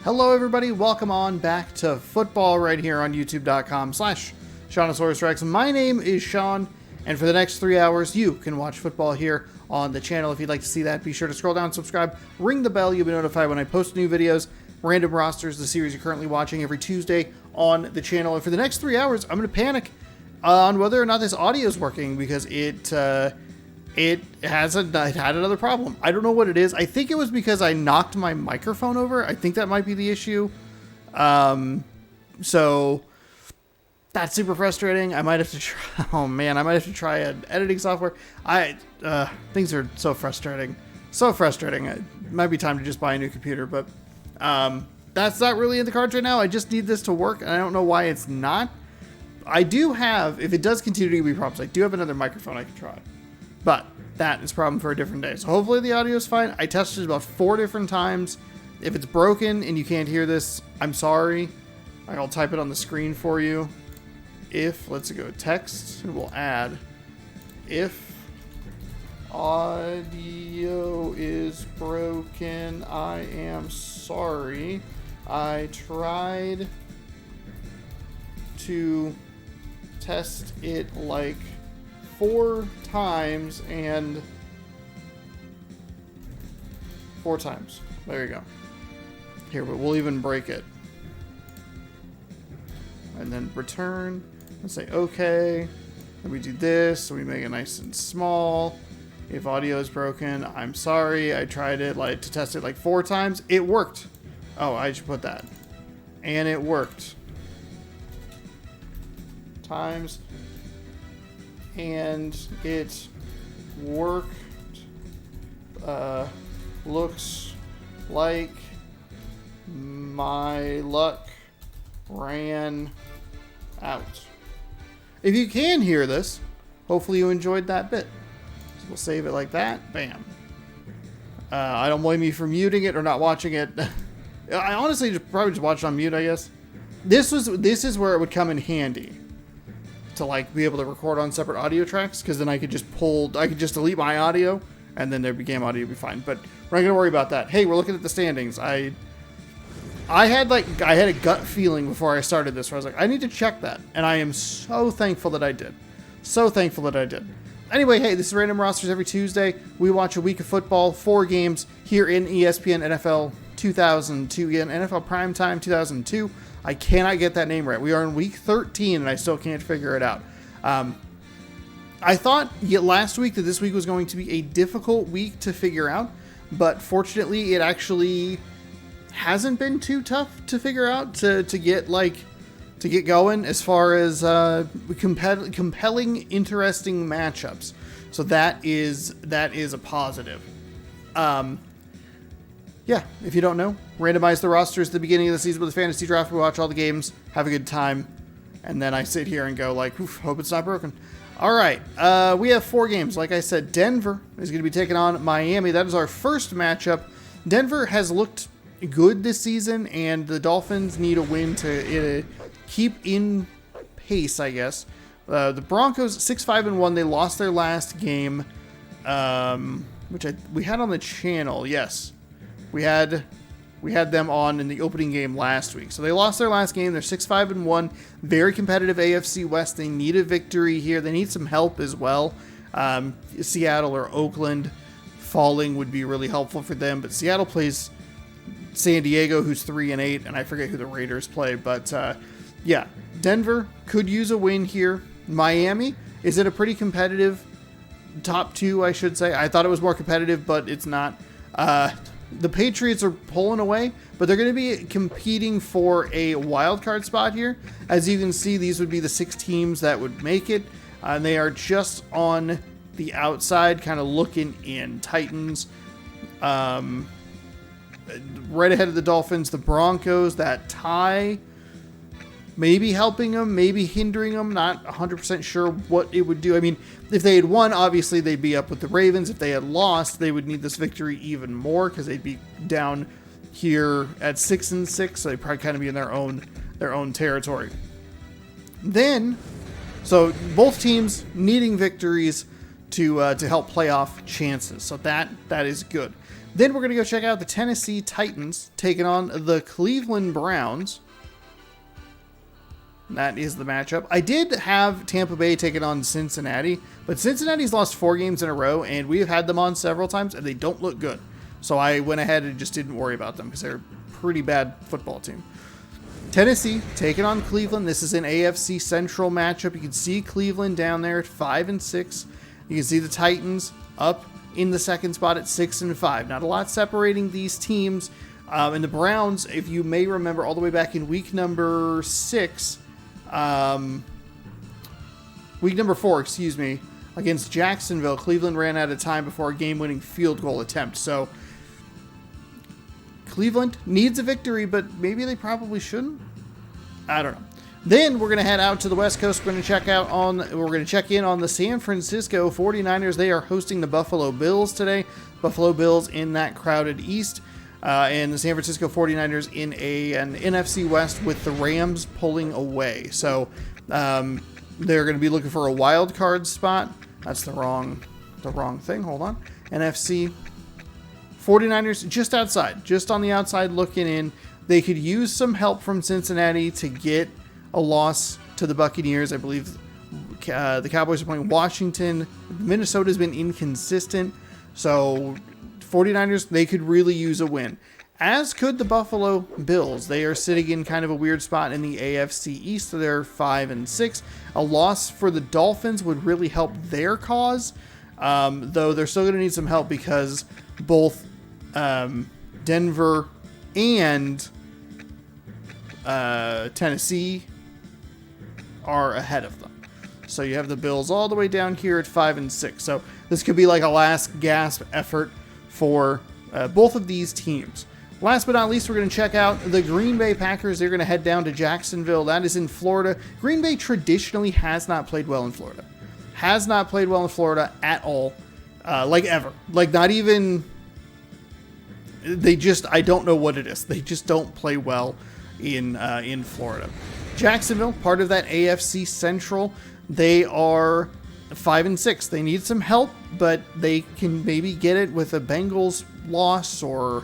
Hello everybody, welcome on back to football right here on youtube.com/Shaunosaurus Rex. My name is Sean, and for the next 3 hours, you can watch football here on the channel. If you'd like to see that, be sure to scroll down, subscribe, ring the bell. You'll be notified when I post new videos. Random Rosters, the series you're currently watching every Tuesday on the channel. And for the next 3 hours, I'm going to panic on whether or not this audio is working because it had another problem. I don't know what it is. I think it was because I knocked my microphone over. I think that might be the issue. So that's super frustrating. I might have to try. Oh man, I might have to try an editing software. Things are so frustrating. So frustrating. It might be time to just buy a new computer, but that's not really in the cards right now. I just need this to work, and I don't know why it's not. I do have, if it does continue to be problems, I do have another microphone I can try. But that is a problem for a different day. So hopefully the audio is fine. I tested it about 4 different times. If it's broken and you can't hear this, I'm sorry. I'll type it on the screen for you. Let's go text, and we'll add, if audio is broken, I am sorry. I tried to test it like 4 times and 4 times. There you go. Here, but we'll even break it. And then return and say okay. And we do this, so we make it nice and small. If audio is broken, I'm sorry. I tried it to test it like 4 times. It worked. Oh, I should put that. And it worked. Times. And it worked. Looks like my luck ran out. If you can hear this, hopefully you enjoyed that bit. So we'll save it like that. Bam. I don't blame you for muting it or not watching it. I honestly probably just watched it on mute, I guess. This is where it would come in handy to be able to record on separate audio tracks, because then I could just delete my audio and then their game audio would be fine. But we're not gonna worry about that. Hey, we're looking at the standings. I had a gut feeling before I started this where I was like, I need to check that, and I am so thankful that I did. So thankful that I did. Anyway, hey, this is Random Rosters every Tuesday. We watch a week of football, 4 games here in ESPN NFL 2002. Again, NFL Primetime 2002. I cannot get that name right. We are in week 13, and I still can't figure it out. I thought last week that this week was going to be a difficult week to figure out, but fortunately, it actually hasn't been too tough to figure out to get going as far as compelling, interesting matchups. So that is a positive. Yeah, if you don't know, randomize the rosters at the beginning of the season with a fantasy draft. We watch all the games, have a good time, and then I sit here and go oof, hope it's not broken. All right, we have 4 games. Like I said, Denver is going to be taking on Miami. That is our first matchup. Denver has looked good this season, and the Dolphins need a win to keep in pace, I guess. The Broncos 6-5-1. They lost their last game, which we had on the channel. Yes. We had them on in the opening game last week. So they lost their last game. They're 6-5-1. Very competitive AFC West. They need a victory here. They need some help as well. Seattle or Oakland falling would be really helpful for them. But Seattle plays San Diego, who's 3-8, and I forget who the Raiders play. But yeah, Denver could use a win here. Miami is it a pretty competitive top 2, I should say. I thought it was more competitive, but it's not. The Patriots are pulling away, but they're going to be competing for a wild card spot here. As you can see, these would be the 6 teams that would make it. And they are just on the outside, kind of looking in. Titans, right ahead of the Dolphins, the Broncos, that tie, maybe helping them, maybe hindering them. Not 100% sure what it would do. I mean, if they had won, obviously they'd be up with the Ravens. If they had lost, they would need this victory even more because they'd be down here at 6-6. So they'd probably kind of be in their own territory. Then, so both teams needing victories to help playoff chances. So that is good. Then we're going to go check out the Tennessee Titans taking on the Cleveland Browns. That is the matchup. I did have Tampa Bay taking on Cincinnati, but Cincinnati's lost 4 games in a row, and we've had them on several times, and they don't look good. So I went ahead and just didn't worry about them because they're a pretty bad football team. Tennessee taking on Cleveland. This is an AFC Central matchup. You can see Cleveland down there at 5-6. You can see the Titans up in the second spot at 6-5. Not a lot separating these teams. And the Browns, if you may remember, all the way back in week number 4, against Jacksonville, Cleveland ran out of time before a game-winning field goal attempt. So Cleveland needs a victory, but maybe they probably shouldn't. I don't know. Then we're going to head out to the West Coast. We're going to check in on the San Francisco 49ers. They are hosting the Buffalo Bills today. Buffalo Bills in that crowded East. And the San Francisco 49ers in an NFC West with the Rams pulling away. So they're going to be looking for a wild card spot. That's the wrong thing. Hold on. NFC 49ers just outside, just on the outside looking in. They could use some help from Cincinnati to get a loss to the Buccaneers. I believe the Cowboys are playing Washington. Minnesota's been inconsistent. So 49ers, they could really use a win. As could the Buffalo Bills. They are sitting in kind of a weird spot in the AFC East. So they're 5-6. A loss for the Dolphins would really help their cause. Though they're still going to need some help because both Denver and Tennessee are ahead of them. So you have the Bills all the way down here at 5-6. So this could be like a last gasp effort for both of these teams. Last but not least, we're going to check out the Green Bay Packers. They're going to head down to Jacksonville. That is in Florida. Green Bay traditionally has not played well in Florida. Has not played well in Florida at all. Like ever. Like not even... I don't know what it is. They just don't play well in Florida. Jacksonville, part of that AFC Central, they are 5-6. They need some help, but they can maybe get it with a Bengals loss or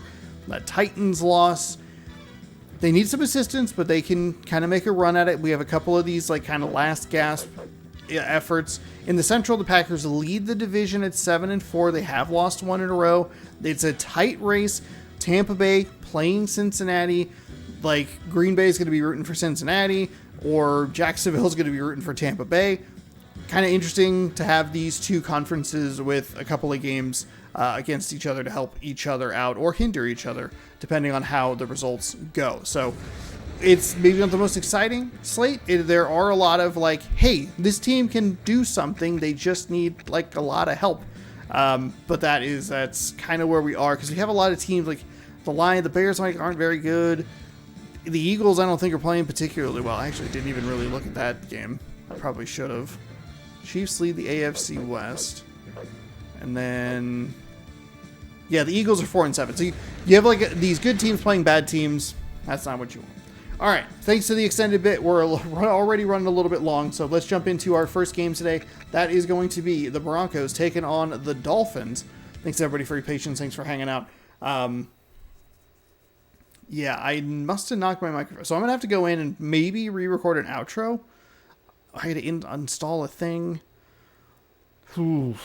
a Titans loss. They need some assistance, but they can kind of make a run at it. We have a couple of these like kind of last gasp efforts. In the Central, the Packers lead the division at 7-4. They have lost 1 in a row. It's a tight race. Tampa Bay playing Cincinnati. Like Green Bay is going to be rooting for Cincinnati, or Jacksonville is going to be rooting for Tampa Bay. Kind of interesting to have these two conferences with a couple of games against each other to help each other out or hinder each other, depending on how the results go. So it's maybe not the most exciting slate. There are a lot of like, hey, this team can do something. They just need like a lot of help. But that's kind of where we are, because we have a lot of teams like the Lions, the Bears aren't very good. The Eagles, I don't think, are playing particularly well. I actually didn't even really look at that game. I probably should have. Chiefs lead the AFC West. And then, yeah, the Eagles are 4-7. So you have like these good teams playing bad teams. That's not what you want. All right, thanks to the extended bit, we're already running a little bit long, so let's jump into our first game today. That is going to be the Broncos taking on the Dolphins. Thanks, everybody, for your patience. Thanks for hanging out. Yeah, I must have knocked my microphone, so I'm going to have to go in and maybe re-record an outro. I had to install a thing. Because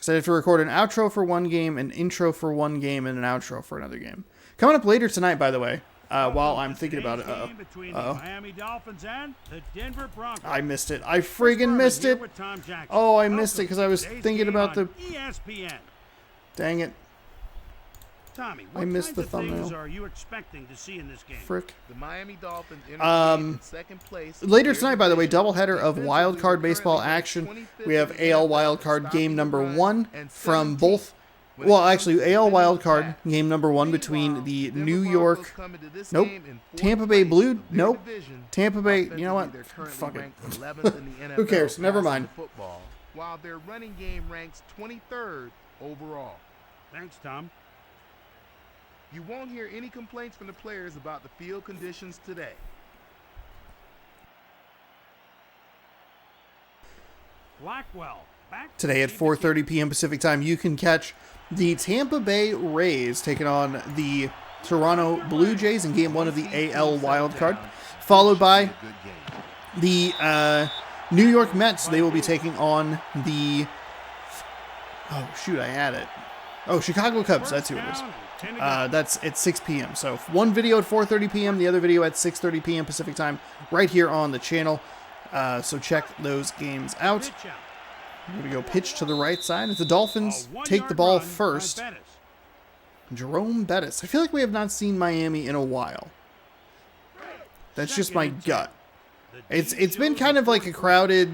I have to record an outro for one game, an intro for one game, and an outro for another game. Coming up later tonight, by the way, while I'm thinking about it. Miami Dolphins and the Denver Broncos. I missed it. I friggin' missed it. Oh, I missed it because I was thinking about the... ESPN. Dang it. Tommy, I missed the thumbnail. Things are you expecting to see in this game? Frick. The Miami Dolphins in second place. Later tonight, by the way, doubleheader of wild card baseball action. We have AL wild card game number 1 from both. Well, actually, AL wild card game number 1 between the New York. Nope. Tampa Bay Blue. Nope. Tampa Bay. You know what? Fuck it. Who cares? Never mind. While their running game ranks 23rd overall. Thanks, Tom. You won't hear any complaints from the players about the field conditions today. Blackwell Today at 4:30 p.m. Pacific time, you can catch the Tampa Bay Rays taking on the Toronto Blue Jays in Game 1 of the AL wildcard, followed by the New York Mets. They will be taking on the... Oh, shoot, I had it. Oh, Chicago Cubs, that's who it is. That's at 6 p.m. So one video at 4:30 p.m., the other video at 6:30 p.m. Pacific time, right here on the channel. So check those games out. I'm going to go pitch to the right side. As the Dolphins take the ball first. Jerome Bettis. I feel like we have not seen Miami in a while. That's just my gut. It's been kind of like a crowded,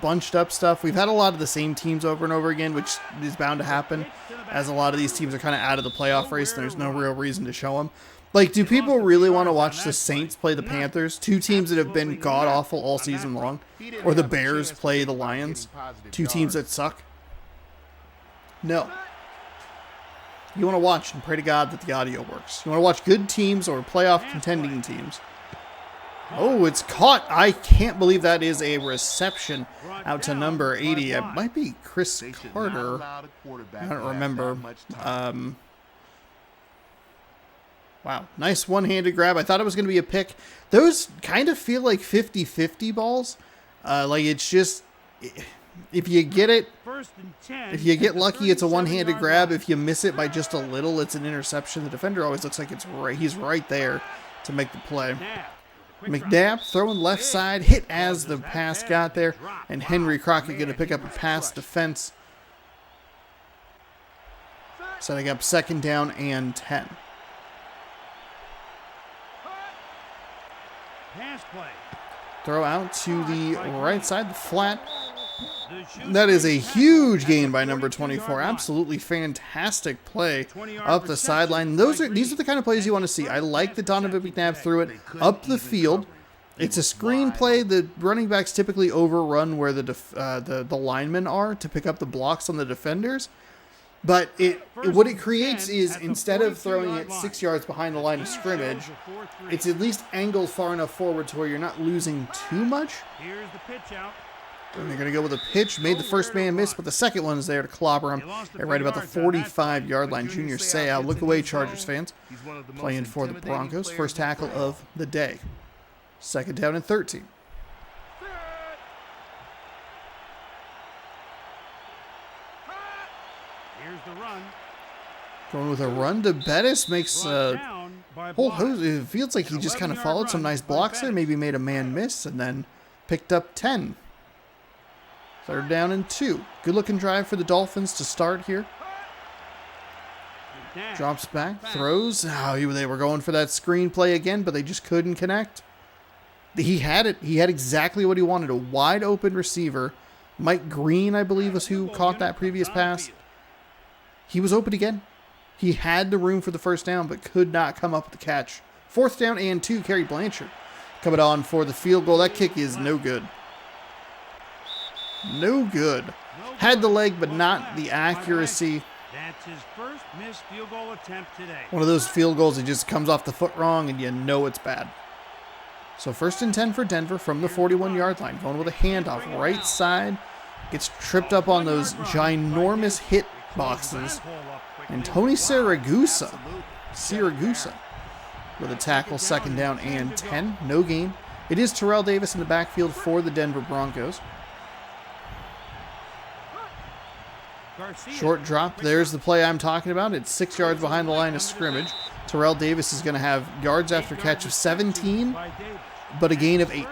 bunched up stuff. We've had a lot of the same teams over and over again, which is bound to happen, as a lot of these teams are kind of out of the playoff race and there's no real reason to show them. Like, do people really want to watch the Saints play the Panthers, two teams that have been god-awful all season long? Or the Bears play the Lions, two teams that suck? No. You want to watch and pray to God that the audio works. You want to watch good teams or playoff contending teams. Oh, it's caught. I can't believe that is a reception out to number 80. It might be Chris Carter. I don't remember. Wow, nice one-handed grab. I thought it was going to be a pick. Those kind of feel like 50-50 balls. Like, it's just, if you get it, if you get lucky, it's a one-handed grab. If you miss it by just a little, it's an interception. The defender always looks like it's right. He's right there to make the play. McNabb throwing left side, hit as the pass got there, and Henry Crockett going to pick up a pass defense. Setting up 2nd down and 10. Throw out to the right side, the flat. That is a huge gain by number 24. Absolutely fantastic play up the sideline. These are the kind of plays you want to see. I like that Donovan McNabb threw it up the field. It's a screen play. The running backs typically overrun where the linemen are to pick up the blocks on the defenders. But what it creates is, instead of throwing it 6 yards behind the line of scrimmage, it's at least angled far enough forward to where you're not losing too much. Here's the pitch out. And they're going to go with a pitch. Made the first man miss, but the second one's there to clobber him at right about the 45-yard line. Junior Seau, look away, Chargers fans. Playing for the Broncos. First tackle of the day. 2nd down and 13. Here's the run. Going with a run to Bettis. Makes whole host. It feels like he just kind of followed some nice blocks there. Maybe made a man miss and then picked up 10. 3rd down and 2. Good looking drive for the Dolphins to start here. Drops back, throws. Oh, they were going for that screen play again, but they just couldn't connect. He had it. He had exactly what he wanted. A wide open receiver. Mike Green, I believe, was who caught that previous pass. He was open again. He had the room for the first down, but could not come up with the catch. 4th down and 2, Kerry Blanchard coming on for the field goal. That kick is no good. No good. Had the leg, but not the accuracy. That's his first missed field goal attempt today. One of those field goals that just comes off the foot wrong, and you know it's bad. So 1st and 10 for Denver from the 41-yard line. Going with a handoff right side. Gets tripped up on those ginormous hit boxes. And Tony Siragusa with a tackle, 2nd down and 10. No gain. It is Terrell Davis in the backfield for the Denver Broncos. Short drop. There's the play I'm talking about. It's 6 yards behind the line of scrimmage. Terrell Davis is going to have yards after catch of 17, but a gain of 8.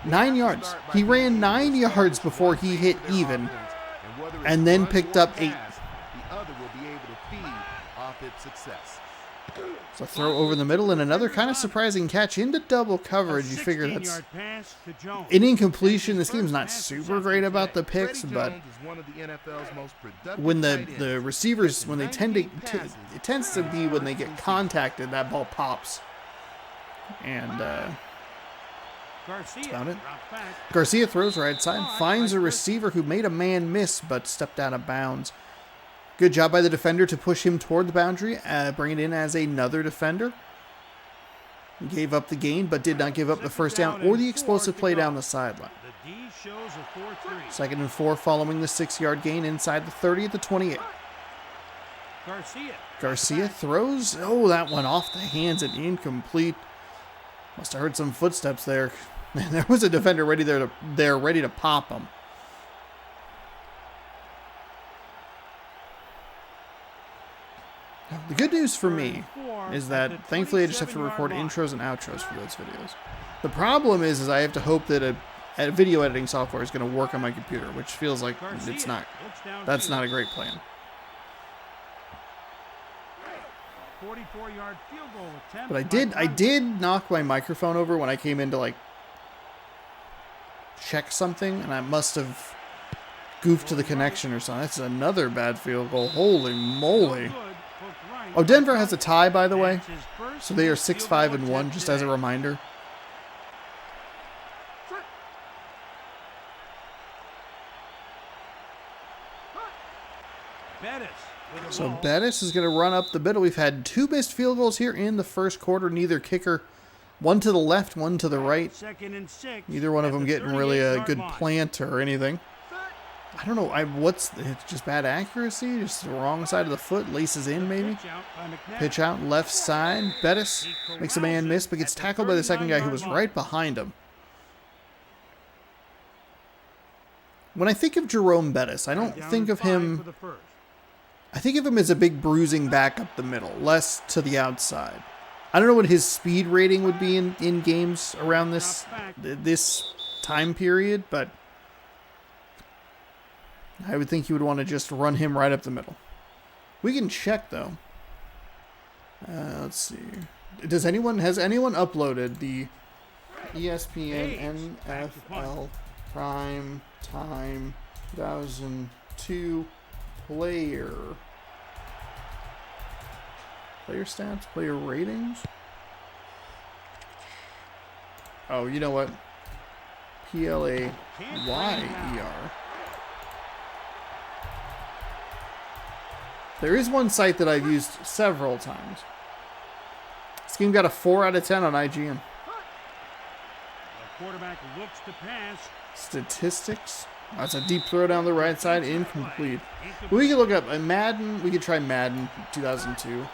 9 yards. He ran 9 yards before he hit even, and then picked up 8. So throw over the middle and another kind of surprising catch into double coverage. You figure that's an incompletion. This game's not super great about the picks, but when the receivers, when they it tends to be when they get contacted, that ball pops. And that's about it. Garcia throws right side, finds a receiver who made a man miss but stepped out of bounds. Good job by the defender to push him toward the boundary, bring it in as another defender. He gave up the gain, but did not give up the first down or the explosive play down the sideline. The D shows a 4-3. 2nd and 4 following the 6-yard gain inside the 30 at the 28. Garcia throws. Oh, that one off the hands and incomplete. Must have heard some footsteps there. There was a defender ready ready to pop him. The good news for me is that thankfully I just have to record intros and outros for those videos. The problem is I have to hope that a video editing software is going to work on my computer, which feels like it's not. That's not a great plan. 44-yard field goal attempt. But I did knock my microphone over when I came in to like check something, and I must have goofed to the connection or something. That's another bad field goal. Holy moly. Oh, Denver has a tie, by the way. So they are 6-5-1, just as a reminder. So Bettis is going to run up the middle. We've had 2 missed field goals here in the first quarter. Neither kicker, one to the left, one to the right. Neither one of them getting really a good plant or anything. I don't know. It's just bad accuracy? Just the wrong side of the foot. Laces in, maybe. Pitch out left side. Bettis makes a man miss, but gets tackled by the second guy who was right behind him. When I think of Jerome Bettis, I don't think of him. I think of him as a big bruising back up the middle, less to the outside. I don't know what his speed rating would be in games around this time period, but I would think you would want to just run him right up the middle. We can check, though. Let's see. Has anyone uploaded the ESPN NFL Prime Time 2002 player stats, player ratings? Oh, you know what? PLAYER. There is one site that I've used several times. This game got a 4 out of 10 on IGN. The quarterback looks to pass. Statistics. That's a deep throw down the right side, incomplete. We could look up a Madden. We could try Madden 2002.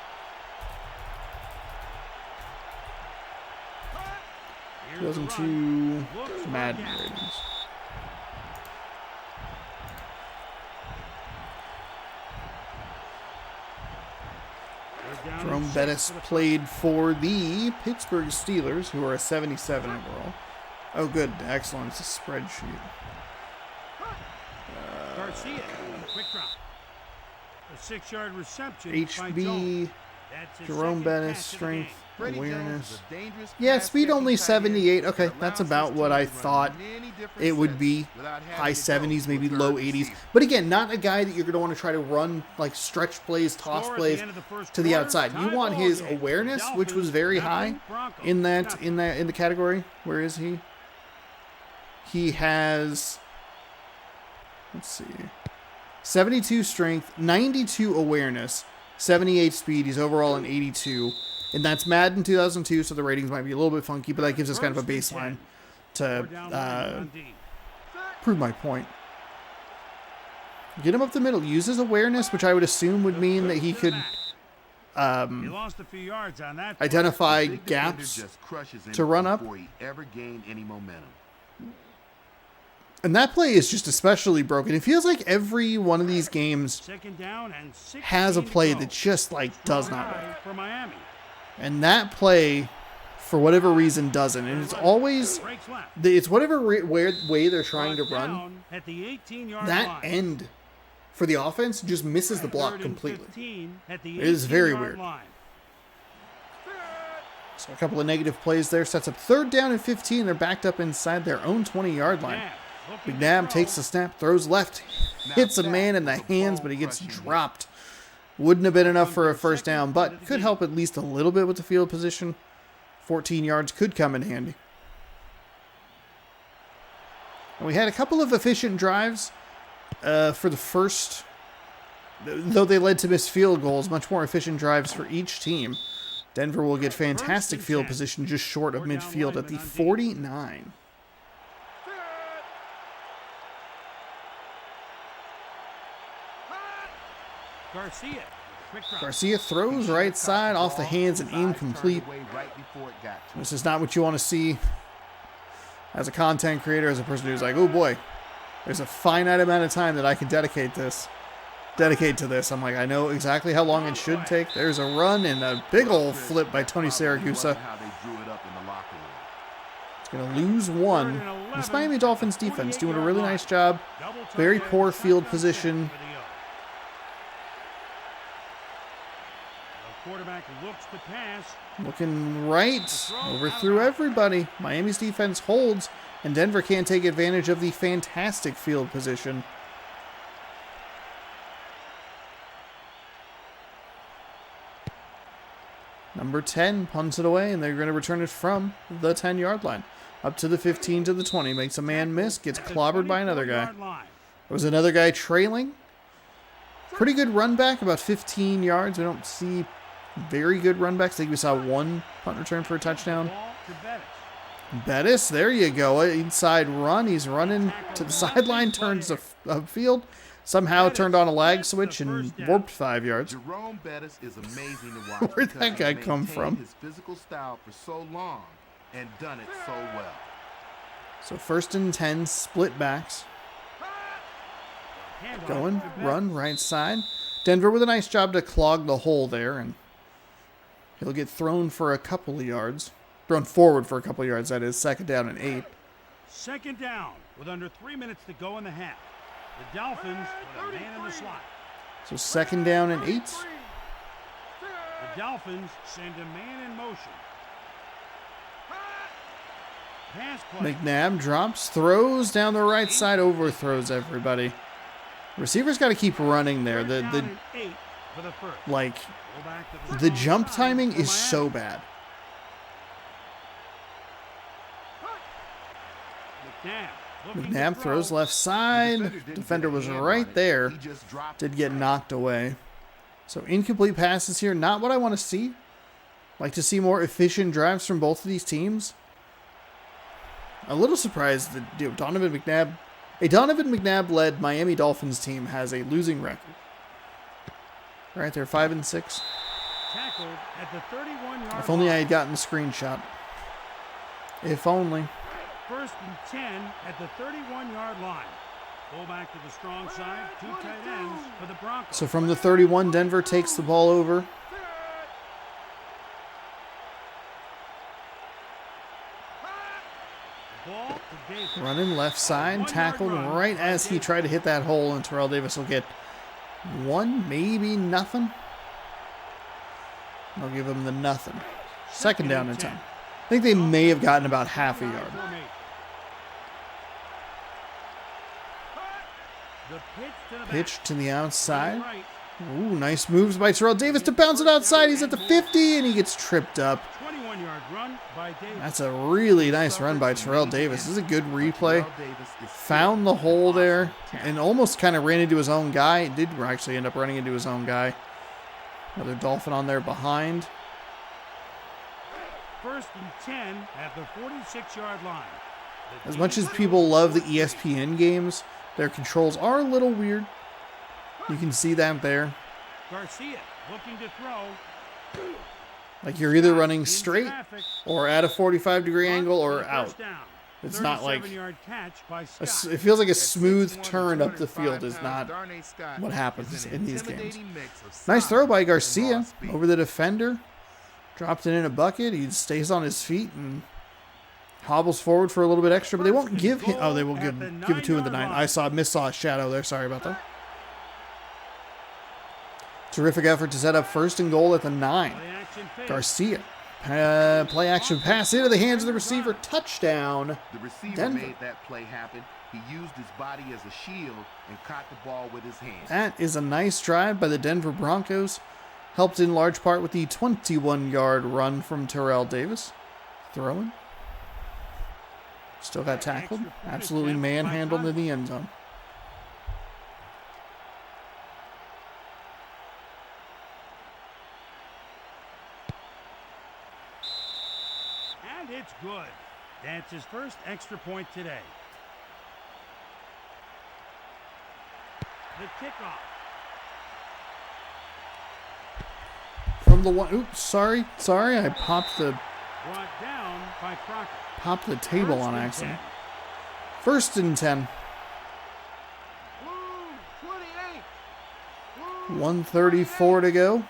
2002 Madden ratings. Jerome Bettis played for the Pittsburgh Steelers, who are a 77 overall. Oh, good. Excellent. It's a spreadsheet. Garcia, quick drop. A 6-yard reception. HB, Jerome Bettis, strength, awareness. Yeah, speed only 78. Okay, that's about what I thought it would be. High 70s, maybe low 80s. But again, not a guy that you're going to want to try to run like stretch plays, toss plays to the outside. You want his awareness, which was very high in the category. Where is he? He has, let's see, 72 strength, 92 awareness, 78 speed. He's overall an 82. And that's Madden 2002, so the ratings might be a little bit funky, but that gives us kind of a baseline to prove my point. Get him up the middle. Use his awareness, which I would assume would mean that he could identify gaps to run up. And that play is just especially broken. It feels like every one of these games has a play that just like does not work. And that play, for whatever reason, doesn't. And it's always, it's whatever way they're trying to run. That end for the offense just misses the block completely. It is very weird. So a couple of negative plays there. Sets up 3rd down and 15. They're backed up inside their own 20-yard line. McNabb takes the snap, throws left, hits a man in the hands, but he gets dropped. Wouldn't have been enough for a first down, but could help at least a little bit with the field position. 14 yards could come in handy. And we had a couple of efficient drives for the first, though they led to missed field goals, much more efficient drives for each team. Denver will get fantastic field position just short of midfield at the 49. Garcia. Quick drop. Garcia throws right side off the hands and incomplete. This is not what you want to see as a content creator, as a person who's like, oh boy, there's a finite amount of time that I can dedicate to this. I'm like, I know exactly how long it should take. There's a run and a big old flip by Tony Saragusa. It's going to lose one. This Miami Dolphins defense doing a really nice job. Very poor field position. Quarterback looks to pass. Looking right, overthrew everybody. Miami's defense holds, and Denver can't take advantage of the fantastic field position. Number 10 punts it away, and they're going to return it from the 10-yard line. Up to the 15 to the 20. Makes a man miss, gets clobbered by another guy. There was another guy trailing. Pretty good run back, about 15 yards. We don't see very good run backs. I think we saw one punt return for a touchdown. Bettis, there you go. Inside run. He's running to the sideline, turns upfield. Somehow turned on a lag switch and warped 5 yards. Jerome Bettis is amazing to watch. Where'd that guy come from? His physical style for so long and done it so well. So 1st and 10, split backs. Going, run, right side. Denver with a nice job to clog the hole there, and he'll get thrown for a couple of yards. Thrown forward for a couple of yards, that is. 2nd down and 8. 2nd down with under 3 minutes to go in the half. The Dolphins with a man in the slot. So 2nd down and 8. The Dolphins send a man in motion. Pass play. McNabb drops, throws down the right side, overthrows everybody. Receivers got to keep running there. The jump timing is so bad. McNabb throws left side. Defender was right there. Did get knocked away. So incomplete passes here. Not what I want to see. Like to see more efficient drives from both of these teams. A little surprised that Donovan McNabb... A Donovan McNabb-led Miami Dolphins team has a losing record. All right, they're 5-6. Tackled at the 31-yard If only I line. had gotten the screenshot. If only. 1st and 10 at the 31-yard line. Pull back to the strong side. 2 tight ends for the Broncos. So from the 31, Denver takes the ball over. Ball to Davis. Running left side, tackled right as he tried to hit that hole, and Terrell Davis will get 1, maybe nothing. I'll give him the nothing. 2nd down and 10. I think they may have gotten about half a yard. Pitch to the outside. Ooh, nice moves by Terrell Davis to bounce it outside. He's at the 50, and he gets tripped up. 21-yard run by Davis. That's a really nice run by Terrell Davis. This is a good replay. Found the hole there and almost kind of ran into his own guy. Did actually end up running into his own guy. Another Dolphin on there behind. 1st and 10 at the 46-yard line. As much as people love the ESPN games, their controls are a little weird. You can see that there. Garcia looking to throw. Like you're either running straight or at a 45-degree angle or out. It's not like... It feels like a smooth turn up the field is not what happens in these games. Nice throw by Garcia over the defender. Dropped it in a bucket. He stays on his feet and hobbles forward for a little bit extra, but they won't give him... Oh, they will give it to him at the 9. I saw a shadow there. Sorry about that. Terrific effort to set up 1st and goal at the 9. Garcia. Play action pass into the hands of the receiver. Touchdown. The receiver Denver. made that play happen. He used his body as a shield and caught the ball with his hands. That is a nice drive by the Denver Broncos. Helped in large part with the 21-yard run from Terrell Davis. Throwing. Still got tackled. Absolutely manhandled in the end zone. it's good. That's his first extra point today. The kickoff. From the one. Oops, sorry. I popped the Brought down by Crockett. table First on and accident. 10. First and 10. 1:34 to go.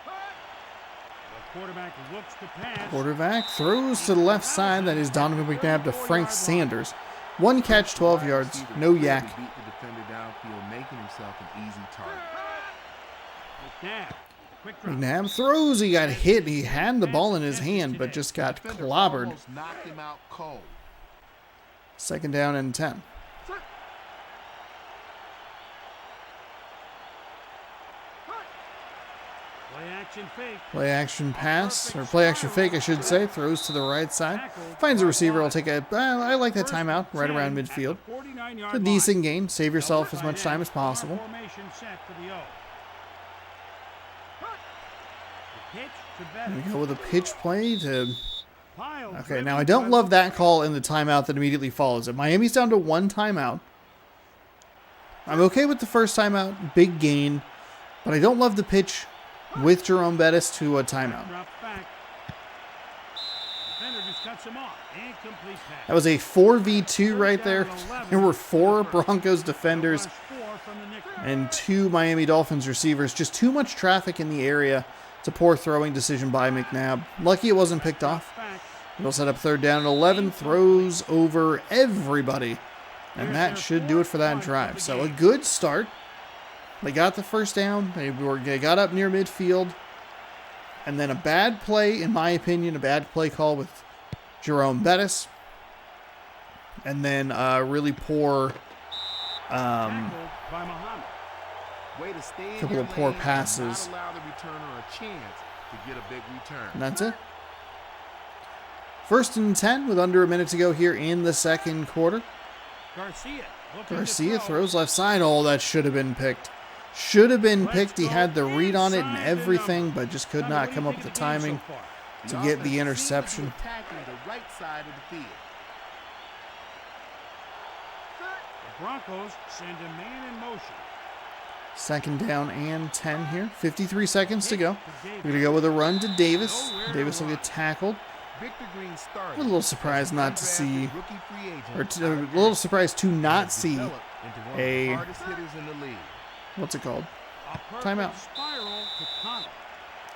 The quarterback looks to pass. Quarterback throws to the left side. That is Donovan McNabb to Frank Sanders. 1 catch, 12 yards. No yak. Beat the defender downfield, making himself an easy target. McNabb. Quick drop. McNabb throws. He got hit. He had the ball in his hand, but just got Defender clobbered. almost knocked him out cold. Second down and 10. Play action fake. Play action pass, or play action fake, I should say. Throws to the right side. Finds a receiver. I'll take a. I like that timeout right around midfield. It's a decent gain. Save yourself as much time as possible. Formation set for the O. The pitch to We Bettis. go with a pitch play to. Pile Okay, driven now I don't by love that call in the timeout that immediately follows it. Miami's down to 1 timeout. I'm okay with the first timeout, big gain, but I don't love the pitch with Jerome Bettis to a timeout. Drops back. Defender just cuts him off. Incomplete pass. That was a 4v2 right there. There were 4 Broncos defenders Four from the nickel. and 2 Miami Dolphins receivers. Just too much traffic in the area. It's a poor throwing decision by McNabb. Lucky it wasn't picked off. Back. It'll set up third down and 11. Throws over everybody. And that should do it for that drive. So a good start. They got the first down. They got up near midfield. And then a bad play, in my opinion, a bad play call with Jerome Bettis. And then really poor Tackled by Muhammad. Way to stay in couple your of poor lane and passes. Not allow the returner a chance to get a big return. And that's it. First and 10 with under a minute to go here in the second quarter. Garcia. looking to Garcia throw. throws left side. Oh, that should have been picked. Should have been picked. He had the read on it and everything, but just could not come up with the timing to get the interception. Attacking the right side of the field. The Broncos send a man in motion. Second down and 10 here. 53 seconds to go. We're going to go with a run to Davis. Davis will get tackled. Victor Green started. I'm a little surprised not to see, Rookie free agent or a little surprised to not see developed into one of a, the hardest hitters in the league. what's it called? A perfect Timeout. spiral to Connell.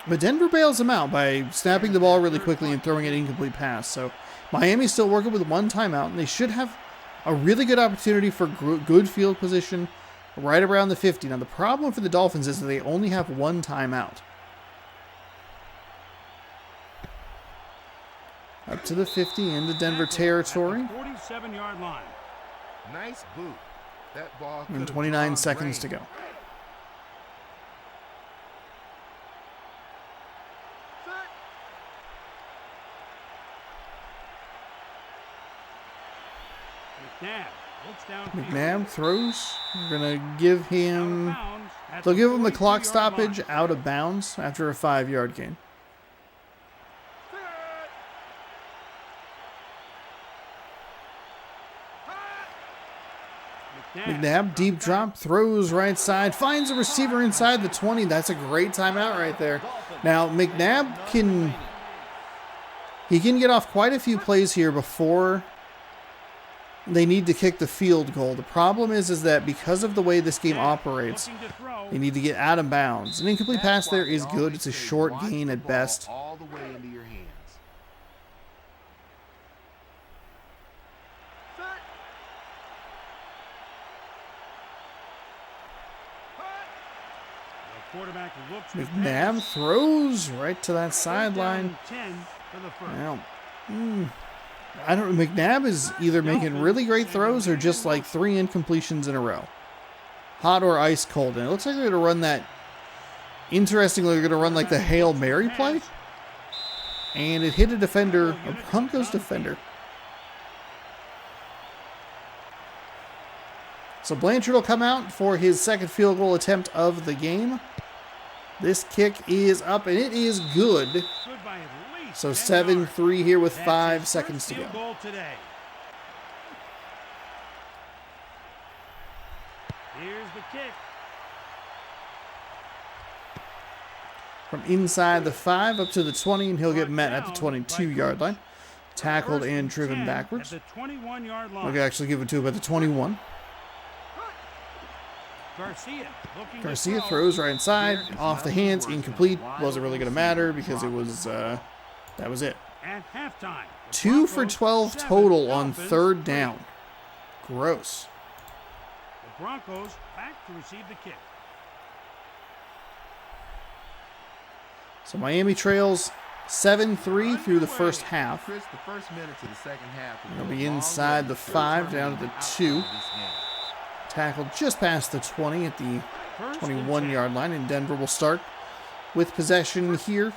But Denver bails him out by snapping the ball really quickly and throwing an incomplete pass. So Miami's still working with 1 timeout, and they should have a really good opportunity for good field position right around the 50. Now, the problem for the Dolphins is that they only have 1 timeout. Up to the 50 into Denver territory. 47-yard line. Nice boot. That ball And could've 29 gone seconds to great. go. McNabb looks downfield. McNabb throws. We're going to give Out of him... bounds at They'll give him the 42-yard clock line. stoppage out of bounds after a 5-yard gain. McNabb, deep drop, throws right side, finds a receiver inside the 20. That's a great timeout right there. Now, McNabb can get off quite a few plays here before they need to kick the field goal. The problem is that because of the way this game operates, Looking to throw. they need to get out of bounds. An incomplete That's pass there why is they good. always It's a say short watch gain the at ball best. all the way into your hands. The quarterback looks to McNabb pass. throws right to that Third down sideline. and 10 for the first. Now, I don't. McNabb is either making really great throws or just like 3 incompletions in a row, hot or ice cold. And it looks like they're going to run that. Interestingly, they're going to run like the Hail Mary play, and it hit a defender, a Broncos defender. So Blanchard will come out for his second field goal attempt of the game. This kick is up, and it is good. Good by at least So 10 yards. 7-3 here with That's 5 his seconds first to field go. goal today. Here's the kick. From inside the 5 up to the 20, and he'll get met at the 22-yard line. Tackled First and driven 10 backwards. At the 21-yard We line. could actually give it to him at the 21. Garcia throw. throws right inside, off the hands, incomplete. Wasn't really going to matter because it was, that was it. At halftime, the 2 for Broncos 12 7, total on Dolphins 3rd 3. down. Gross. The Broncos back to receive the kick. So Miami trails 7-3 through the first half. Chris, the first minutes of the second half. They'll be inside the 5 down to the 2. Tackled just past the 20 at the First and 21-yard line, and Denver will start with possession here.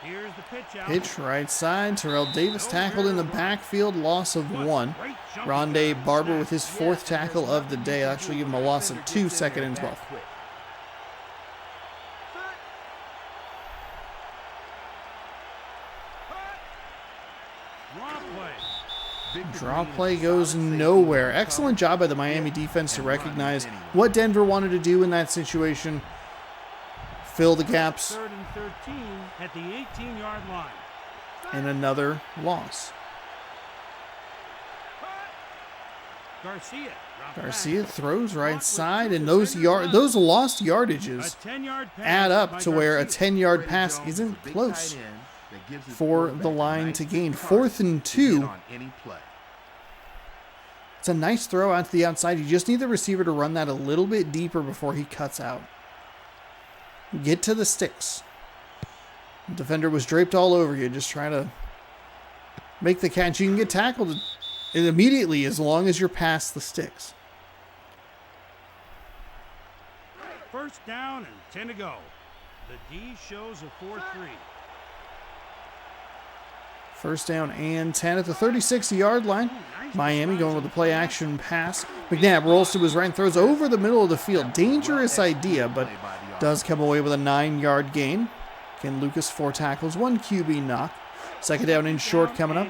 Here's the pitch out. Pitch right side. Terrell Davis tackled in the backfield, loss of 1. Rondé Barber with his 4th tackle of the day. Actually give him a loss of 2, 2nd and 12. Draw play goes nowhere. Excellent job by the Miami defense to recognize what Denver wanted to do in that situation. Fill the gaps. 3rd and 13 at the 18-yard line. And another loss. Garcia throws right side, and those lost yardages add up to where a 10-yard pass isn't close for the line to gain. 4th and 2. It's a nice throw out to the outside. You just need the receiver to run that a little bit deeper before he cuts out. Get to the sticks. The defender was draped all over you, just trying to make the catch. You can get tackled immediately as long as you're past the sticks. First down and 10 to go. The D shows a 4-3. First down and 10 at the 36-yard line. Miami going with the play-action pass. McNabb rolls to his right and throws over the middle of the field. Dangerous idea, but does come away with a 9-yard gain. Ken Lucas, 4 tackles, 1 QB knock. Second down and short coming up.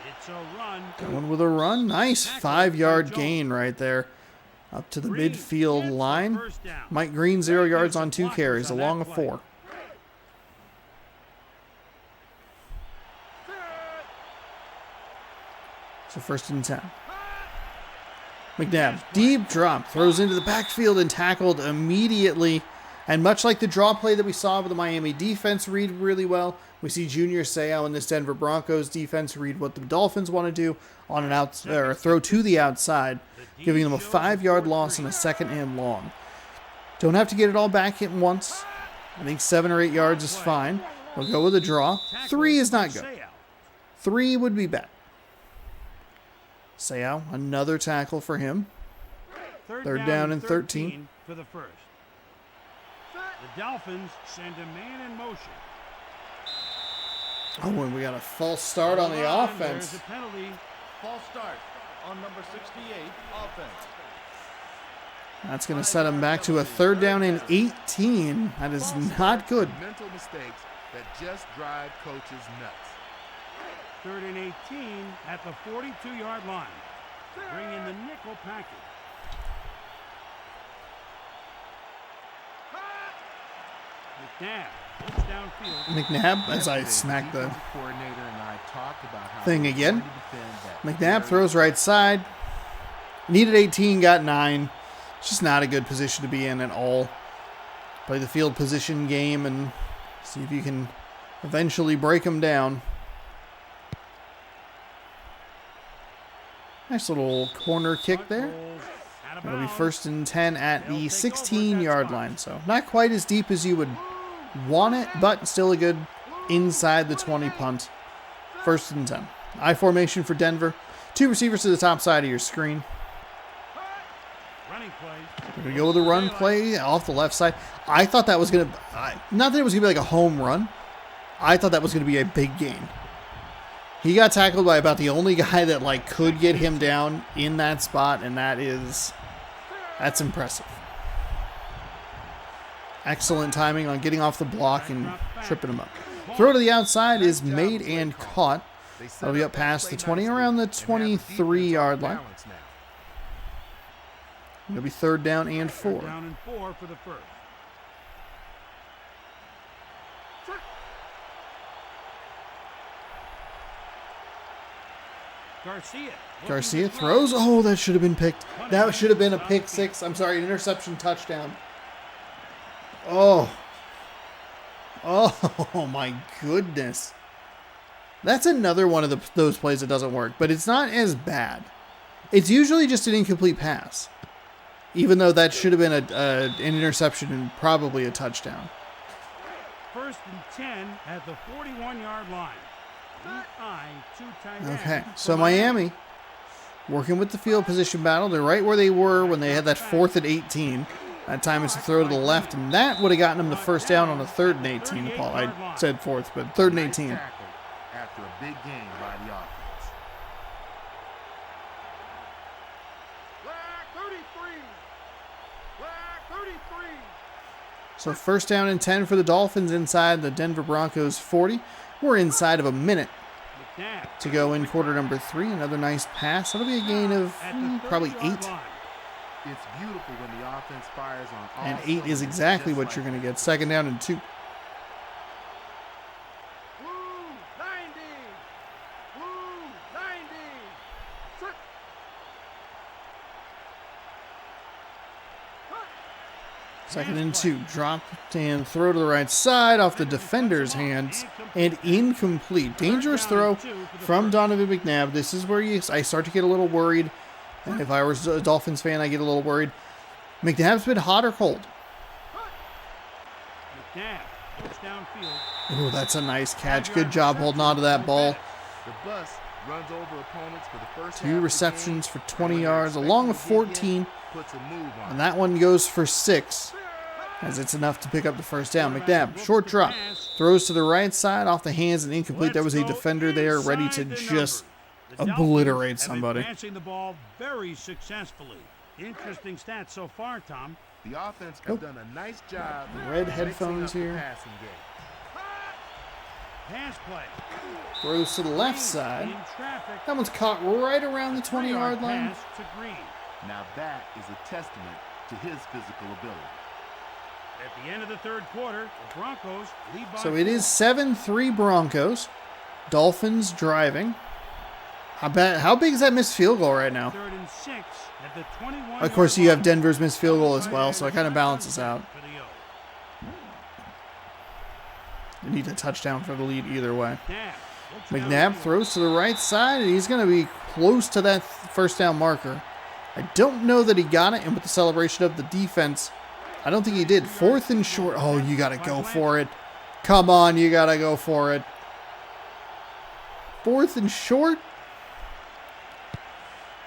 It's a run. Going with a run. Nice 5-yard gain right there. Up to the midfield line. Mike Green, 0 yards on 2 carries, along a 4. So 1st and 10. McNabb, deep drop, throws into the backfield and tackled immediately. And much like the draw play that we saw with the Miami defense read really well, we see Junior Seau and this Denver Broncos defense read what the Dolphins want to do on a throw to the outside, giving them a 5-yard loss and a 2nd and long. Don't have to get it all back at once. I think 7 or 8 yards is fine. We'll go with a draw. 3 is not good. 3 would be bad. Seau, another tackle for him. 3rd down and 13. For the first. The Dolphins send a man in motion. Oh, and we got a false start on the offense. There's a penalty. False start on number 68, offense. That's going to set him back to a 3rd down and 18. That is not good. Mental mistakes that just drive coaches nuts. 3rd and 18 at the 42-yard line. Bring in the nickel package. McNabb looks downfield. McNabb, as I smack the Coordinator and I talked about how thing again. to defend that McNabb throws right side. Needed 18, got 9. It's just not a good position to be in at all. Play the field position game and see if you can eventually break them down. Nice little corner kick there. It'll be 1st and 10 at the 16-yard line. So not quite as deep as you would want it, but still a good inside the 20 punt. 1st and 10. I formation for Denver. 2 receivers to the top side of your screen. We're going to go with a run play off the left side. I thought that was going to, not that it was going to be like a home run. I thought that was going to be a big gain. He got tackled by about the only guy that like could get him down in that spot, and that's impressive. Excellent timing on getting off the block and tripping him up. Throw to the outside is made and caught. That'll be up past the 20, around the 23-yard line. It'll be 3rd down and 4. Down and 4 for the first. Garcia throws. Oh, that should have been picked. That should have been a pick 6. I'm sorry, an interception touchdown. Oh. Oh, my goodness. That's another one of those plays that doesn't work, but it's not as bad. It's usually just an incomplete pass, even though that should have been an interception and probably a touchdown. 1st and 10 at the 41-yard line. Okay, so Miami working with the field position battle. They're right where they were when they had that 4th and 18. That time it's a throw to the left, and that would have gotten them the first down on a 3rd and 18. Paul, I said 4th, but 3rd and 18. After a big game by the offense. Flag 33. Flag 33. So 1st down and 10 for the Dolphins inside the Denver Broncos 40. We're inside of a minute to go in quarter number 3. Another nice pass. That'll be a gain of probably 8. It's beautiful when the offense fires on all. And 8 is exactly what you're going to get. 2nd down and 2. Second and 2. Drop and throw to the right side off the defender's hands and incomplete. Dangerous throw from Donovan McNabb. This is where I start to get a little worried. And if I was a Dolphins fan, I get a little worried. McNabb's been hot or cold? Oh, that's a nice catch. Good job holding on to that ball. The bus runs over opponents for the first 2 receptions for 20 yards, along with 14. And that one goes for 6, as it's enough to pick up the first down. McNabb, short drop, throws to the right side off the hands and incomplete. There was a defender there ready to just obliterate somebody. Passing the ball very successfully. Interesting stats so far, Tom. The offense has done a nice job. Red headphones here. Pass play. Throws to the left side. That one's caught right around the 20-yard line. Pass to Green. Now that is a testament to his physical ability. At the end of the 3rd quarter, the Broncos lead by So it is 7-3 Broncos. Dolphins driving. How big is that missed field goal right now? 3rd and 6 at the 21. Of course, you have Denver's missed field goal as well, so it kind of balances out. You need a touchdown for the lead either way. McNabb throws to the right side, and he's going to be close to that first down marker. I don't know that he got it, and with the celebration of the defense, I don't think he did. 4th and short. Oh, you got to go for it. Come on, you got to go for it. 4th and short.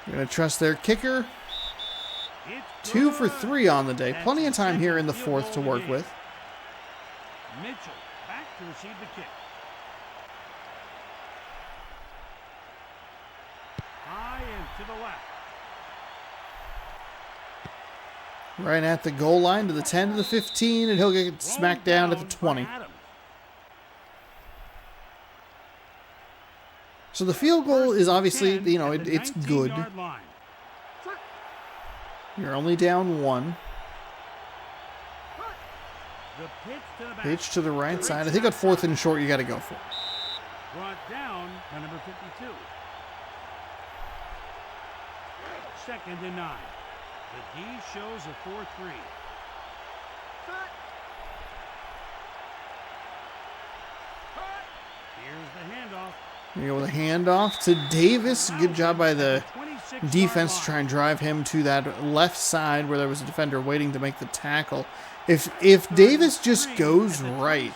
You're going to trust their kicker. 2 for 3 on the day. Plenty of time here in the 4th to work with. Mitchell back to receive the kick. High and to the left. Right at the goal line to the 10 to the 15, and he'll get smacked down at the 20. So the field goal is obviously, it's good. You're only down 1. Pitch to the right side. I think on 4th and short, you got to go for it. Brought down by number 52. 2nd and 9. The D shows a 4-3. Here's the handoff. There you go with a handoff to Davis. Good job by the defense to try and drive him to that left side where there was a defender waiting to make the tackle. If Davis just goes right,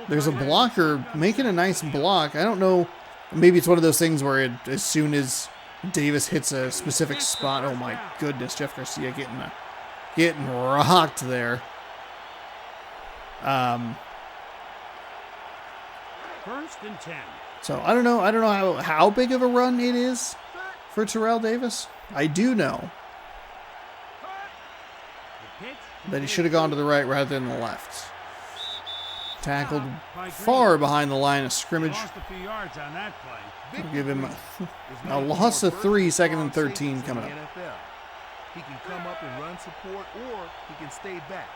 there's a blocker making a nice block. I don't know. Maybe it's one of those things where as soon as Davis hits a specific spot, oh my goodness, Jeff Garcia getting rocked there. 1st and 10. So I don't know. I don't know how big of a run it is for Terrell Davis. I do know that he should have gone to the right rather than the left. Tackled far behind the line of scrimmage. Lost a few yards on that play. We'll give him a loss of 3, 2nd and 13 coming up. He can come up and run support, or he can stay back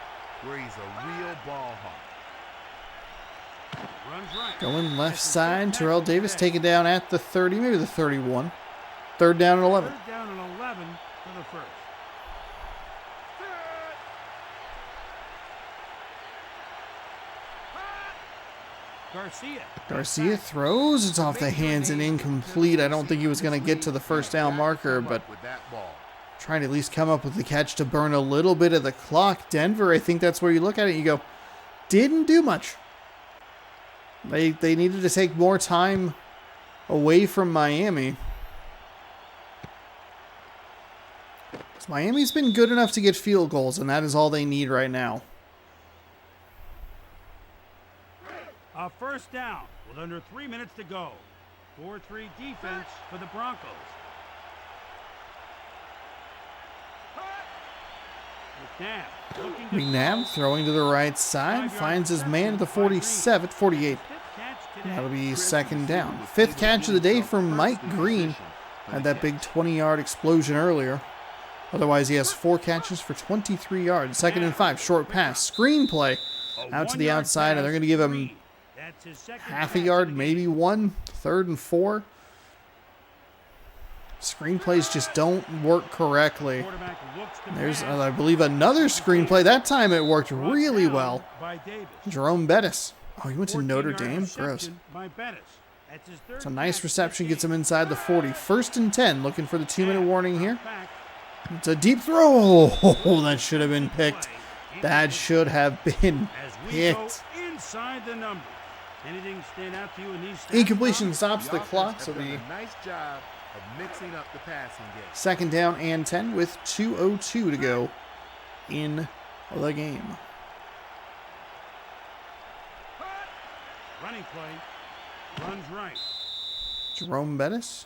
where he's a real ball hawk. Runs right. Going left side, Terrell Davis taken down at the 30, maybe the 31. 3rd down and 11. 3rd down and 11 for the first. Garcia throws. It's off the hands and incomplete. I don't think he was going to get to the first down marker, but trying to at least come up with the catch to burn a little bit of the clock. Denver, I think that's where you look at it and you go, didn't do much. They needed to take more time away from Miami. Miami's been good enough to get field goals, and that is all they need right now. A first down with under 3 minutes to go. 4-3 defense for the Broncos. McNabb throwing to the right side, finds his man at the 47, 48. That'll be 2nd down. 5th catch of the day from Mike Green. Had that big 20-yard explosion earlier. Otherwise, he has 4 catches for 23 yards. 2nd and 5, short pass. Screenplay out to the outside, and they're going to give him half a yard, maybe 1. 3rd and 4. Screenplays just don't work correctly. There's, I believe, another screenplay. That time it worked really well. Jerome Bettis. Oh, he went to Notre Dame? Gross. It's a nice reception. Gets him inside the 40. 1st and 10. Looking for the 2-minute warning here. It's a deep throw. Oh, that should have been picked. That should have been picked. Inside the number. Anything stand out to you in these stats? Incompletion stops the clock, so the nice job of mixing up the passing game. 2nd down and 10 with 2:02 to go in the game. Running play. Runs right. Jerome Bettis.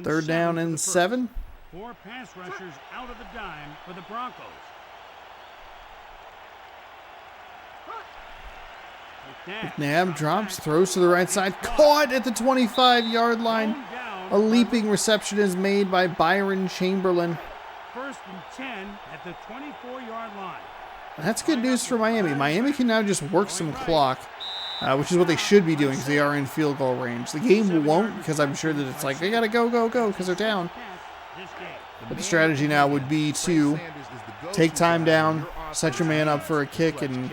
Third down and 7. 4 pass rushers out of the dime for the Broncos. McNabb drops, throws to the right side, caught at the 25-yard line. A leaping reception is made by Byron Chamberlain. 1st and 10 at the 24-yard line. That's good news for Miami. Miami can now just work some clock, which is what they should be doing because they are in field goal range. The game won't, because I'm sure that it's like, they got to go, because they're down. But the strategy now would be to take time down, set your man up for a kick, and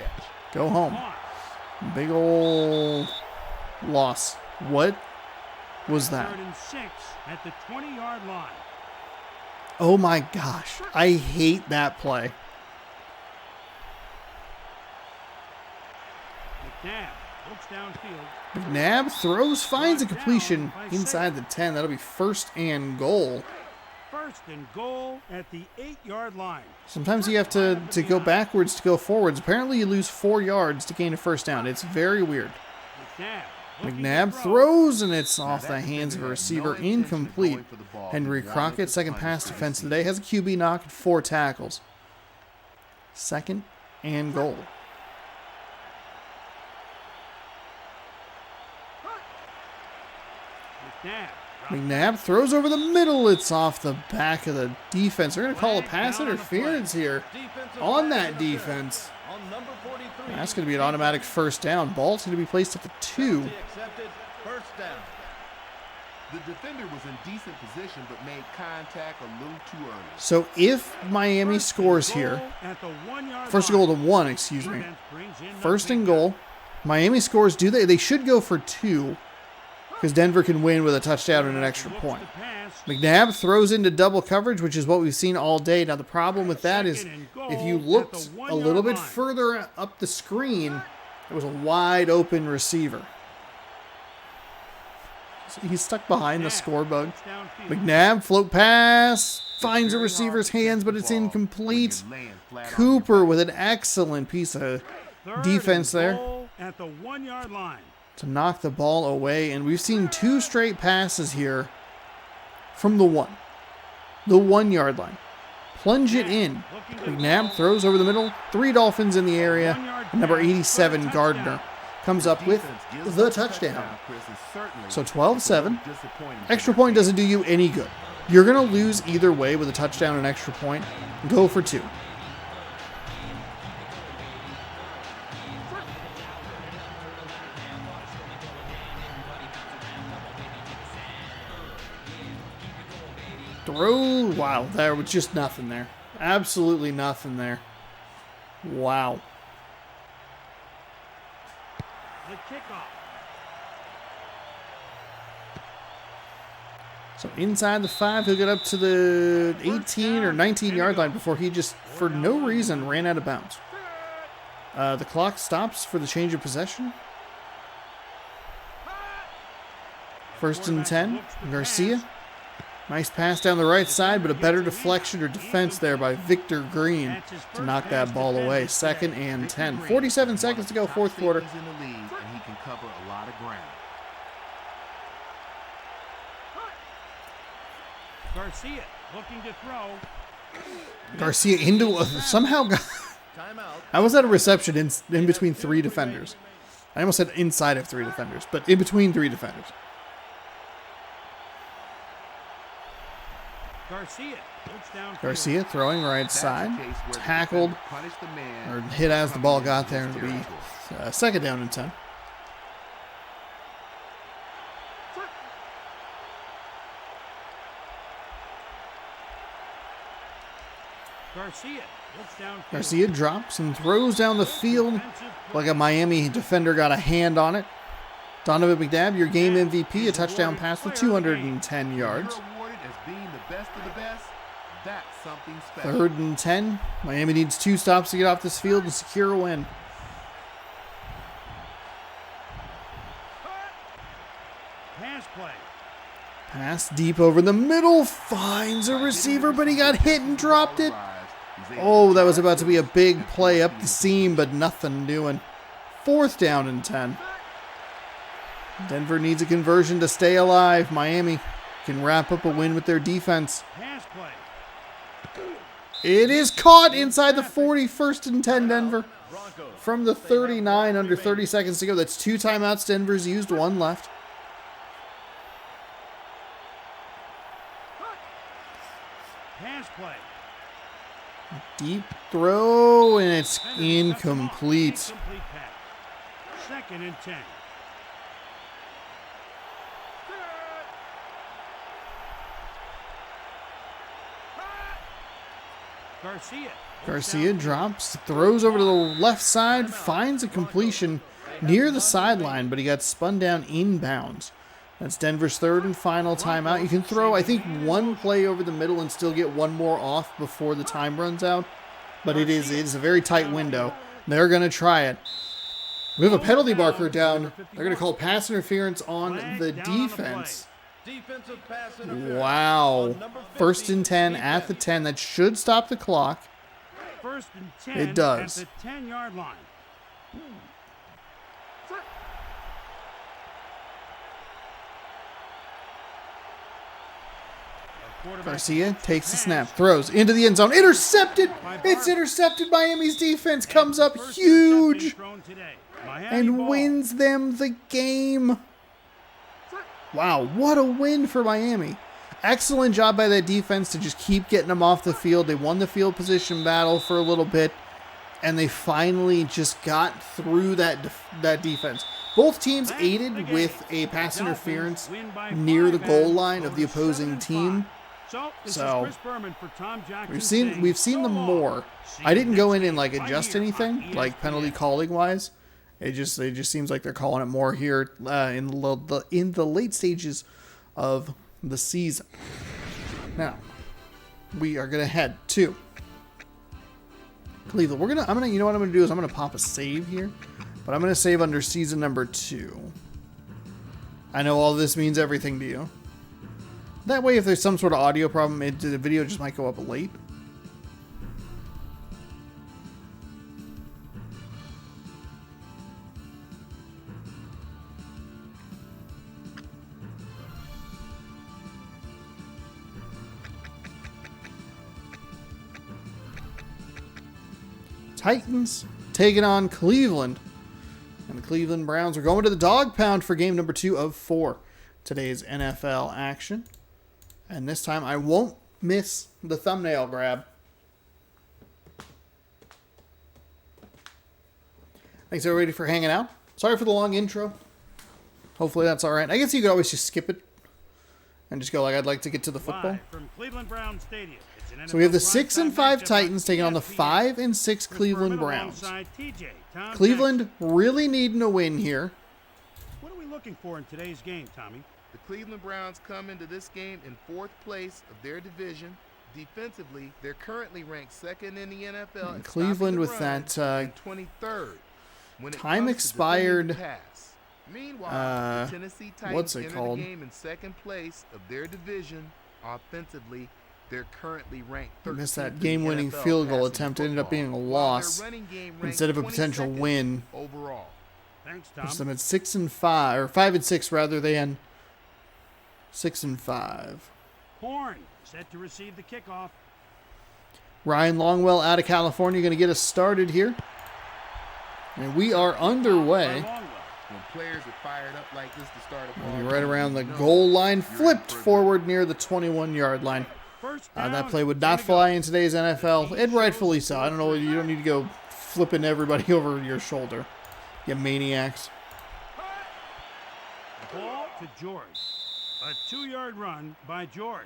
go home. Big ol' loss. What was that? 3rd and 6 at the 20-yard line. Oh my gosh. I hate that play. McNabb looks downfield. McNabb throws, finds a completion inside the 10. That'll be 1st and goal. 1st and goal at the 8-yard line. Sometimes you have to go backwards to go forwards. Apparently you lose 4 yards to gain a 1st down. It's very weird. McNabb throws, and it's off the hands of a receiver. Incomplete. Henry Crockett, 2nd pass defense of the day, has a QB knock and 4 tackles. 2nd and goal. McNabb throws over the middle. It's off the back of the defense. They're going to call a pass interference here on that defense. That's going to be an automatic 1st down. Ball's going to be placed at the 2. The defender was in decent position but made contact a little too early. So if Miami scores here, 1st goal to 1, excuse me. 1st and goal. Miami scores, do they? They should go for 2. Because Denver can win with a touchdown and an extra point. McNabb throws into double coverage, which is what we've seen all day. Now, the problem with that is if you looked a little bit further up the screen, it was a wide open receiver. So he's stuck behind the score bug. McNabb, float pass, finds a receiver's hands, but it's incomplete. Cooper with an excellent piece of Third defense and there goal at the 1-yard line. to knock the ball away. And we've seen 2 straight passes here from the 1-yard line. Plunge it in. McNabb throws over the middle. 3 Dolphins in the area. And number 87, Gardner, comes up with the touchdown. So 12-7. Extra point doesn't do you any good. You're going to lose either way with a touchdown and extra point. Go for 2. Throw. Wow, there was just nothing there. Absolutely nothing there. Wow. The kickoff. So inside the 5, he'll get up to the 18 or 19-yard line before he just, for no reason, ran out of bounds. The clock stops for the change of possession. 1st and 10, Garcia. Nice pass down the right side, but a better deflection or defense there by Victor Green to knock that ball away. 2nd and 10. 47 seconds to go, 4th quarter. In the league, and he can cover a lot of ground. Garcia looking to throw. Garcia into somehow got. I was at a reception in between 3 defenders. I almost said inside of 3 defenders, but in between 3 defenders. Garcia throwing right side, tackled or hit as the ball got there. It'll be 2nd down and 10. Garcia drops and throws down the field like a Miami defender got a hand on it. Donovan McNabb, your game MVP, a touchdown pass for 210 yards. 3rd and 10. Miami needs 2 stops to get off this field and secure a win. Pass deep over the middle. Finds a receiver, but he got hit and dropped it. Oh, that was about to be a big play up the seam, but nothing doing. 4th down and 10. Denver needs a conversion to stay alive. Miami can wrap up a win with their defense. It is caught inside the 40, 1st and 10 Denver. From the 39, under 30 seconds to go. That's 2 timeouts Denver's used, 1 left. Deep throw, and it's incomplete. 2nd and 10. Garcia drops, throws over to the left side, finds a completion near the sideline, but he got spun down inbounds. That's Denver's 3rd and final timeout. You can throw, I think, 1 play over the middle and still get 1 more off before the time runs out. But it is a very tight window. They're going to try it. We have a penalty marker down. They're going to call pass interference on the defense. Wow. 1st and 10 at the 10. That should stop the clock. 1st and 10 it does. At the 10-yard line. Garcia takes the snap, throws into the end zone. Intercepted! It's intercepted. Miami's defense comes up huge and wins them the game. Wow, what a win for Miami. Excellent job by that defense to just keep getting them off the field. They won the field position battle for a little bit, and they finally just got through that defense. Both teams aided with a pass interference near the goal line of the opposing team. So we've seen them more. I didn't go in and like adjust anything like penalty calling wise. It just seems like they're calling it more here in the late stages of the season. Now we are gonna head to Cleveland. You know what I'm gonna do is I'm gonna pop a save here, but I'm gonna save under season number 2. I know all this means everything to you. That way, if there's some sort of audio problem, the video just might go up late. Titans taking on Cleveland. And the Cleveland Browns are going to the dog pound for game number 2 of 4. Today's NFL action. And this time I won't miss the thumbnail grab. Thanks everybody for hanging out. Sorry for the long intro. Hopefully that's all right. I guess you could always just skip it and just go like, I'd like to get to the football. From Cleveland Brown Stadium. So we have the 6-5 Titans taking on the 5-6 Cleveland Browns. Cleveland really needing a win here. What are we looking for in today's game, Tommy? The Cleveland Browns come into this game in 4th place of their division. Defensively, they're currently ranked 2nd in the NFL. And Cleveland with that and 23rd. When time expired. Meanwhile, the Tennessee Titans what's it enter called? the game in 2nd place of their division. Offensively, they're currently ranked 13th. Missed that in the game-winning NFL field goal passing attempt. It ended up being a football, loss while their running game ranked instead of a potential 22nd win. overall. Thanks, Tom. Puts them at 6-5 or 5-6 rather than 6-5. Horn set to receive the kickoff. Ryan Longwell out of California going to get us started here. And we are underway. When players are fired up like this to start a ball We'll be right game, around the you know goal line, you're in flipped for a forward near the 21-yard line. First down, That play would not fly in today's NFL, and rightfully so. I don't know, you don't need to go flipping everybody over your shoulder, you maniacs. Ball to George. A 2-yard run by George.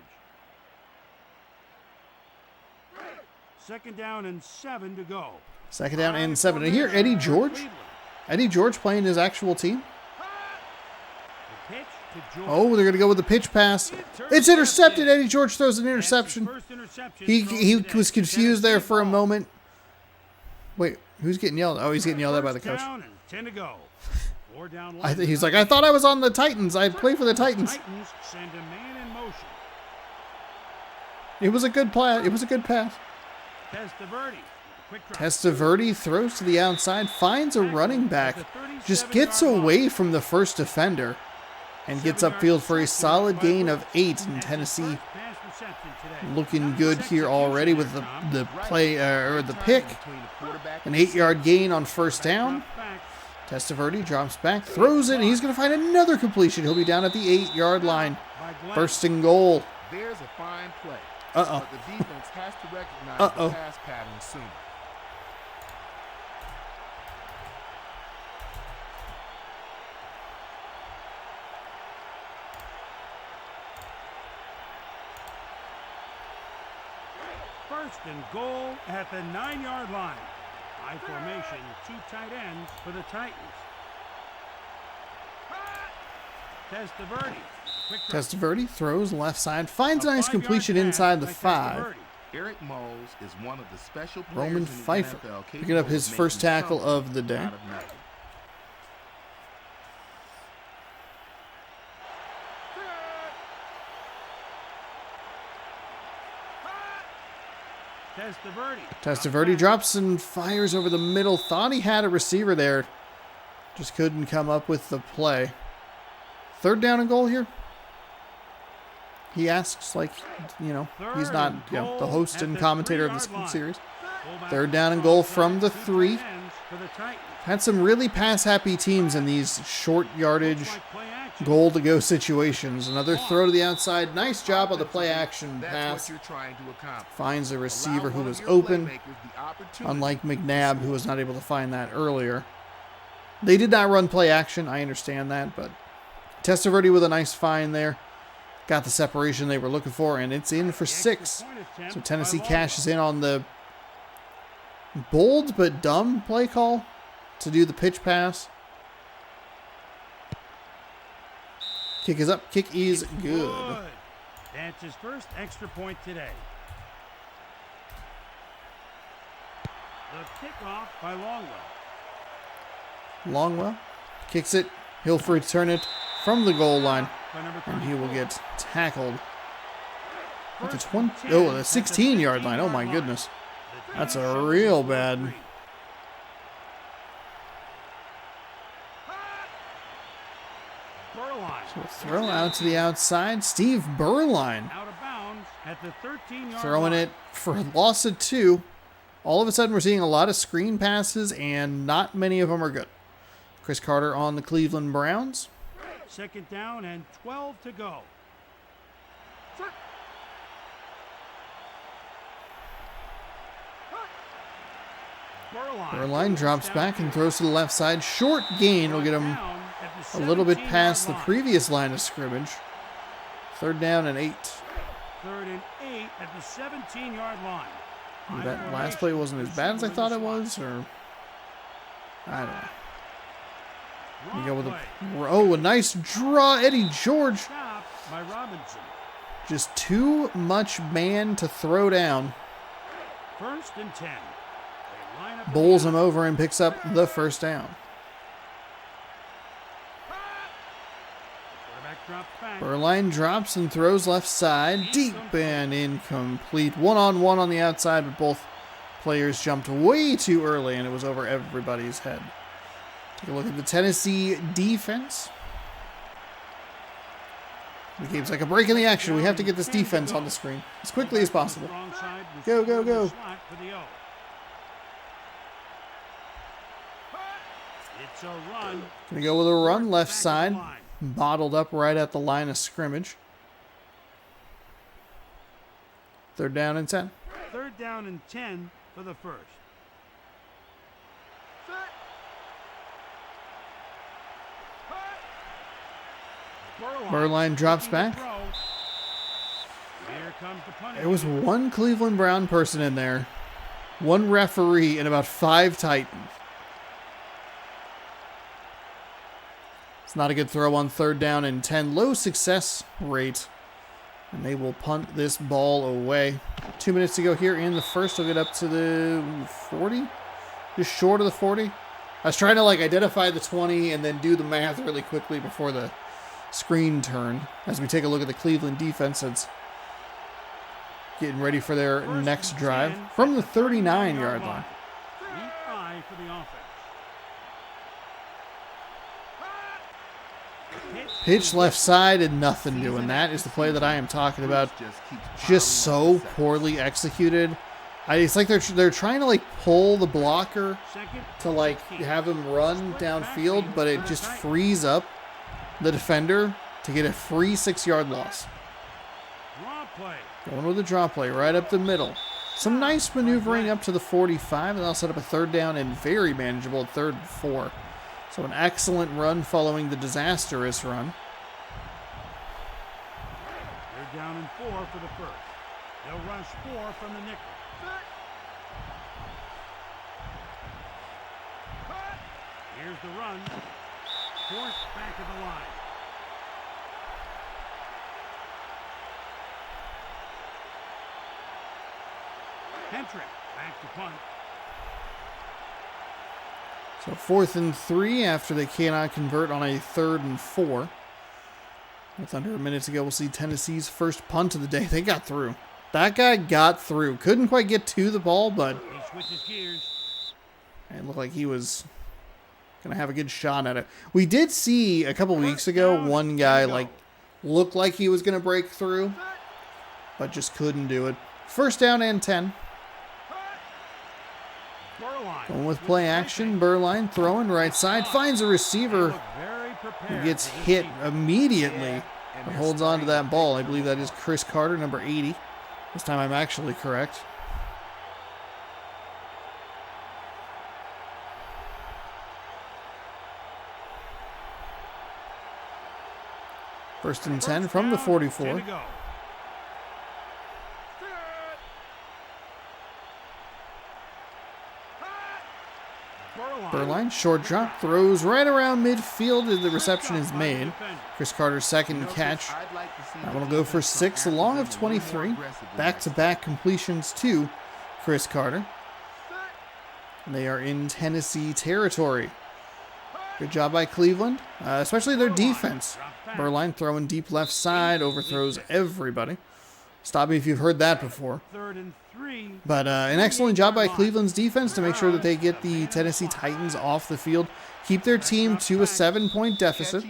2nd down and 7 to go. 2nd down and 7. And here, Eddie George. Eddie George playing his actual team. The pitch to George. Oh, they're going to go with the pitch pass. It's intercepted. Eddie George throws an interception. First interception He thrown was today. confused there for a Tennessee ball. moment. Wait, who's getting yelled at? Oh, he's getting yelled at by the First coach. down and 10 to go. 4 down He's like, I thought I was on the Titans. I play for the Titans. Titans send a man in motion. It was a good play. It was a good pass. Testaverde. Quick drop. Testaverde throws to the outside, finds a running back, just gets away from the first defender, and gets upfield for a solid gain of 8. And Tennessee Pass reception today. looking good here already with the play or the pick. between the quarterback An and 8-yard gain on first down. Drop back. Testaverde drops back, throws it, and he's going to find another completion. He'll be down at the 8-yard line. By Glenn. First and goal. There's a fine play. Uh-oh. But the defense has to recognize Uh-oh. the pass pattern sooner. First and goal at the 9-yard line. High formation, 2 tight ends for the Titans. Testaverde. Quick drop. Testaverde throws left side, finds a nice 5-yard completion pass inside the by 5. Testaverde. Eric Moles is one of the special players Roman in the Pfeiffer NFL picking up his capable of first making tackle something of the day. out of nothing. Testaverde. Testaverde drops and fires over the middle. Thought he had a receiver there. Just couldn't come up with the play. 3rd down and goal here. He asks like, he's not the host and commentator of this series. 3rd down and goal from the 3. Had some really pass-happy teams in these short yardage, goal-to-go situations. Another throw to the outside. Nice job on the play-action That's pass. what you're trying to accomplish. Finds a receiver Allow who one was of your open, playmakers the opportunity unlike McNabb, who was not able to find that earlier. They did not run play-action. I understand that, but Testaverde with a nice find there. Got the separation they were looking for, and it's in for 6. So Tennessee cashes in on the bold but dumb play call to do the pitch pass. Kick is up. Kick is good. That's his first extra point today. The kickoff by Longwell. Longwell kicks it. He'll return it from the goal line, By number and he will 34. get tackled at the First 20. and 10 Oh, the at 16-yard line. Oh 16-yard my line. goodness, The that's a Titans real score bad. 3. Burline. Throw out to the outside. Steve Burline Out of bounds at the 13-yard throwing line. it for a loss of 2. all of a sudden we're seeing a lot of screen passes, and not many of them are good. Chris Carter on the Cleveland Browns. Second down and 12 to go. Burline drops back and throws to the left side. Short gain will get him a little bit past the previous line of scrimmage. Third down and 8. 3rd and 8 at the 17-yard line. That last play wasn't as bad as I thought it was, or I don't know. We go with a nice draw, Eddie George. By Robinson. Just too much man to throw down. 1st and 10. Bowls him over and picks up the first down. Burline drops and throws left side, deep and incomplete. One-on-one on the outside, but both players jumped way too early, and it was over everybody's head. Take a look at the Tennessee defense. The game's like a break in the action. We have to get this defense on the screen as quickly as possible. Go, go, go. It's a run. Gonna go with a run left side. Bottled up right at the line of scrimmage. 3rd down and 10. 3rd down and 10 for the first. Burline drops back. There was one Cleveland Brown person in there. One referee and about 5 Titans. It's not a good throw on 3rd down and 10. Low success rate. And they will punt this ball away. 2 minutes to go here in the first. We'll get up to the 40. Just short of the 40. I was trying to identify the 20 and then do the math really quickly before the screen turn. As we take a look at the Cleveland defense that's getting ready for their next drive from the 39-yard line. For the offense. Pitch left side and nothing doing. That is the play that I am talking about. Just so poorly executed. It's like they're trying to pull the blocker to have him run downfield, but it just frees up the defender to get a free 6-yard loss. Going with a draw play right up the middle. Some nice maneuvering up to the 45, and they'll set up a 3rd down and very manageable 3rd and 4. So an excellent run following the disastrous run. 3rd down and 4 for the first. They'll rush 4 from the nickel. Here's the run. Forced back of the line. Hentrick back to punt. So 4th and 3 after they cannot convert on a 3rd and 4. With under a minute to go, we'll see Tennessee's first punt of the day. They got through. That guy got through. Couldn't quite get to the ball, but He switches gears. it looked like he was going to have a good shot at it. We did see a couple weeks ago one guy looked like he was going to break through, but just couldn't do it. 1st down and 10. Going with play action. Burline throwing right side. Finds a receiver who gets hit immediately but holds on to that ball. I believe that is Chris Carter, number 80. This time I'm actually correct. First and 10 from the 44. Burline, short drop, throws right around midfield as the reception is made. Chris Carter's second catch. That one will go for 6 along of 23. Back-to-back completions to Chris Carter. And they are in Tennessee territory. Good job by Cleveland, especially their defense. Burline throwing deep left side, overthrows everybody. Stop me if you've heard that before. 3rd and 3. But an excellent job by Cleveland's defense to make sure that they get the Tennessee Titans off the field. Keep their team to a 7-point deficit.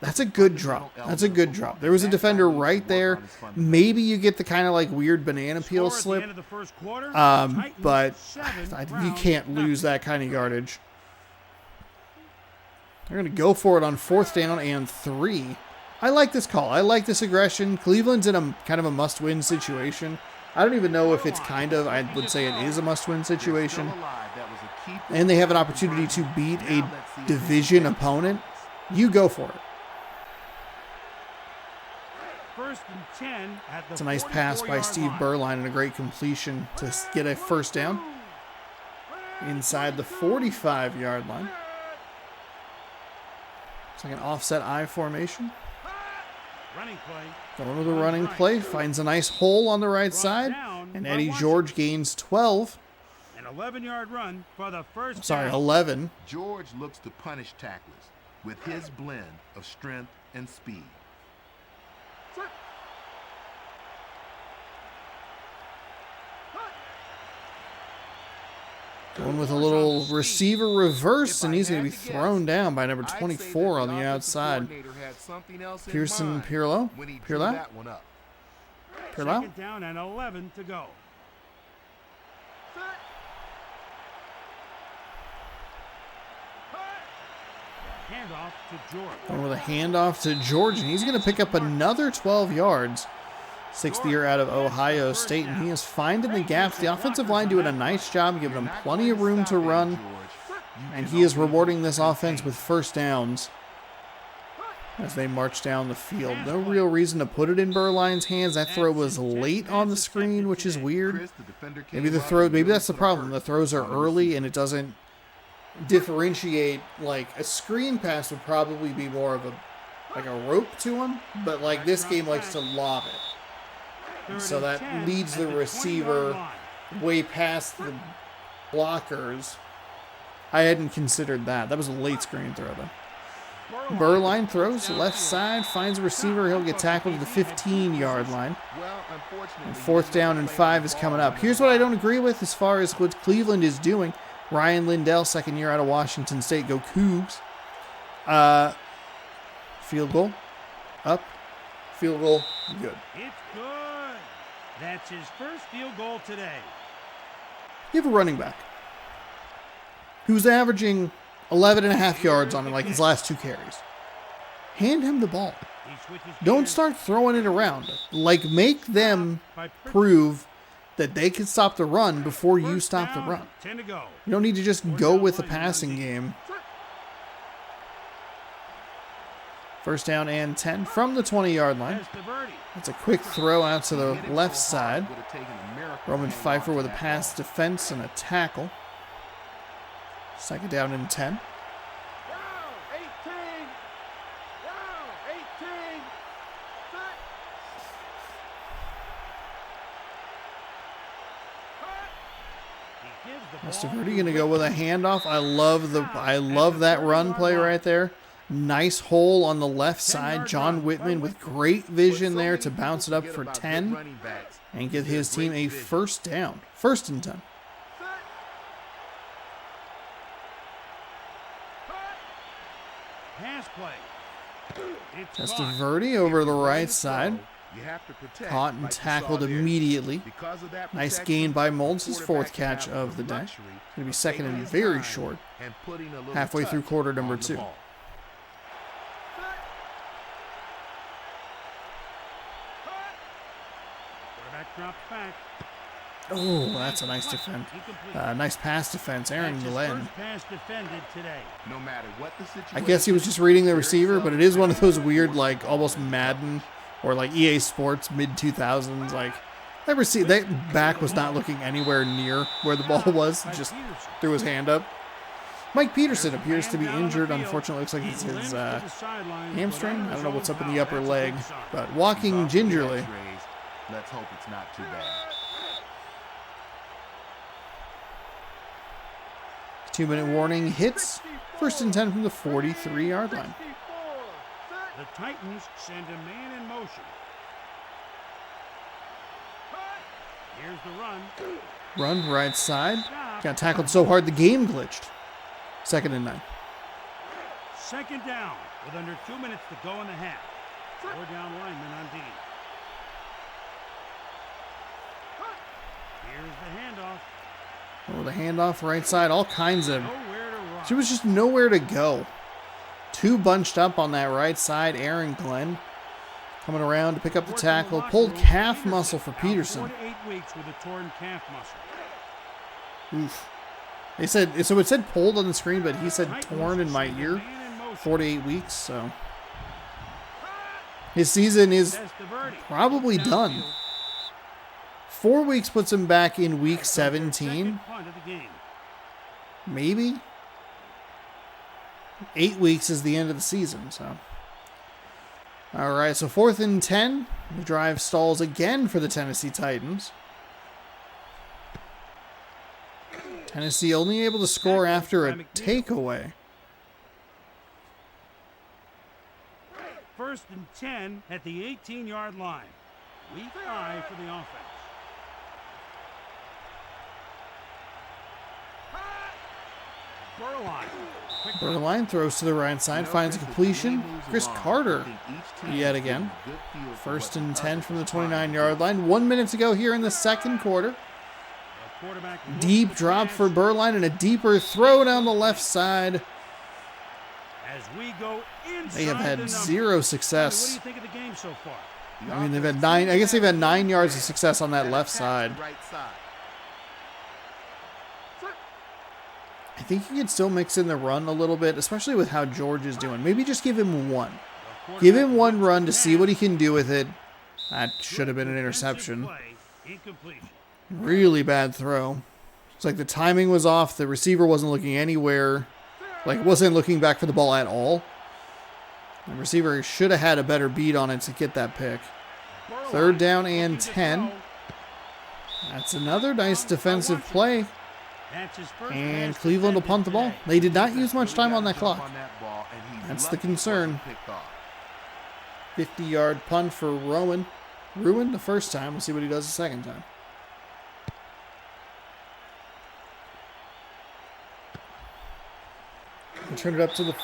That's a good drop. That's a good drop. There was a defender right there. Maybe you get the kind of like weird banana peel slip. But you can't lose that kind of yardage. They're going to go for it on 4th down and 3. I like this call. I like this aggression. Cleveland's in a kind of a must-win situation. I don't even know if it's kind of, I would say it is a must-win situation. And they have an opportunity to beat a division opponent. You go for it. 1st and 10 at the It's a nice pass by Steve Berline and a great completion to get a 1st down inside the 45-yard line. It's like an offset I formation. Running play. Going with a running play. Finds a nice hole on the right side. And Eddie George gains 12. An 11-yard run for the first Sorry, down. 11. George looks to punish tacklers with his blend of strength and speed. Going with a little receiver reverse, and he's going to be thrown down by number 24 on the outside. Pearson Pirlo? Pirlo? Pirlo? 2nd down and 11 to go. Handoff to George. Going with a handoff to George, and he's going to pick up another 12 yards. 6th year out of Ohio State, and he is finding the gaps. The offensive line doing a nice job, giving him plenty of room to run, and he is rewarding this offense with 1st downs as they march down the field. No real reason to put it in Berline's hands. That throw was late on the screen, which is weird. Maybe that's the problem. The throws are early, and it doesn't differentiate. Like a screen pass would probably be more of a rope to him, but like this game likes to lob it. So that leads the receiver way past the blockers. I hadn't considered that. That was a late screen throw, though. Berline throws left side, finds a receiver. He'll get tackled to the 15-yard line. And 4th down and 5 is coming up. Here's what I don't agree with as far as what Cleveland is doing. Ryan Lindell, 2nd year out of Washington State. Go Cougs. Field goal. Up. Field goal. Good. It's good. That's his first field goal today. You have a running back who's averaging 11.5 yards on like his last 2 carries. Hand him the ball. Don't start throwing it around. Like, make them prove that they can stop the run before you stop the run. 10 to go. You don't need to just go with the passing game. 1st down and 10 from the 20-yard line. That's a quick throw out to the left side. Roman Pfeiffer with a pass defense and a tackle. 2nd down and 10. Testaverde going to go with a handoff. I love that run play right there. Nice hole on the left side. John Whitman with great vision there to bounce it up for 10 and give his team a 1st down. 1st and 10. Pass play. Testaverde over the right side. Caught and tackled immediately. Nice gain by Molds, his 4th catch of the day. Going to be 2nd and very short. Halfway through quarter number 2. Oh, that's a nice defense. Nice pass defense. Aaron Glenn. I guess he was just reading the receiver, but it is one of those weird, like, almost Madden or like EA Sports mid-2000s. Like, that back was not looking anywhere near where the ball was. He just threw his hand up. Mike Peterson appears to be injured. Unfortunately, looks like it's his hamstring. I don't know what's up in the upper leg, but walking gingerly. Let's hope it's not too bad. 2-minute warning hits. 1st and 10 from the 43-yard line. The Titans send a man in motion. Here's the run. Run right side. Got tackled so hard the game glitched. 2nd and 9. 2nd down with under 2 minutes to go in the half. 4 down linemen on D. Here's the handoff. Oh, the handoff right side. All kinds of... Nowhere to run. She was just nowhere to go. 2 bunched up on that right side. Aaron Glenn coming around to pick up the tackle. Pulled calf muscle for Peterson. 4 to 8 weeks with a torn calf muscle. Oof. They said, so it said pulled on the screen, but he said torn in my ear. 4 to 8 weeks, so. His season is probably done. 4 weeks puts him back in week 17. Maybe. 8 weeks is the end of the season, so. All right, so 4th and 10. The drive stalls again for the Tennessee Titans. Tennessee only able to score after a takeaway. 1st and 10 at the 18-yard line. Week 5 for the offense. Burline throws to the right side, finds a completion. Chris Carter yet again. 1st and 10 from the 29-yard line. 1 minute to go here in the 2nd quarter. Deep drop for Burline and a deeper throw down the left side. They have had 0 success. What do you think of the game so far? I mean, they've had 9. I guess they've had 9 yards of success on that left side. I think you can still mix in the run a little bit, especially with how George is doing. Maybe just give him 1. Give him 1 run to see what he can do with it. That should have been an interception. Really bad throw. It's like the timing was off. The receiver wasn't looking anywhere. Like, wasn't looking back for the ball at all. The receiver should have had a better beat on it to get that pick. 3rd down and 10. That's another nice defensive play. And Cleveland will punt the ball. They did not use much time on that clock. That's the concern. 50-yard punt for Rowan. Ruined the first time. We'll see what he does the second time. We turn it up to the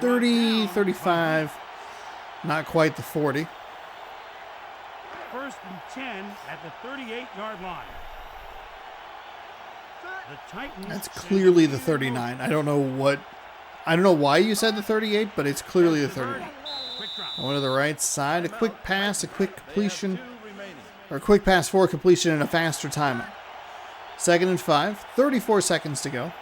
30, 35. Not quite the 40. 1st and 10 at the 38-yard line. The Titans. That's clearly the 39. I don't know why you said the 38, but it's clearly the 38. Going to the right side, a quick pass, a quick completion, or a quick pass for completion and a faster timeout. 2nd and 5, 34 seconds to go.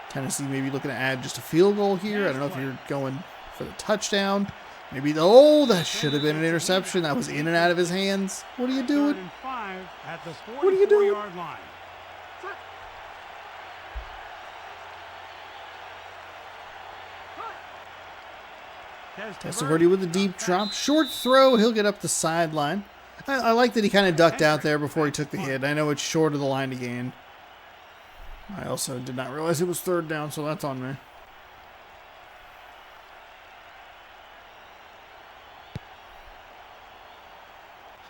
Tennessee maybe looking to add just a field goal here. I don't know if you're going for the touchdown. Maybe, oh, that should have been an interception. That was in and out of his hands. What are you doing? What are you doing? Testaverde with a deep drop. Short throw. He'll get up the sideline. I like that he kind of ducked out there before he took the hit. I know it's short of the line to gain. I also did not realize it was 3rd down, so that's on me.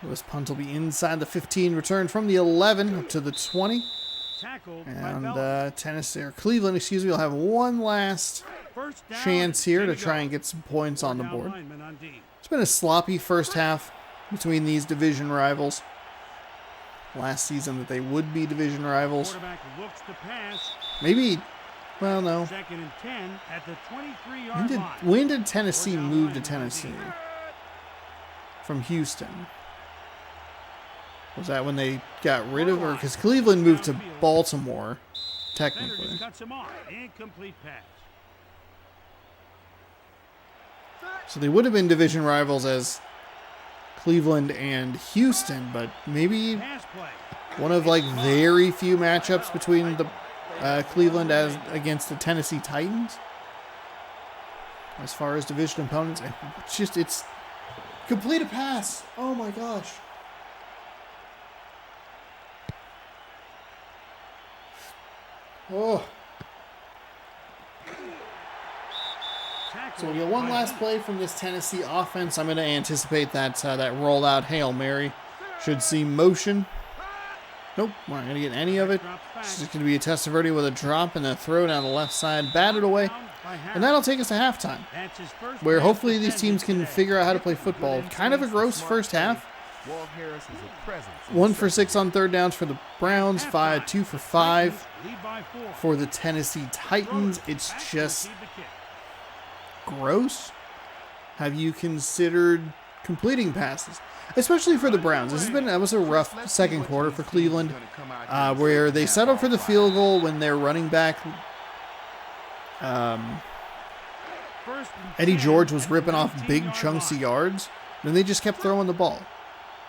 So this punt will be inside the 15, return from the 11 up to the 20. And Tennessee, or Cleveland, excuse me, will have one last chance here to try and get some points on the board. It's been a sloppy first half between these division rivals. Last season that they would be division rivals. Maybe, well, no. When did Tennessee move to Tennessee? From Houston. Was that when they got rid of her? Because Cleveland moved to Baltimore, technically. So they would have been division rivals as Cleveland and Houston, but maybe one of like very few matchups between the Cleveland as against the Tennessee Titans. As far as division opponents, it's complete a pass. Oh my gosh. Oh. So we get one last play from this Tennessee offense. I'm going to anticipate that that rollout Hail Mary should see motion. Nope, we're not going to get any of it. It's just going to be a Testaverde with a drop and a throw down the left side, batted away. And that'll take us to halftime, where hopefully these teams can figure out how to play football. Kind of a gross first half. 1 for 6 on third downs for the Browns, 2 for 5 for the Tennessee Titans. It's just gross. Have you considered completing passes? Especially for the Browns. That was a rough second quarter for Cleveland, where they settled for the field goal when their running back Eddie George was ripping off big chunks of yards. Then they just kept throwing the ball.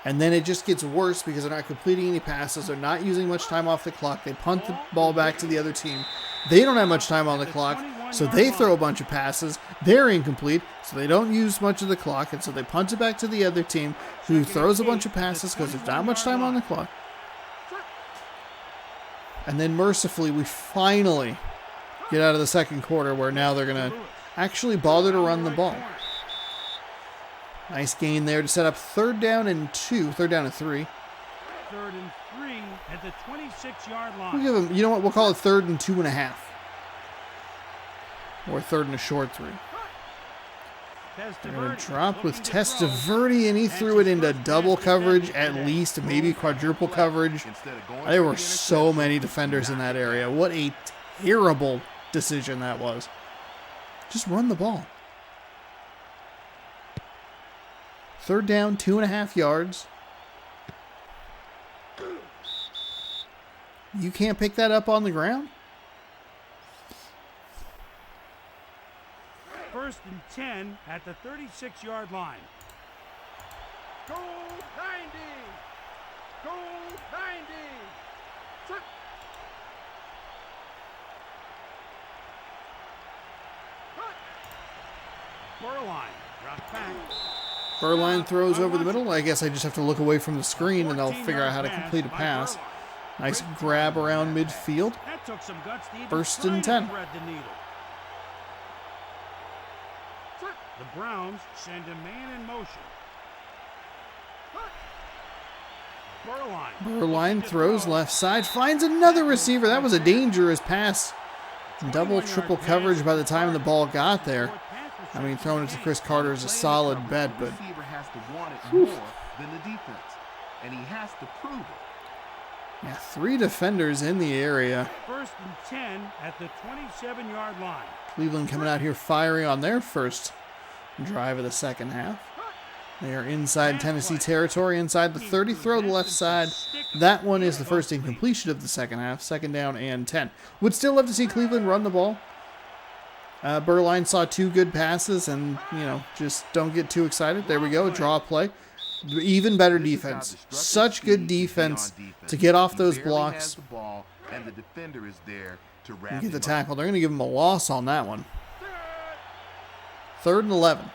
And then it just gets worse because they're not completing any passes. They're not using much time off the clock. They punt the ball back to the other team. They don't have much time on the clock, so they throw a bunch of passes. They're incomplete, so they don't use much of the clock. And so they punt it back to the other team, who throws a bunch of passes because there's not much time on the clock. And then mercifully, we finally get out of the second quarter where now they're going to actually bother to run the ball. Nice gain there to set up third down and 3. 3rd and 3 at the 26-yard line. We'll give them, you know what? We'll call it 3rd and 2.5. Or 3rd and a short 3. They're going to drop with Testaverde, and he threw it into double coverage, at least, maybe quadruple coverage. There were so many defenders in that area. What a terrible decision that was. Just run the ball. 3rd down, 2.5 yards. You can't pick that up on the ground? 1st and 10 at the 36-yard line. Goal 90! Goal 90! Burline dropped back. Burline throws over the middle. I guess I just have to look away from the screen and they'll figure out how to complete a pass. Nice grab around midfield. 1st and 10. The Browns send a man in motion. Burline throws left side, finds another receiver. That was a dangerous pass. Double, triple coverage by the time the ball got there. I mean, throwing it to Chris Carter is a solid bet, but receiver has to want it more than the defense, and he has to prove it. Yeah, 3 defenders in the area. 1st and 10 at the 27-yard line. Cleveland coming out here firing on their first drive of the second half. They are inside Tennessee territory, inside the 30. Throw to the left side. That one is the first incompletion of the second half. 2nd down and 10. Would still love to see Cleveland run the ball. Burline saw 2 good passes and, just don't get too excited. There we go, draw play. Even better defense. Such good defense to get off those blocks And the defender is there to and get the tackle. They're going to give him a loss on that one. 3rd and 11.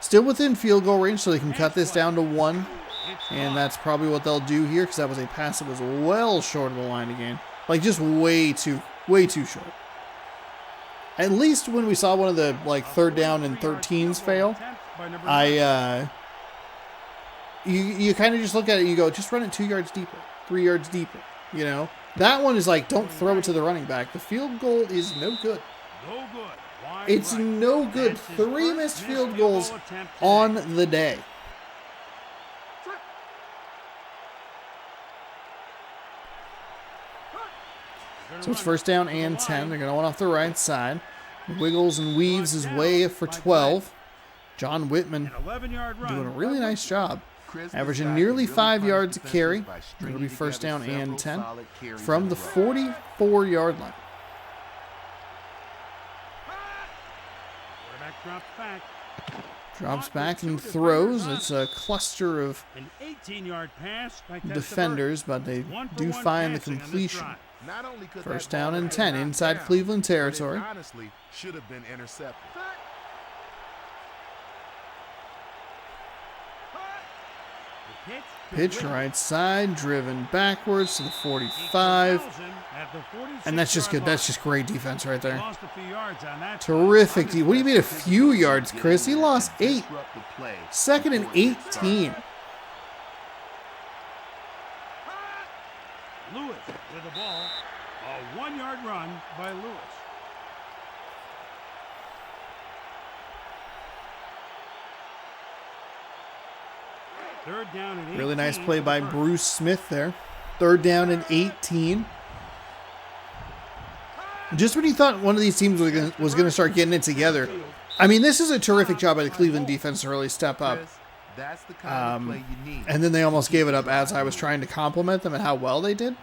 Still within field goal range, so they can cut this down to 1. And that's probably what they'll do here, because that was a pass that was well short of the line again. Like, just way too short. At least when we saw one of the 3rd down and 13s fail, you kind of just look at it and you go, just run it 2 yards deeper, 3 yards deeper, That one is don't throw it to the running back. The field goal is no good. It's no good. 3 missed field goals on the day. So it's 1st down and 10. They're going to want off the right side. Wiggles and weaves his way for 12. John Whitman doing a really nice job. Averaging nearly 5 yards a carry. It'll be 1st down and 10 from the 44-yard line. Drops back and throws. It's a cluster of defenders, but they do find the completion. 1st down and 10 inside Cleveland territory. Honestly, should have been intercepted. Pitch right side, driven backwards to the 45. And that's just good. That's just great defense right there. Terrific. What do you mean a few yards, Chris? He lost 8. 2nd and 18. Lewis with the ball. A 1-yard run by Lewis. Third down and 18. Really nice play by Bruce Smith there. Third down and 18. Just when you thought one of these teams was going to start getting it together. I mean, this is a terrific job by the Cleveland defense to really step up. That's the kind of play you need. And then they almost gave it up as I was trying to compliment them and how well they did.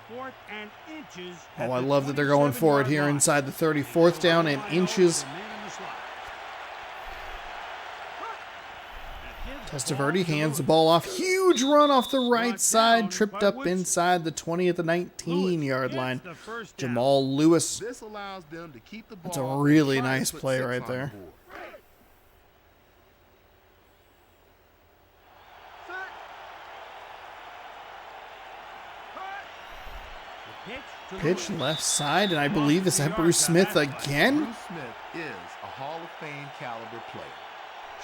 Fourth and inches. Oh, I love that they're going for it here inside the 34th down and inches. Testaverde hands the ball off. Huge run off the right side. Tripped up inside the 20 at the 19-yard line. Jamal Lewis. This allows them to keep the ball. That's a really nice play right there. Pitch left side, and I believe is that Bruce Smith again? Bruce Smith is a Hall of Fame caliber player.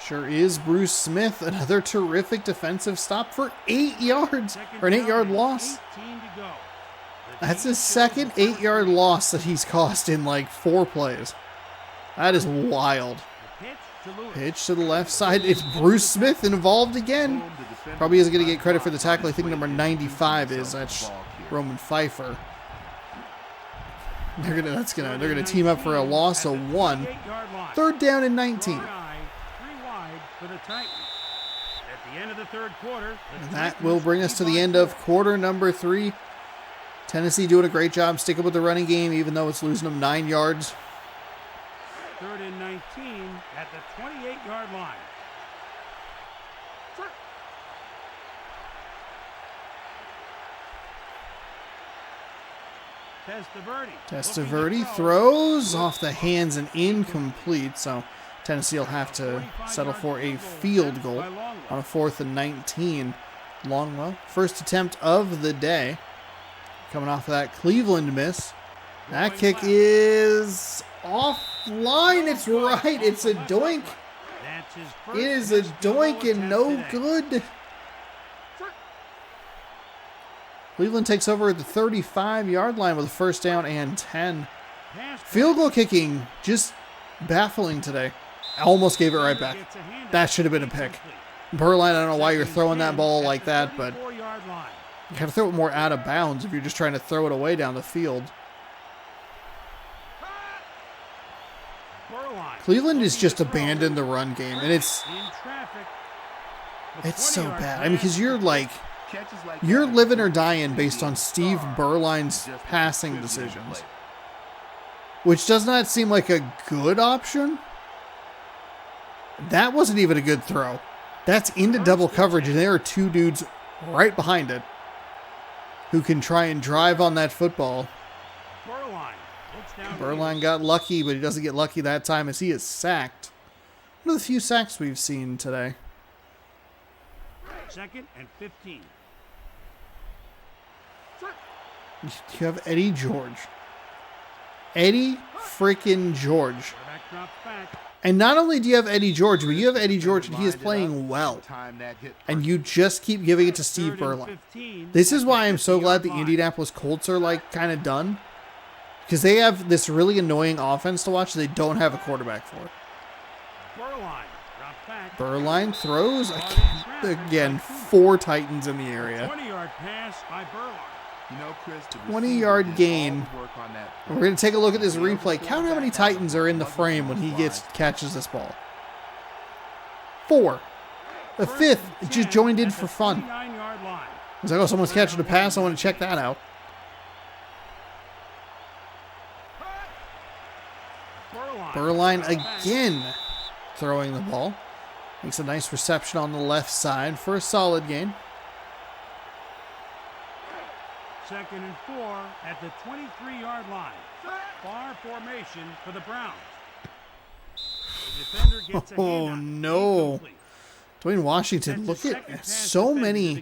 Sure is Bruce Smith. Another terrific defensive stop for 8 yards, or an 8-yard loss. That's his second 8-yard loss that he's cost in like 4 plays. That is wild. Pitch to the left side. It's Bruce Smith involved again. Probably isn't going to get credit for the tackle. I think number 95 is. That's Roman Pfeiffer. They're gonna team up for a loss of 1. Third down and 19. And that will bring us to the end of quarter number 3. Tennessee doing a great job sticking with the running game, even though it's losing them 9 yards. Third and 19 at the 28-yard line. Testaverde throws off the hands and incomplete. So Tennessee will have to settle for a field goal on a 4th and 19. Longwell, first attempt of the day. Coming off of that Cleveland miss. That kick is offline. It's right. It's a doink. It is a doink and no good. Cleveland takes over at the 35-yard line with a first down and 10. Field goal kicking just baffling today. Almost gave it right back. That should have been a pick. Burline, I don't know why you're throwing that ball like that, but you got to throw it more out of bounds if you're just trying to throw it away down the field. Cleveland has just abandoned the run game, and it's so bad. I mean, because you're living or dying based on Steve Burline's passing decisions, which does not seem like a good option. That wasn't even a good throw. That's into double coverage, and there are 2 dudes right behind it who can try and drive on that football. Burline got lucky, but he doesn't get lucky that time as he is sacked. One of the few sacks we've seen today. 2nd and 15. You have Eddie George. Eddie freaking George. And not only do you have Eddie George, but you have Eddie George and he is playing well. And you just keep giving it to Steve Burline. This is why I'm so glad the Indianapolis Colts are like kind of done. Because they have this really annoying offense to watch they don't have a quarterback for. Burline throws. Again, 4 Titans in the area. 20-yard pass by Burline. 20-yard gain. We're going to take a look at this replay. Count how many Titans are in the frame when he catches this ball. 4. The 5th just joined in for fun. He's like, oh, someone's catching a pass. I want to check that out. Burline again throwing the ball. Makes a nice reception on the left side for a solid gain. 2nd and 4 at the 23-yard line. Far formation for the Browns. The defender gets a handoff. No. Dwayne Washington, look at so many.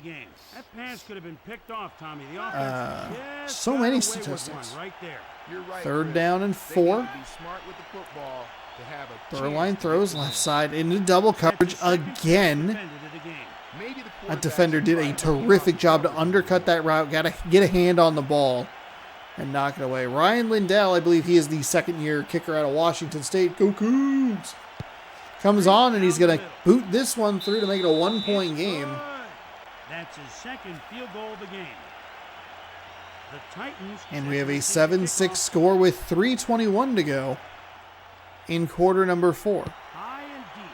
That pass could have been picked off, Tommy. The offense so many statistics. Right there. You're right, 3rd down and 4. Burline throws left side into double coverage again. Maybe the That quarterback defender should did try a to run terrific off job to coverage. undercut that route. Got to get a hand on the ball and knock it away. Ryan Lindell, I believe he is the second-year kicker out of Washington State. Go Cougs! Comes on, and he's going to boot this one through to make it a one-point game. Good. That's his second field goal of the game. The Titans. And we have a 7-6 score with 3:21 to go in quarter number 4. High and deep.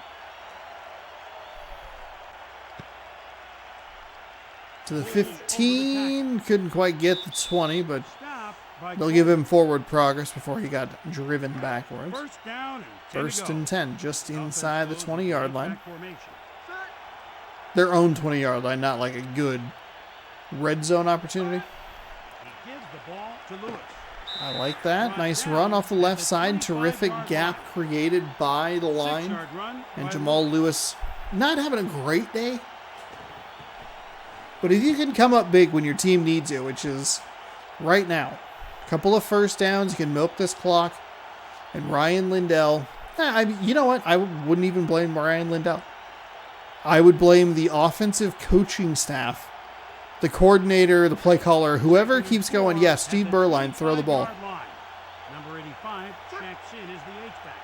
To the 15, couldn't quite get the 20, but Stop by they'll give him forward progress before he got driven backwards. First down and 10 First to go. and 10, just inside the Offense goes 20-yard with line. back formation. Their own 20-yard line, not like a good red zone opportunity. He gives the ball to Lewis. I like that. Nice run off the left side. Terrific gap created by the line. 6-yard run And by Jamal Lewis not having a great day. But if you can come up big when your team needs you, which is right now, a couple of first downs, you can milk this clock. And Ryan Lindell, you know what? I wouldn't even blame Ryan Lindell. I would blame the offensive coaching staff, the coordinator, the play caller, whoever keeps going, yes, Steve Berline, throw the ball. 35-yard line. Number 85 checks in as the H-back.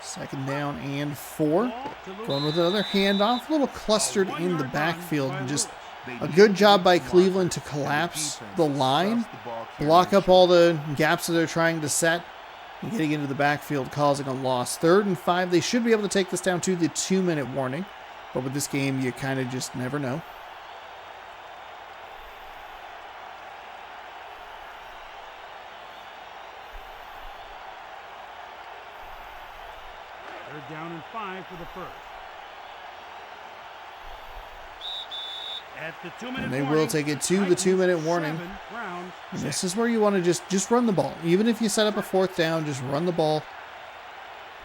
Second down and 4. Ball to Lewis. Going with another handoff, a little clustered in the backfield, and just a good job by Cleveland to collapse the line, block up all the gaps that they're trying to set, and getting into the backfield, causing a loss. 3rd and 5, they should be able to take this down to the 2-minute warning, but with this game, you kind of just never know. Third down and 5 for the first. At the 2-minute And they warning, will take it to the Titans 2-minute warning. 7, Browns And 6. this is where you want to just run the ball. Even if you set up a 4th down, just run the ball.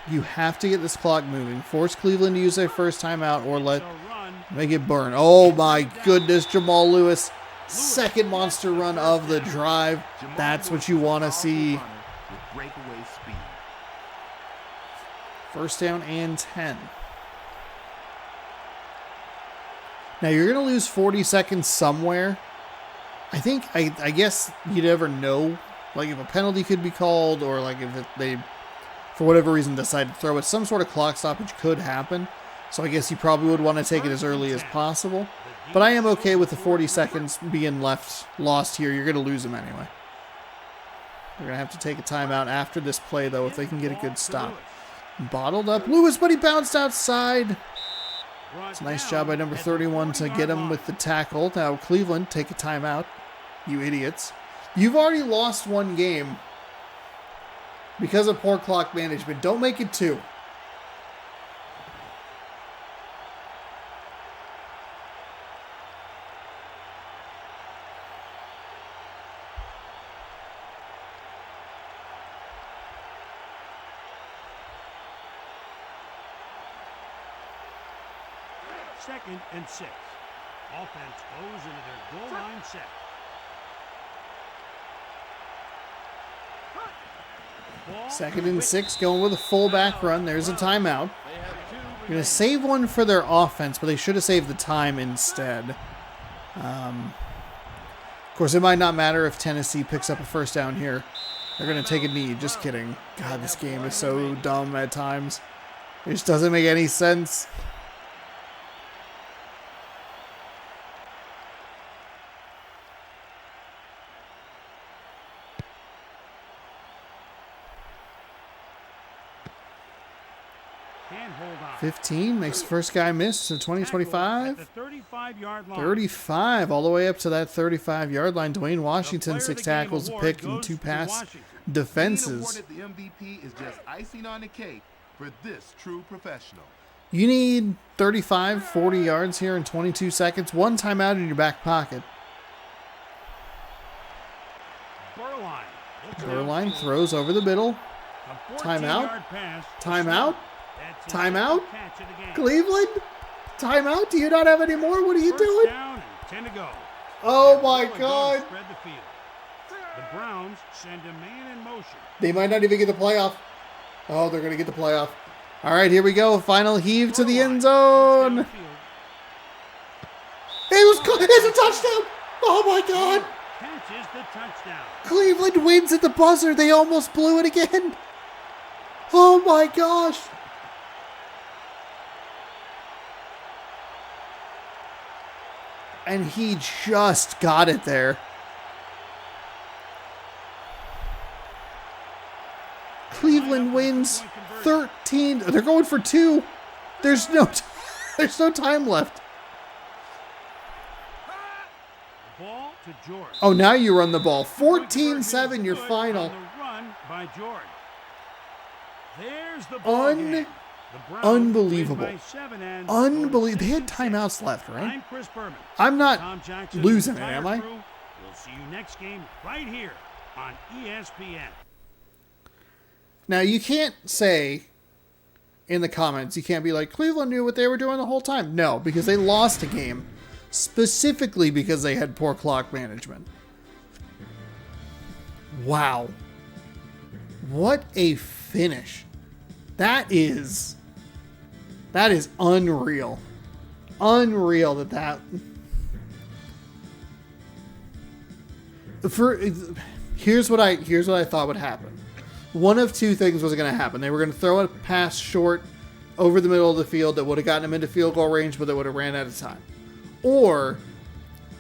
You have to get this clock moving. Force Cleveland to use their first timeout or let So run. make it burn. Oh my goodness, Jamal Lewis. Second monster run of the drive. Jamal That's Lewis what you is want to a powerful see. runner with breakaway speed. First down and 10. Now you're going to lose 40 seconds somewhere. I guess you never know. Like if a penalty could be called or like if they, for whatever reason, decide to throw it. Some sort of clock stoppage could happen. So I guess you probably would want to take it as early as possible. But I am okay with the 40 seconds being lost here. You're going to lose them anyway. They're going to have to take a timeout after this play, though, if they can get a good stop. Bottled up Lewis, but he bounced outside. It's a nice job by number 31 to get him with the tackle. Now, Cleveland, take a timeout. You idiots. You've already lost one game because of poor clock management. Don't make it 2. Second and 6. Offense goes into their goal line set. Ball Second and 6, going with a fullback run. There's a timeout. They have 2 They're going to save one for their offense, but they should have saved the time instead. Of course, it might not matter if Tennessee picks up a first down here. They're going to take a knee. Just kidding. God, this game is so dumb at times. It just doesn't make any sense. can hold on. 15 makes the first guy miss to 20, Tackle at 25. the 35-yard line. 35, all the way up to that 35-yard line. Dwayne The Washington, player 6 of the game tackles, a award pick, and goes 2 to pass Washington. Being defenses. awarded the MVP is just icing on the cake for this true professional. You need 35, 40 yards here in 22 seconds. One timeout in your back pocket. Berline. looks Berline downfield. throws over the middle. A Timeout. 14-yard pass. Timeout. That's his Timeout. second catch of the game. Cleveland. Timeout. Do you not have any more? What are you First doing? down and 10 to go. Oh my Going God. Spread the field. The Browns send a man in motion. They might not even get the playoff. Oh, they're going to get the playoff. All right, here we go. Final heave to the end zone. It's a touchdown. Oh, my God. Catches the touchdown. Cleveland wins at the buzzer. They almost blew it again. Oh, my gosh. And he just got it there. Cleveland wins 13. They're going for 2. There's no time left. Ball to George. Oh, now you run the ball. 14-7 your final. On the run by George. There's the ball game. The Browns Unbelievable. win by 7 and Unbelievable. They had 66. timeouts left, right? I'm Chris Berman. I'm not Tom Jackson, losing it, entire am I? crew. We'll see you next game right here on ESPN. Now, you can't say in the comments, you can't be like, Cleveland knew what they were doing the whole time. No, because they lost a game specifically because they had poor clock management. Wow. What a finish. That is unreal. Unreal that here's what I thought would happen. One of two things was going to happen. They were going to throw a pass short over the middle of the field that would have gotten them into field goal range, but they would have ran out of time. Or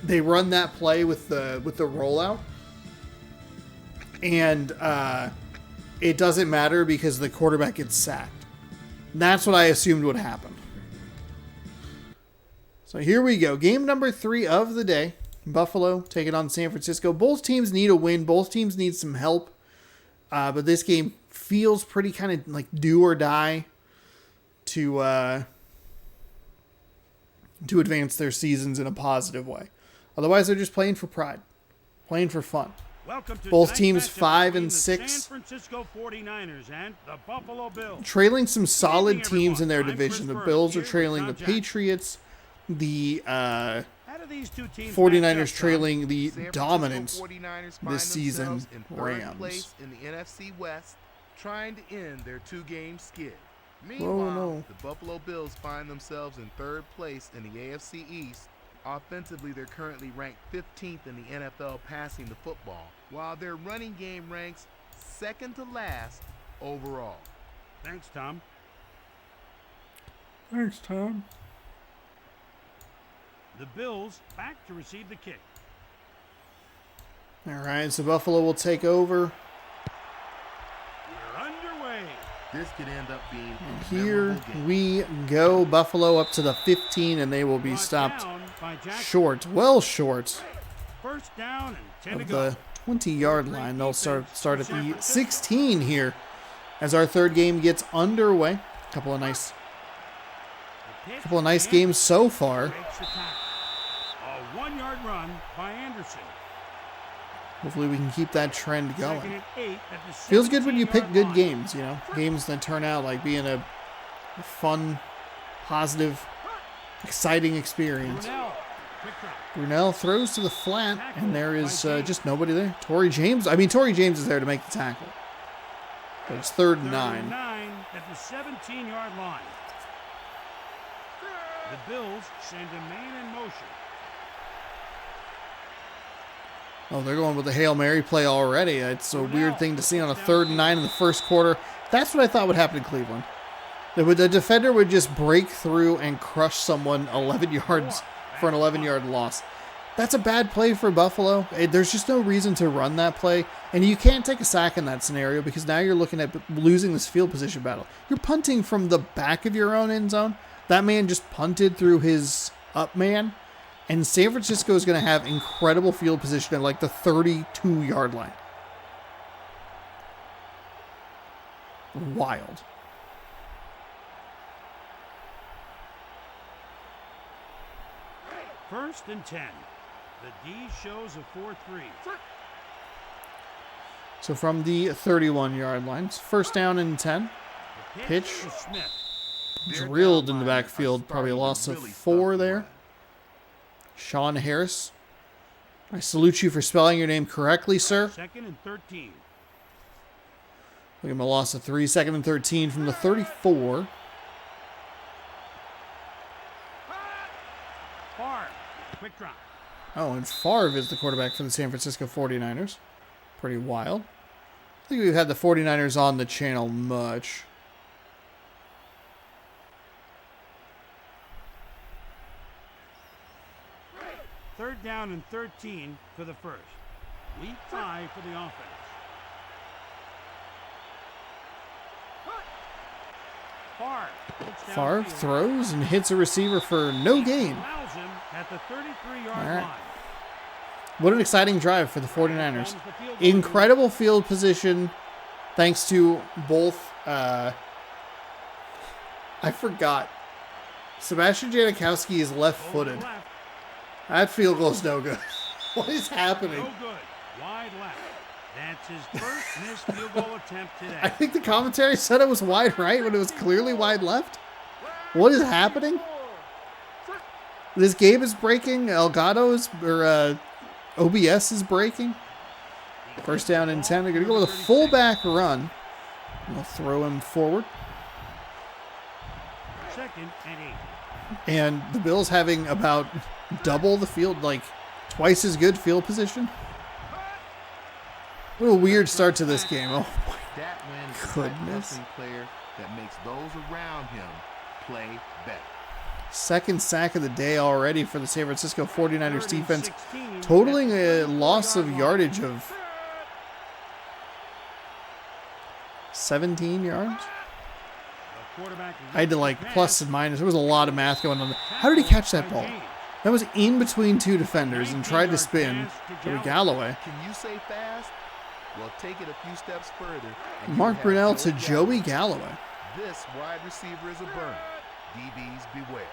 they run that play with the rollout, and it doesn't matter because the quarterback gets sacked. That's what I assumed would happen. So here we go. Game number 3 of the day. Buffalo taking on San Francisco. Both teams need a win. Both teams need some help. But this game feels pretty kind of like do or die to advance their seasons in a positive way. Otherwise, they're just playing for pride, playing for fun. Both teams 5 and 6, San Francisco 49ers and the Buffalo Bills. trailing some solid teams in their division. The Bills are trailing the Patriots. The 49ers trailing the dominant this season Rams. In the NFC West, trying to end their 2-game skid. Oh, Meanwhile, no. the Buffalo Bills find themselves in 3rd place in the AFC East. Offensively, they're currently ranked 15th in the NFL passing the football, while their running game ranks 2nd to last overall. Thanks, Tom. Thanks, Tom. The Bills back to receive the kick. All right, so Buffalo will take over. We're underway. This could end up being a Here memorable game. we go. Buffalo up to the 15, and they will be Brought stopped down by Jackson. short, well short First down and 10 to of go. the 20-yard line. They'll start at the 16 here as our third game gets underway. Couple of nice games so far. Breaks the tackle. A 1-yard run by Anderson. Hopefully we can keep that trend going. Second and 8 at the Feels good when you pick 17-yard good line. games, you know, games that turn out like being a fun, positive, exciting experience. Brunell, quick drop. Brunell throws to the flat, and there is just nobody there. Tory James is there to make the tackle. But it's 3rd and 9. 9 at the 17-yard line. The Bills send a man in motion. Oh, they're going with the Hail Mary play already. It's a weird thing to see on a 3rd and 9 in the first quarter. That's what I thought would happen in Cleveland. The defender would just break through and crush someone 11 yards for an 11-yard loss. That's a bad play for Buffalo. There's just no reason to run that play. And you can't take a sack in that scenario because now you're looking at losing this field position battle. You're punting from the back of your own end zone. That man just punted through his up man. And San Francisco is going to have incredible field position at like the 32-yard line. Wild. First and 10. The D shows a 4-3. So from the 31-yard line, it's 1st down and 10. The Pitch. to Smith. Drilled in the backfield. Probably a loss of 4 there. Sean Harris. I salute you for spelling your name correctly, sir. Second and 13. Look at him, a loss of 3, 2nd and 13 from the 34. Favre, quick drop. Oh, and Favre is the quarterback for the San Francisco 49ers. Pretty wild. I think we've had the 49ers on the channel much. Third down and 13 for the first. Week 5 for the offense. Favre throws and hits a receiver for no gain. Allows him at the 33-yard All right. line. What an exciting drive for the 49ers. Incredible field position thanks to both, I forgot. Sebastian Janikowski is left-footed. Left, That field goal is no good. What is happening? no good. Wide left. That's his first missed field goal attempt today. I think the commentary said it was wide right when it was clearly wide left. What is happening? This game is breaking. Elgato is, or OBS is breaking. First down and 10. They're going to go with a fullback run. We'll throw him forward. Second and 8. And the Bills having about double the field, like twice as good field position. What a weird start to this game. Oh, That win is goodness. a player that makes those around him play better. second sack of the day already for the San Francisco 49ers Third and defense, 16 totaling at a the loss of 34-yard yardage line. of 17 yards. The quarterback I had to like pass. plus and minus. There was a lot of math going on. How did he catch that ball? That was in between two defenders and tried to spin to Galloway. Can you say fast? Well, take it a few steps further. and you Mark have Brunell Joe to Joey Galloway. This wide receiver is a burner. DBs beware.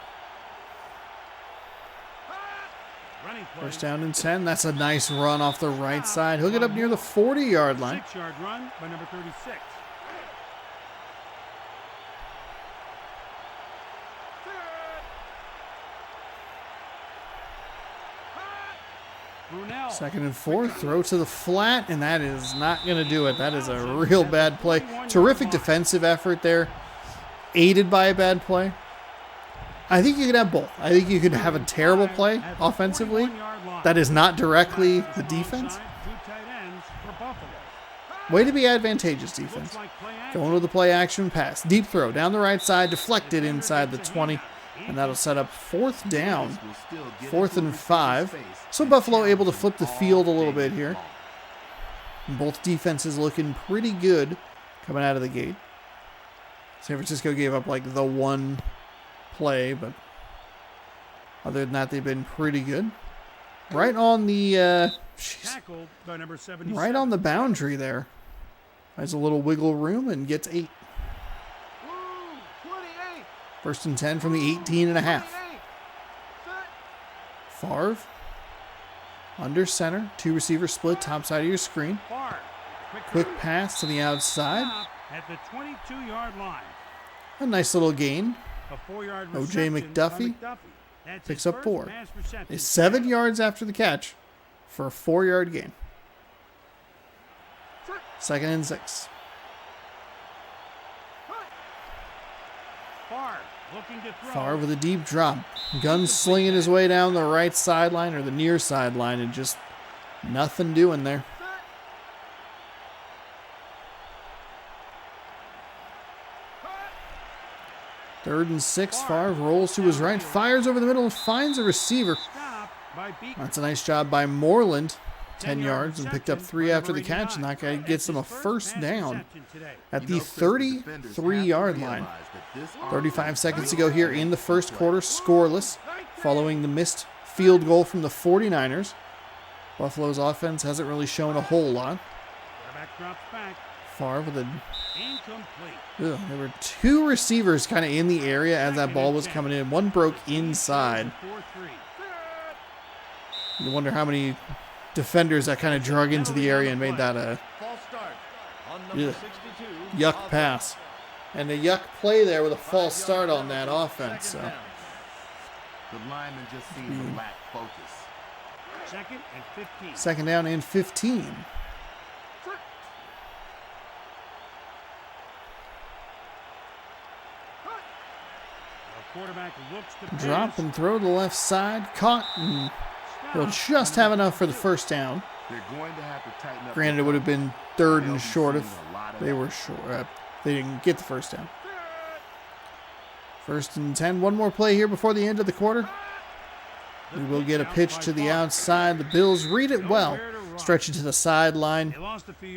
Running play. First down and 10. That's a nice run off the right side. He'll get up near the 40-yard line. 6-yard run by number 36. Brunell. Second and 4, throw to the flat, and that is not going to do it. That is a real bad play. Terrific defensive effort there, aided by a bad play. I think you could have both. I think you could have a terrible play At the offensively 41-yard line. that is not directly the defense. Two tight ends for Buffalo. Way to be advantageous defense. Looks like play action. Going with the play action pass. Deep throw down the right side, deflected inside the 20, and that'll set up fourth down. Will still get Fourth into and a 5. receiver's face So and Buffalo able to challenge flip the him field a all little day bit here. long. Both defenses looking pretty good coming out of the gate. San Francisco gave up like the one play, but other than that, they've been pretty good. Right on the Tackled by number 77. right on the boundary there. Has a little wiggle room and gets 8. Woo, 28, First and 10 from the 18 and a half. 28. Favre under center, 2 receiver split, top side of your screen. Favre. Quick pass to the outside. Stop at the 22-yard line. A nice little gain. A 4-yard O.J. reception McDuffie by That's picks his up first 4. mass reception. Is 7 yards after the catch for a 4-yard gain. Second and 6. Favre looking to throw. Favre with a deep drop. Gun slinging his way down the right sideline or the near sideline and just nothing doing there. Third and 6. Favre rolls to his right, fires over the middle and finds a receiver. Stop by Beacon. That's a nice job by Moreland. 10 10-yard yards and picked up reception 3 by after the number catch, and that guy gets him a That's his first mass down reception today. at You the know, Chris, the defenders have to 33-yard line. realize that this 35 offense seconds to doesn't go here play in the first play. quarter, scoreless, following the missed field goal from the 49ers. Buffalo's offense hasn't really shown a whole lot. Quarterback drops back. Favre with a... Incomplete. There were 2 receivers kind of in the area as that ball was coming in. One broke inside. 4-3. You wonder how many defenders that kind of drug into the area and made that a False start on number Ugh. 62. yuck pass. And a yuck play there with a false start on that offense. So. The linemen just seem to lack focus. Second and 15. Second down and 15. quarterback looks to pass. Drop and throw to the left side. Caught, and he'll just have enough for the first down. They're going to have to tighten up. Granted, it would have been third and short if they were short. They didn't get the first down. 1st and 10. One more play here before the end of the quarter. We will get a pitch to the outside. The Bills read it well. Stretch it to the sideline.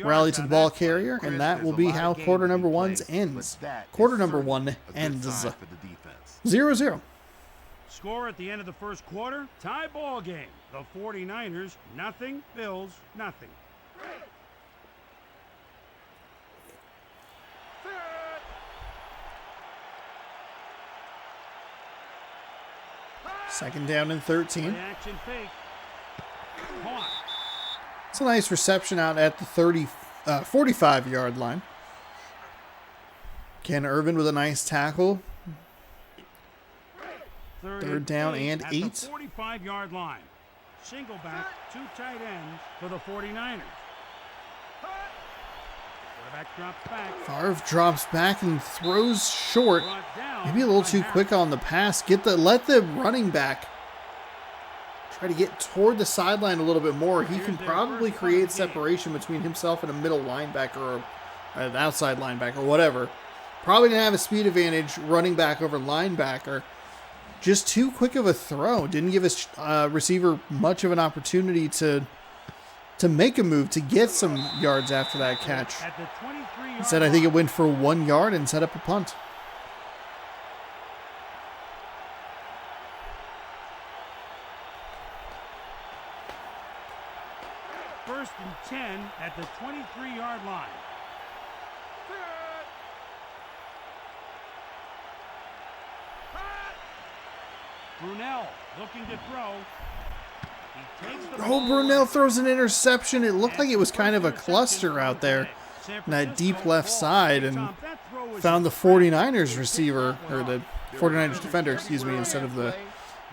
Rally to the ball carrier. And that will be how quarter number 1 ends. Quarter number 1 ends 0-0. Score at the end of the first quarter, tie ball game. The 49ers, nothing. Bills, nothing. Second down and 13. Action fake. Caught. It's a nice reception out at the 45-yard line. Ken Irvin with a nice tackle. Third down and 8. At the 45-yard line. Single back, 2 tight ends for the 49ers. Quarterback drops back. Favre drops back and throws short. Maybe a little too quick on the pass. Let the running back try to get toward the sideline a little bit more. He can probably create separation between himself and a middle linebacker or an outside linebacker or whatever. Probably didn't have a speed advantage running back over linebacker. Just too quick of a throw. Didn't give his receiver much of an opportunity to make a move, to get some yards after that catch. Instead, I think it went for 1 yard and set up a punt. First and 10 at the 23-yard line. Brunell looking to throw. He takes the ball. Brunell throws an interception. It looked like it was kind of a cluster out there in that deep left side, and found the 49ers receiver, or the 49ers defender, excuse me, instead of the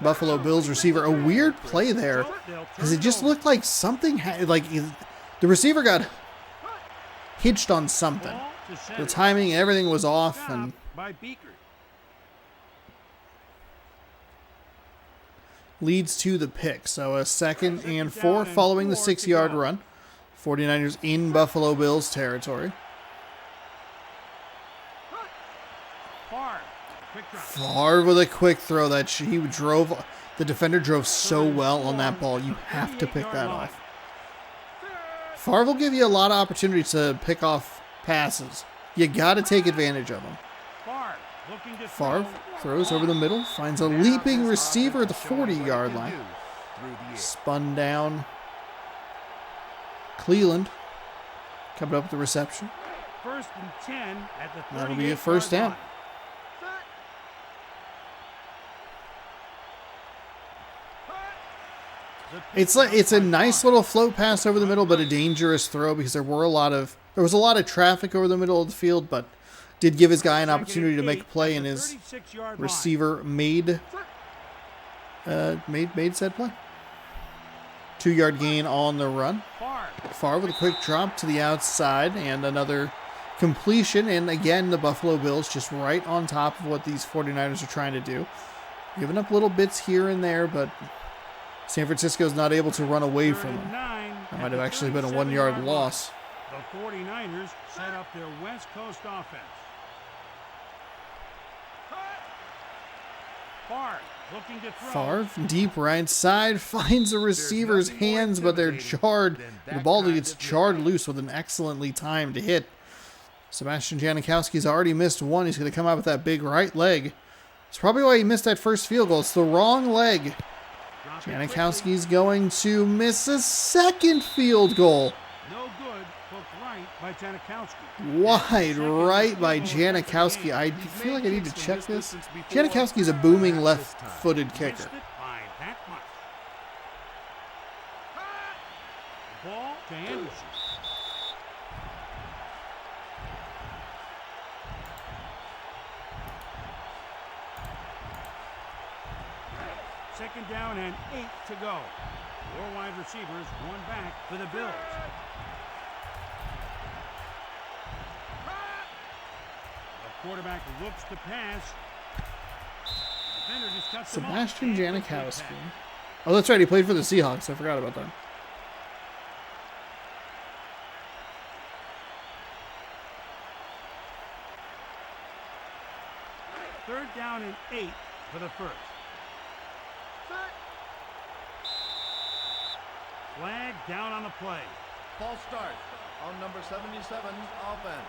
Buffalo Bills receiver. A weird play there, because it just looked like something, the receiver got hitched on something. The timing, everything was off, and leads to the pick. So a 2nd and 4 following the 6-yard run. 49ers in Buffalo Bills territory. Favre with a quick throw that the defender drove so well on that ball. You have to pick that off. Favre will give you a lot of opportunity to pick off passes. You got to take advantage of them. Favre throws over the middle, finds a leaping receiver at the 40-yard line. Spun down. Cleveland coming up with the reception. First and 10 at the 38-yard line. That'll be a first down. It's a nice little float pass over the middle, but a dangerous throw because there was a lot of traffic over the middle of the field, but did give his guy an opportunity to make a play, and his receiver made said play. 2-yard gain on the run. Favre with a quick drop to the outside and another completion, and again the Buffalo Bills just right on top of what these 49ers are trying to do. Giving up little bits here and there, but San Francisco's not able to run away from them. That might have actually been a 1-yard loss. The 49ers set up their West Coast offense. Favre, deep right side, finds the receiver's hands, but they're jarred. The ball gets jarred loose with an excellently timed hit. Sebastian Janikowski's already missed one. He's going to come out with that big right leg. It's probably why he missed that first field goal. It's the wrong leg. Janikowski's going to miss a second field goal. No good, hooked right by Janikowski. Wide right by Janikowski. I feel like I need to check this. Janikowski's a booming left-footed kicker. Ball to Anderson. Second down and 8 to go. 4 wide receivers, 1 back for the Bills. The quarterback looks to pass. defender just cuts him off. Sebastian Incomplete Janikowski. pass. Oh, that's right. He played for the Seahawks. I forgot about that. Third down and 8 for the first. Flag down on the play. False start on number 77's offense.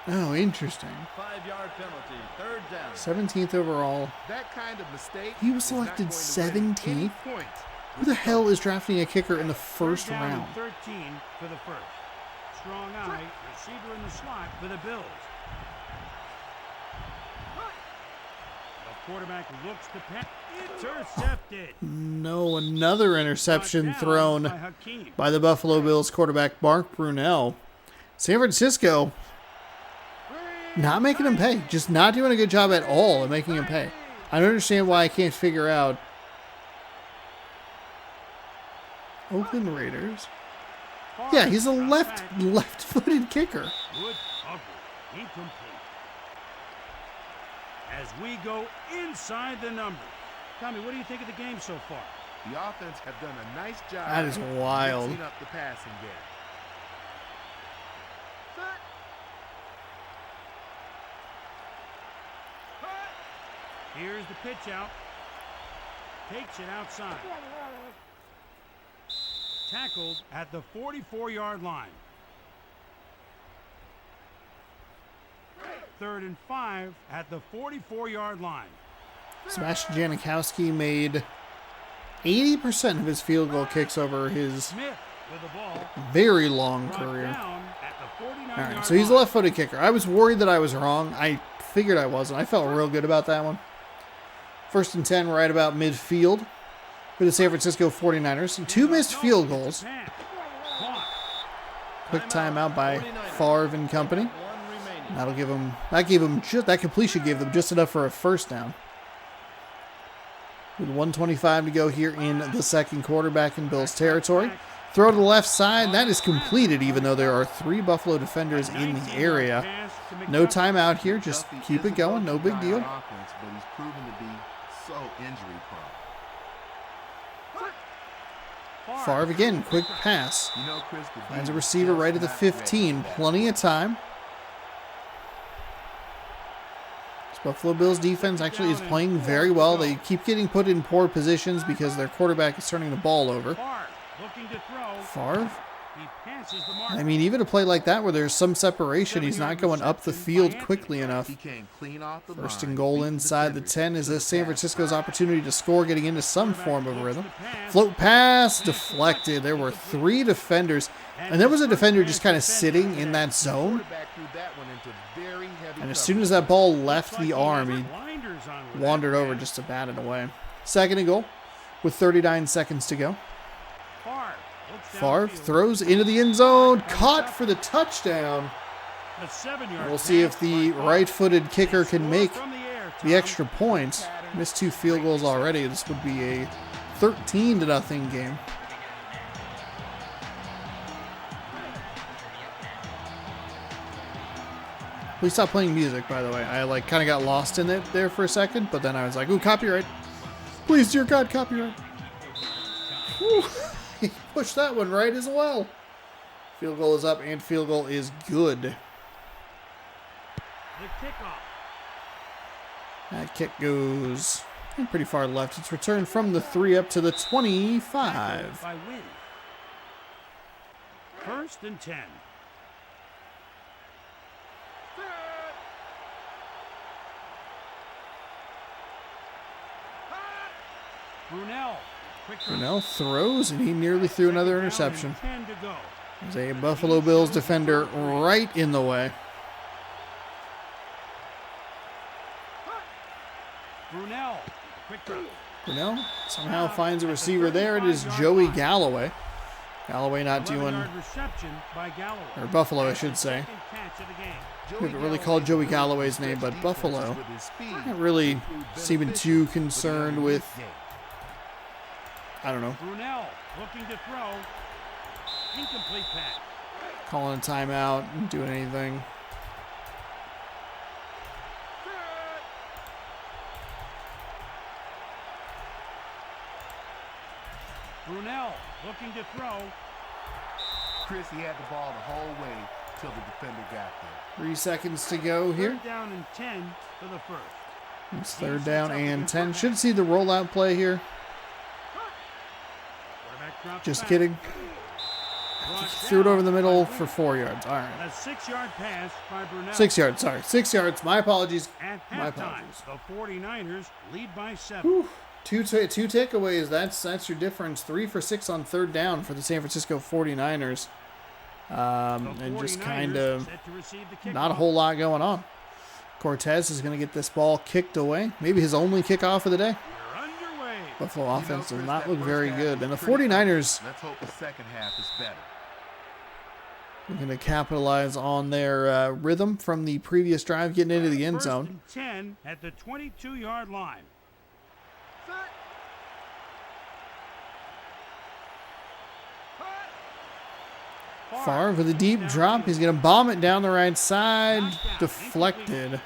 Oh, interesting. 5-yard penalty. Third down. 17th overall. That kind of mistake. He was is not selected going to win any 17th? points. Who the hell is drafting a kicker in the first Third down and round? 13 for the first. Strong eye, receiver in the slot for the Bills. The quarterback looks to pass. Intercepted. No, another interception Brought down thrown by Hakeem. by the Buffalo Bills quarterback Mark Brunell. San Francisco not making him pay. Just not doing a good job at all at making him pay. I don't understand why I can't figure out. Oakland Raiders. Yeah, he's a left-footed kicker. Good coverage. Incomplete. As we go inside the numbers. Tommy, what do you think of the game so far? The offense have done a nice job. That is wild. Mixing up the passing game. Here's the pitch out. Takes it outside. Tackled at the 44-yard line. 3rd and 5 at the 44-yard line. Sebastian Janikowski made 80% of his field goal kicks over his Smith with the ball. very long Brought career. down at the 49-yard All right, so he's a line. left-footed kicker. I was worried that I was wrong. I figured I wasn't. I felt real good about that one. 1st and 10, right about midfield for the San Francisco 49ers. And 2 missed field goals. Pass. Caught. Quick timeout by 49ers. Favre and company. 1 remaining. That'll give them. That completion gave them just enough for a first down. With 1:25 to go here in the second quarter, back in Bills territory. Throw to the left side. That is completed, even though there are 3 Buffalo defenders in the area. No timeout here. Just Duffy keep is it a going. No go-to big guy deal. on offense, but he's proven to be so injury prone. Favre again. Quick pass. You know, Chris, the Finds a defense receiver just right at the not 15. ready for that. Plenty of time. This Buffalo Bills defense actually is playing very well. They keep getting put in poor positions because their quarterback is turning the ball over. Favre looking to throw. Favre? He passes the mark. I mean, even a play like that where there's some separation, he's not going up the field quickly enough. He came clean off the First line, and goal beat the inside the defenders 10 is to this the San pass. Francisco's opportunity to score, getting into some form of a rhythm. Float pass deflected. There were 3 defenders, and there was a defender just kind of sitting in that zone. Quarterback threw that one into very heavy And as coverage. soon as that ball left the arm, he Blinders on with wandered that over pass. just to bat it away. Second and goal with 39 seconds to go. Favre looks Favre downfield. throws into the end zone, caught for the touchdown. A 7-yard We'll see if pass the by Favre. right-footed kicker Score can make from the air, the Tom. extra points. Missed 2 field goals already. This would be a 13-0 game. Please stop playing music, by the way. I kind of got lost in it there for a second, but then I was like, ooh, copyright. Please, dear God, copyright. Whew. He pushed that one right as well. Field goal is up, and field goal is good. The kickoff. That kick goes pretty far left. It's returned from the 3 up to the 25. By Wynn. 1st and 10. Brunell. Quick throw. Brunell throws, and he nearly threw another interception. 10 to go. There's a Buffalo Bills defender right in the way. Brunell. Quick throw. Brunell somehow finds a receiver there. It is Joey Galloway. Galloway not doing, 11-yard reception by Galloway. or Buffalo, I should say. Second catch of the game. Joey We haven't really Galloway called Joey really Galloway's name, but stretched Buffalo defenses with his speed. not really It proved seeming beneficial too for the concerned underneath with, game. I don't know, Brunell looking to throw. Incomplete pass. calling a timeout and doing anything. Brunell looking to throw. Chris, he had the ball the whole way till the defender got there. 3 seconds to go here. Third down and 10 for the first. It's third down and 10. Should see the rollout play here. Quarterback drops Just back. kidding. Brought Threw it down over the middle by for 4 yards. All right. a 6-yard pass by Brunell. 6 yards, sorry. 6 yards. My apologies. At My halftime, apologies. the 49ers lead by 7. Whew. Two takeaways. That's your difference. 3 for 6 on third down for the San Francisco 49ers. And just kind of not a whole lot going on. Cortez is going to get this ball kicked away. Maybe his only kickoff of the day. We're underway. Buffalo offense does Chris, not that look first very half good. was And the pretty 49ers Let's hope the second half is better. are going to capitalize on their rhythm from the previous drive, getting into the end First zone. and 10 at the 22-yard line. Favre with a deep drop. He's going to bomb it down the right side. Deflected.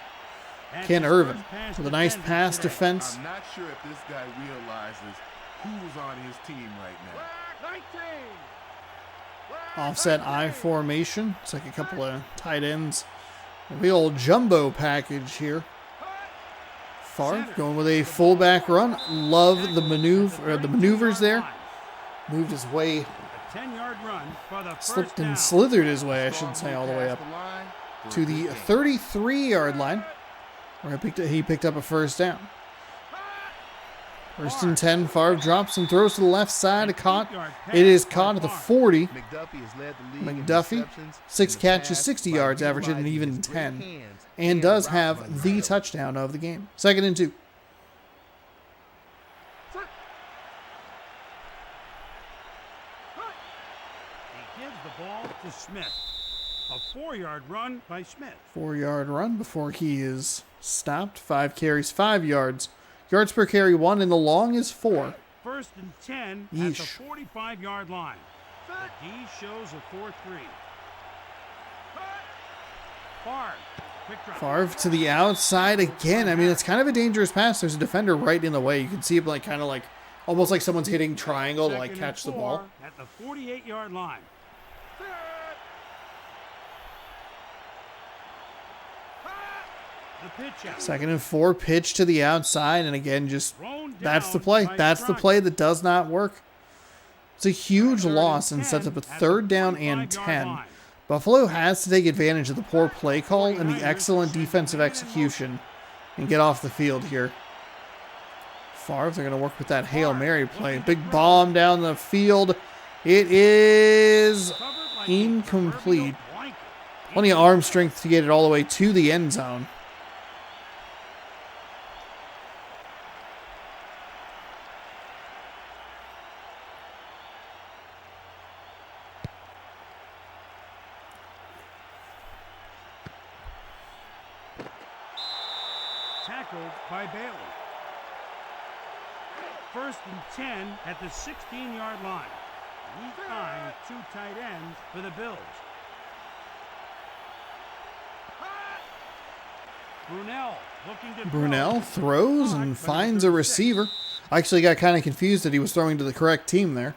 Ken Irvin with a nice pass defense. I'm not sure if this guy realizes who's on his team right now. Offset I formation. It's like a couple of tight ends. A big old jumbo package here. Favre going with a fullback run. Love the maneuvers there. Moved his way, 10-yard run for the first slipped and down. slithered his way, I should say, all the way up to the 33-yard line, where he picked up a first down. First and 10, Favre drops and throws to the left side. It is caught at the 40. McDuffie has led the league in McDuffie, receptions 6 in the catches, past 60 by yards, averaging an utilizing even his quick 10. hands And does route have running the ability. touchdown of the game. 2nd and 2. He gives the ball to Smith. A 4-yard run by Smith. 4-yard run before he is stopped. 5 carries, 5 yards. Yards per carry 1, and the long is 4. First and 10 at Yeesh. the 45-yard line. The D shows a 4-3. Favre, quick drop. Favre to the outside again. I mean, it's kind of a dangerous pass. There's a defender right in the way. You can see him like kind of like almost like someone's hitting triangle to like Second catch and the ball. 4 at the 48-yard line. The pitch out. 2nd and 4, pitch to the outside, and again, just Thrown that's the down play. by That's the Crockett. play that does not work. It's a huge Third and loss and 10 sets up a at the 3rd down and 45-yard 10. line. Buffalo has to take advantage of the poor play call and the excellent defensive execution and get off the field here. Favre, they're going to work with that Hail Mary play. Big bomb down the field. It is Covered like a incomplete. proverbial blanket. Plenty of arm strength to get it all the way to the end zone. Tackled by Bailey. First and 10 at the 16-yard line. Weak eye, 2 tight ends for the Bills. Brunell looking to Brunell throw. throws and finds a receiver. I actually got kind of confused that he was throwing to the correct team there.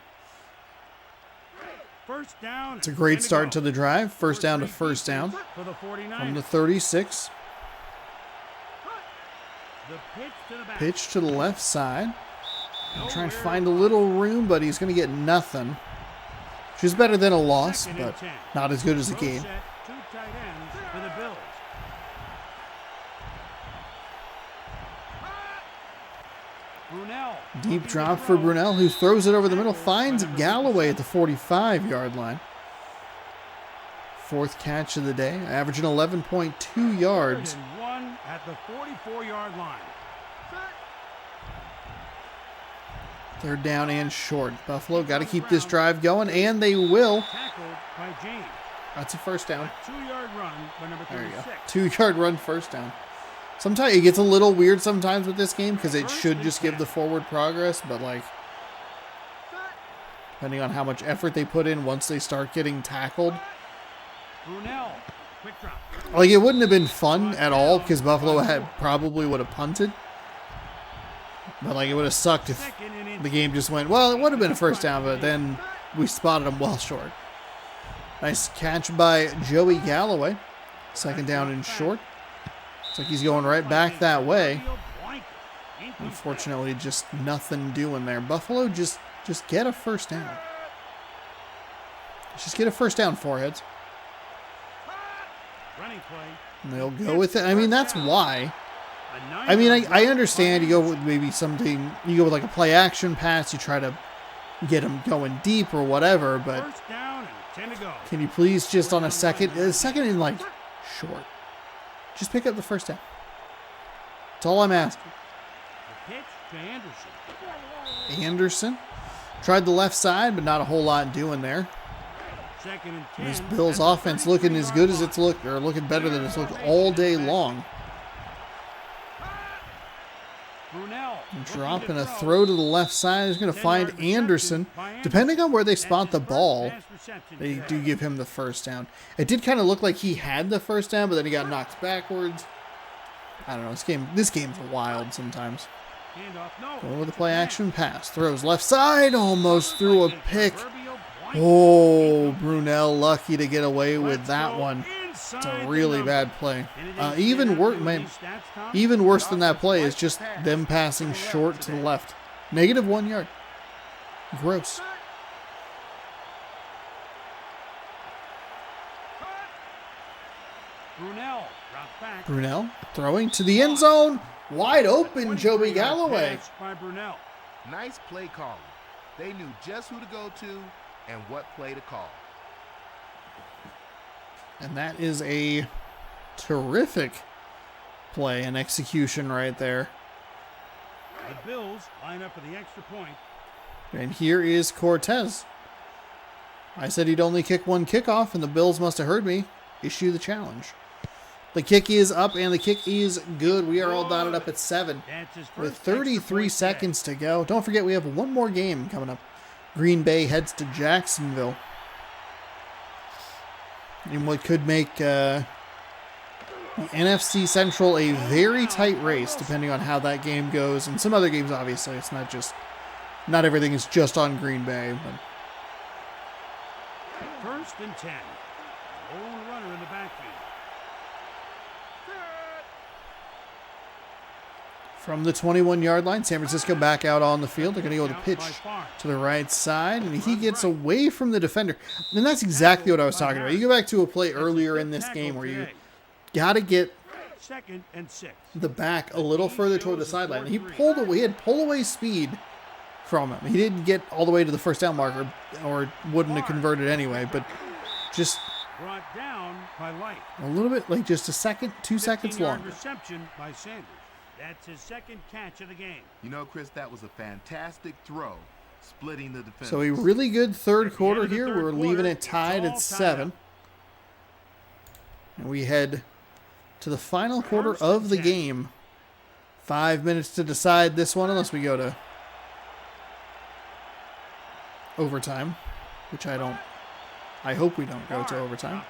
First down. It's a great start to the drive. First down to first down for the 49ers. from the 36. The pitch to the back. Pitch to the left side. Trying to find a little room, but he's going to get nothing. Which is better than a loss, Second and but 10. not as good as a Throw game. set, 2 tight ends for the Bills. Brunell. Deep drop for Brunell, who throws it over the middle. Finds Galloway at the 45-yard line. 4th catch of the day, averaging 11.2 yards. 3rd and 1 at the 44-yard line. 3rd down and short. Buffalo got to keep this drive going, and they will. Tackled by James. That's a first down. 2-yard run by number There you 36. go. 2-yard run, first down. Sometimes it gets a little weird sometimes with this game because it should just give the forward progress, but like depending on how much effort they put in once they start getting tackled, Brunell, quick drop. like it wouldn't have been fun at all because Buffalo had probably would have punted. But like it would have sucked if the game just went, well, it would have been a first down, but then we spotted him well short. Nice catch by Joey Galloway. Second down and short. Looks like he's going right back that way. Unfortunately, just nothing doing there. Buffalo, just get a first down. Just get a first down, foreheads. And they'll go with it. I mean, that's why. I mean, I understand you go with maybe something, you go with like a play action pass, you try to get them going deep or whatever, but can you please just on a second and like short, just pick up the first down. That's all I'm asking. Anderson tried the left side, but not a whole lot doing there. This Bills offense looking as good as it's looked, or looking better than it's looked all day long. Dropping a throw to the left side. He's going to find Anderson. Depending on where they spot the ball, they do give him the first down. It did kind of look like he had the first down, but then he got knocked backwards. I don't know. This game's wild sometimes. Going with the play action pass. Throws left side. Almost threw a pick. Oh, Brunell lucky to get away with that one. It's a really bad play. Even worse than that play is just them passing short to the left. -1 yard. Gross. Brunell throwing to the end zone. Wide open, Joey Galloway. Nice play calling. They knew just who to go to and what play to call. And that is a terrific play and execution right there. The Bills line up for the extra point. And here is Cortez. I said he'd only kick one kickoff, and the Bills must have heard me. Issue the challenge. The kick is up, and the kick is good. We are all dotted up at 7 with 33 seconds to go. Don't forget, we have one more game coming up. Green Bay heads to Jacksonville. In what could make the NFC Central a very tight race, depending on how that game goes. And some other games, obviously, it's not everything is just on Green Bay. But. 1st and 10. Lone runner in the backfield. From the 21-yard line, San Francisco back out on the field. They're going to go with a pitch to the right side, and he gets away from the defender. And that's exactly what I was talking about. You go back to a play earlier in this game where you got to get the back a little further toward the sideline. He pulled away. He had pull-away speed from him. He didn't get all the way to the first down marker, or wouldn't have converted anyway, but just a little bit, like just a second, 2 seconds longer. Reception by Sanders. That's his second catch of the game. You know, Chris, that was a fantastic throw, splitting the defense. So a really good third quarter here. We're leaving it tied at 7. And we head to the final quarter of the game. 5 minutes to decide this one, unless we go to overtime, which I hope we don't go to overtime.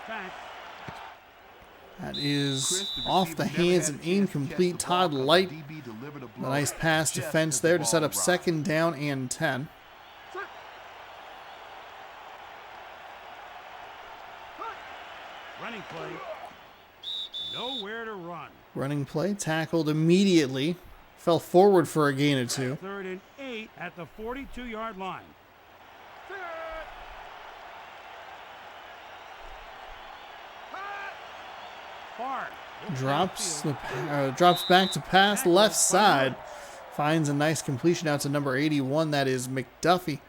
That is off the hands and incomplete. Todd Light. A nice pass defense there to set up 2nd down and 10. Running play. Nowhere to run. Running play. Tackled immediately. Fell forward for a gain of 2. 3rd and 8 at the 42-yard line. Drops back to pass left side. Finds a nice completion out to number 81. That is McDuffie.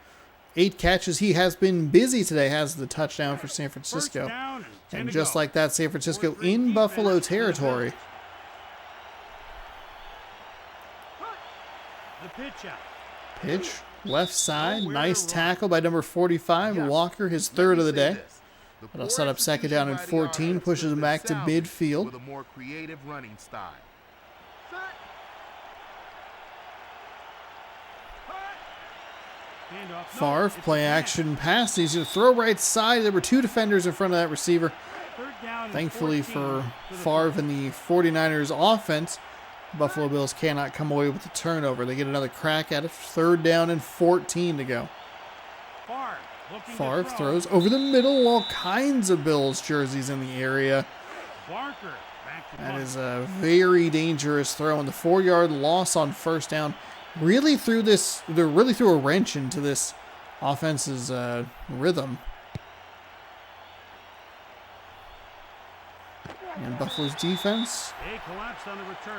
8 catches. He has been busy today. Has the touchdown for San Francisco. And just like that, San Francisco in Buffalo territory. Pitch. Left side. Nice tackle by number 45. Walker, his 3rd of the day. That'll set up 2nd down and 14, pushes him back to midfield. With a more creative running style. Favre, play action pass. He's going to throw right side. There were 2 defenders in front of that receiver. Thankfully for Favre and the 49ers offense, Buffalo Bills cannot come away with the turnover. They get another crack at it. 3rd down and 14 to go. Favre throws over the middle. All kinds of Bills jerseys in the area. That is a very dangerous throw. And the 4-yard loss on 1st down really threw a wrench into this offense's rhythm. And Buffalo's defense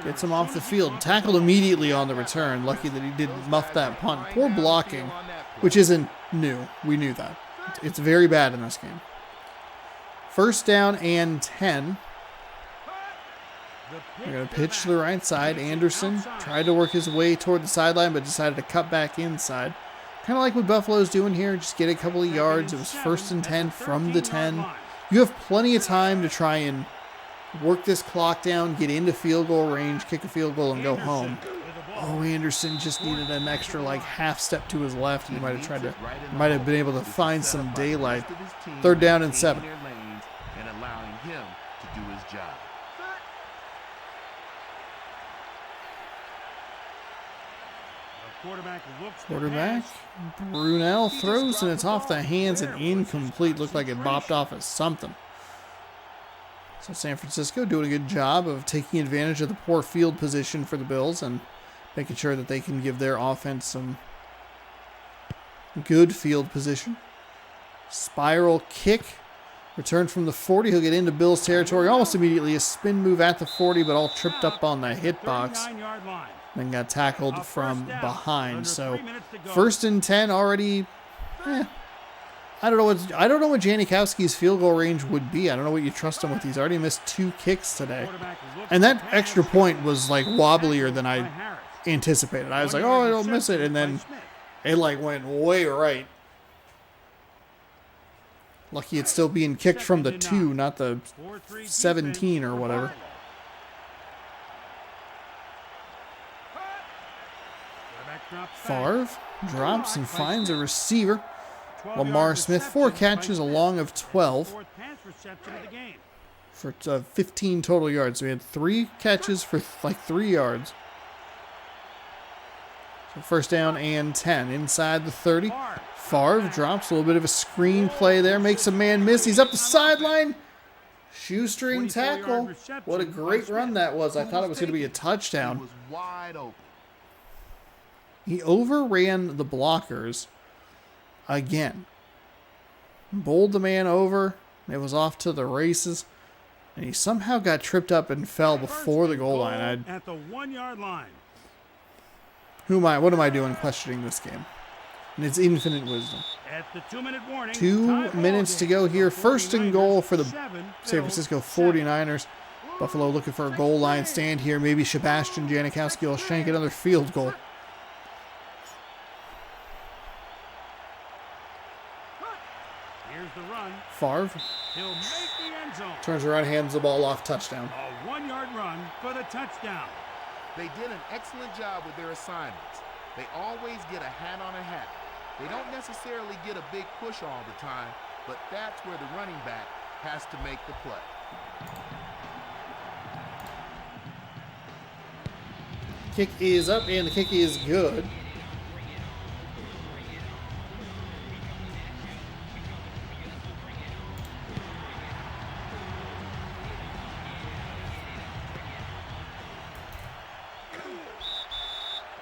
gets him off the field. Tackled immediately on the return. Lucky that he didn't muff that punt. Poor blocking, which isn't new. We knew that. It's very bad in this game. 1st down and 10. They're going to pitch to the right side. Anderson tried to work his way toward the sideline, but decided to cut back inside. Kind of like what Buffalo's doing here. Just get a couple of yards. It was 1st and 10 from the 10. You have plenty of time to try and work this clock down, get into field goal range, kick a field goal, and go home. Oh, Anderson just needed an extra half step to his left. He might have been able to find some daylight. 3rd down and 7. And allowing him to do his job. Quarterback. Brunell throws, and it's off the hands and incomplete. Looked like it bopped off of something. So San Francisco doing a good job of taking advantage of the poor field position for the Bills and making sure that they can give their offense some good field position. Spiral kick. Return from the 40. He'll get into Bills territory almost immediately. A spin move at the 40, but all tripped up on the hitbox. Then got tackled from behind. So 1st and 10 already. I don't know what Janikowski's field goal range would be. I don't know what you trust him with. He's already missed 2 kicks today. And that extra point was wobblier than I anticipated. I was like, oh, I don't miss it. And then it went way right. Lucky it's still being kicked from the 2, not the 17 or whatever. Favre drops and finds a receiver. Lamar Smith, 4 catches, a long of 12 for 15 total yards. So we had 3 catches for 3 yards. So 1st down and 10 inside the 30. Favre drops a little bit of a screen play there, makes a man miss. He's up the sideline. Shoestring tackle. What a great run that was. I thought it was going to be a touchdown. He was wide open. He overran the blockers again. Bowled the man over. It was off to the races. And he somehow got tripped up and fell before the goal line. At the 1-yard line. What am I doing questioning this game? And it's infinite wisdom. At the 2-minute warning, 2 minutes to go here. 1st and goal for the San Francisco 49ers. Buffalo looking for a goal line stand here. Maybe Sebastian Janikowski will shank another field goal. Here's the run. Favre He'll make the end zone. turns around, hands the ball off, touchdown. A 1-yard run for the touchdown. They did an excellent job with their assignments. They always get a hat on a hat. They don't necessarily get a big push all the time, but that's where the running back has to make the play. Kick is up, and the kick is good.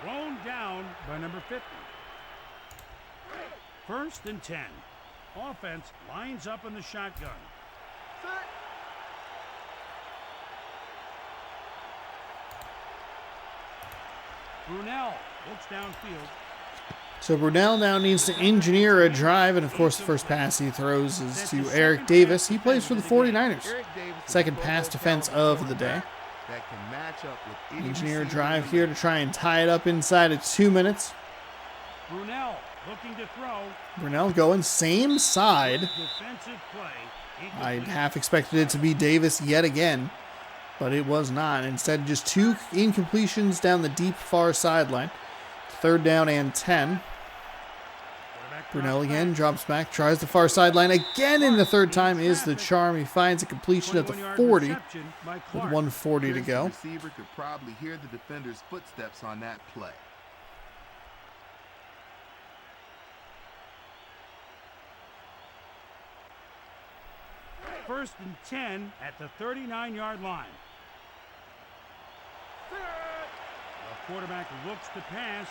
Thrown down by number 50. 1st and 10. Offense lines up in the shotgun. Brunell looks downfield. So Brunell now needs to engineer a drive, and of course the first pass he throws is to Eric Davis. He plays for the 49ers. Second pass defense of the day. That can match up with Engineer a drive here to try and tie it up inside of 2 minutes. Brunell looking to throw. Brunell going same side. Defensive play. I half expected it to be Davis yet again, but it was not. Instead, just 2 incompletions down the deep far sideline. 3rd down and 10. Brunell again drops back, tries the far sideline again, and the third time is the charm. He finds a completion at the 40 with 1:40 to go. The receiver could probably hear the defender's footsteps on that play. First and 10 at the 39-yard line. The quarterback looks to pass.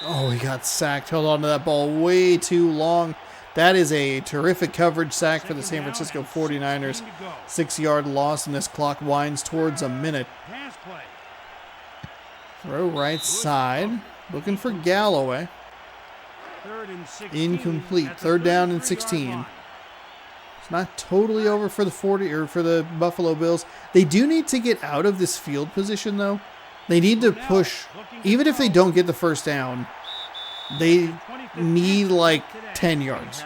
Oh, he got sacked. Held on to that ball way too long. That is a terrific coverage sack for the San Francisco 49ers. 6-yard loss, and this clock winds towards a minute. Pass play. Throw right side. Looking for Galloway. Third and 16 Incomplete. at the Third down and 33-yard 16. line. It's not totally over for the 40 or for the Buffalo Bills. They do need to get out of this field position, though. They need to push, even if they don't get the first down, they need like 10 yards.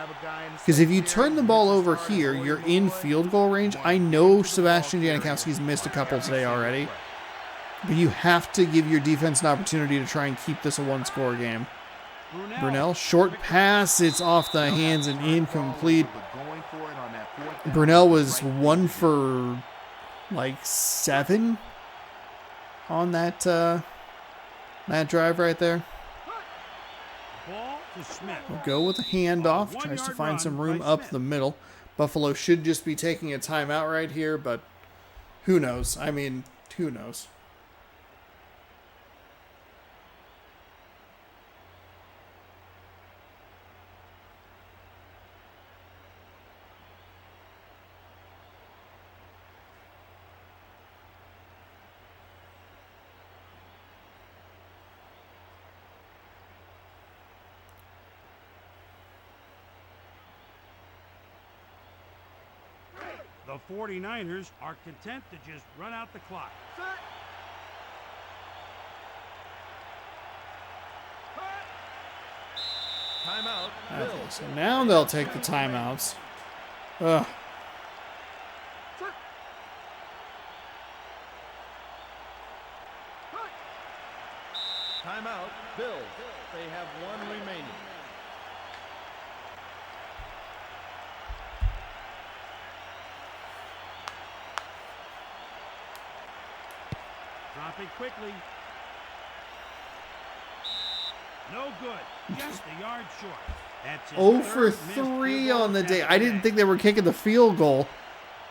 Because if you turn the ball over here, you're in field goal range. I know Sebastian Janikowski's missed a couple today already, but you have to give your defense an opportunity to try and keep this a one-score game. Brunell, short pass. It's off the hands and incomplete. Brunell was 1 for like 7 on that drive right there. Ball to Smith. We'll go with a handoff. Tries to find some room up the middle. Buffalo should just be taking a timeout right here, but who knows? I mean, who knows? The 49ers are content to just run out the clock. Timeout. Okay, Bills. so now they'll take the timeouts. Ugh. Timeout. Bills. They have 1 remaining. Drop it quickly. No good. Just a yard short. That's his 0 for third missed field 3 goal on the of day. that I didn't think they were kicking the field goal.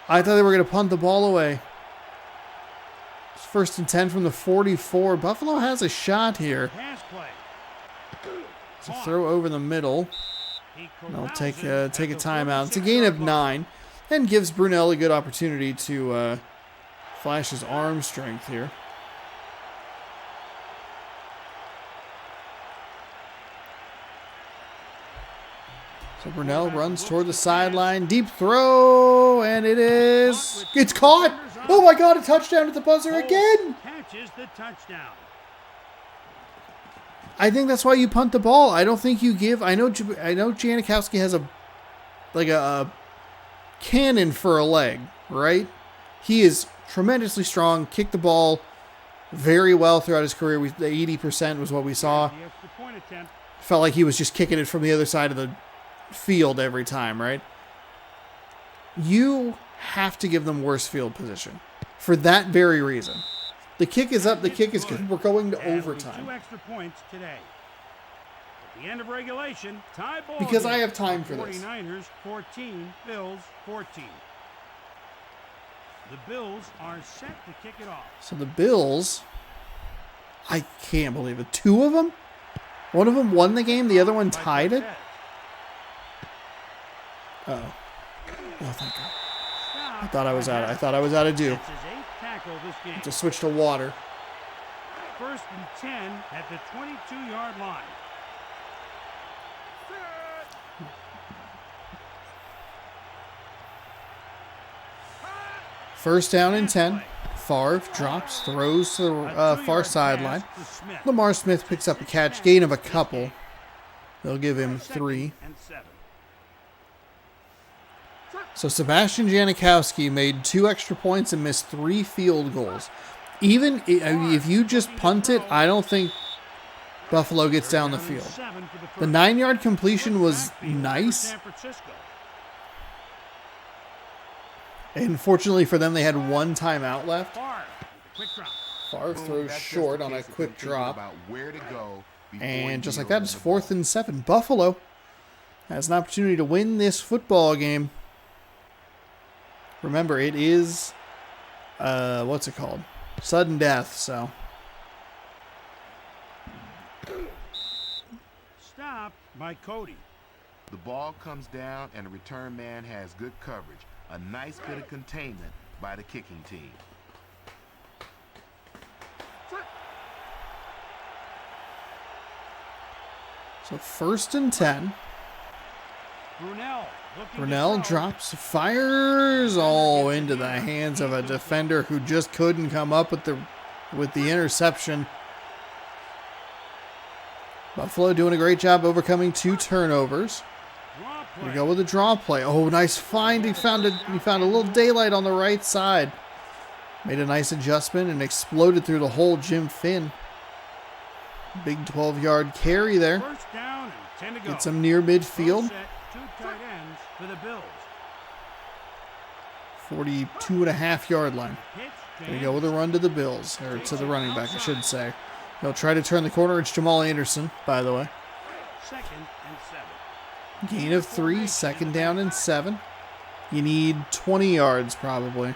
I thought they were going to punt the ball away. It's first and 10 from the 44. Buffalo has a shot here. Pass play. It's a throw over the middle. He They'll corrals take it a at take a the timeout. It's a gain of 46-yard line. 9, and gives Brunell a good opportunity to flash his arm strength here. So Brunell runs toward the sideline. Deep throw, and it's caught. Oh my God, a touchdown at the buzzer again. Catches the touchdown. I think that's why you punt the ball. I don't think you give. I know Janikowski has a cannon for a leg, right? He is tremendously strong. Kicked the ball very well throughout his career. The 80% was what we saw. The extra point attempt. Felt like he was just kicking it from the other side of the field every time, right? You have to give them worse field position for that very reason. The kick is up. The kick is good. We're going to And it'll be overtime. 2 extra points today. At the end of regulation, tie ball. Because I game. have time for this. 49ers 14, Bills 14. The Bills are set to kick it off. So the Bills, I can't believe it. 2 of them? One of them won the game. The other one tied it. Uh-oh. Oh, thank God. I thought I was out of due. That's his 8th tackle this game. Just switch to water. First and 10 at the 22-yard line. First down and 10. Favre drops, throws to the far sideline. Lamar Smith picks up a catch, gain of a couple. They'll give him 3. And 7. So Sebastian Janikowski made 2 extra points and missed 3 field goals. Even if you just punt it, I don't think Buffalo gets down the field. The 9-yard completion was nice. Unfortunately for them, they had one timeout left. Favre throws short on a quick drop. And just like that, it's 4th and 7. Buffalo has an opportunity to win this football game. Remember, it is, what's it called? Sudden death, so. Stop by Cody. The ball comes down and the return man has good coverage. A nice bit of containment by the kicking team. So 1st and 10. Brunell drops, fires all into the hands of a defender who just couldn't come up with the interception. Buffalo doing a great job overcoming 2 turnovers. We go with a draw play. Oh, nice find. He found a little daylight on the right side. Made a nice adjustment and exploded through the hole. Jim Finn. Big 12-yard carry there. Gets him near midfield. 42.5-yard line. Gonna go with a run to the Bills, or to the running back, I should say. He'll try to turn the corner. It's Jamal Anderson, by the way. Gain of 3, 2nd down and 7. You need 20 yards probably.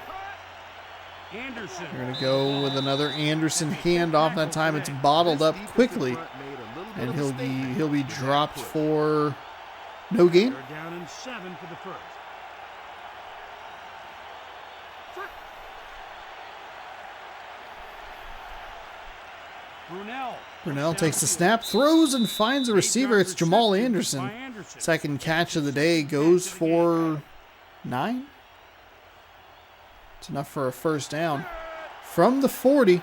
You're going to go with another Anderson handoff. That time it's bottled up quickly. And he'll be dropped for no gain. Down in 7 for the first. Brunell takes the snap, throws and finds a receiver. It's Jamal Anderson. 2nd catch of the day, goes for 9. It's enough for a 1st down. From the 40.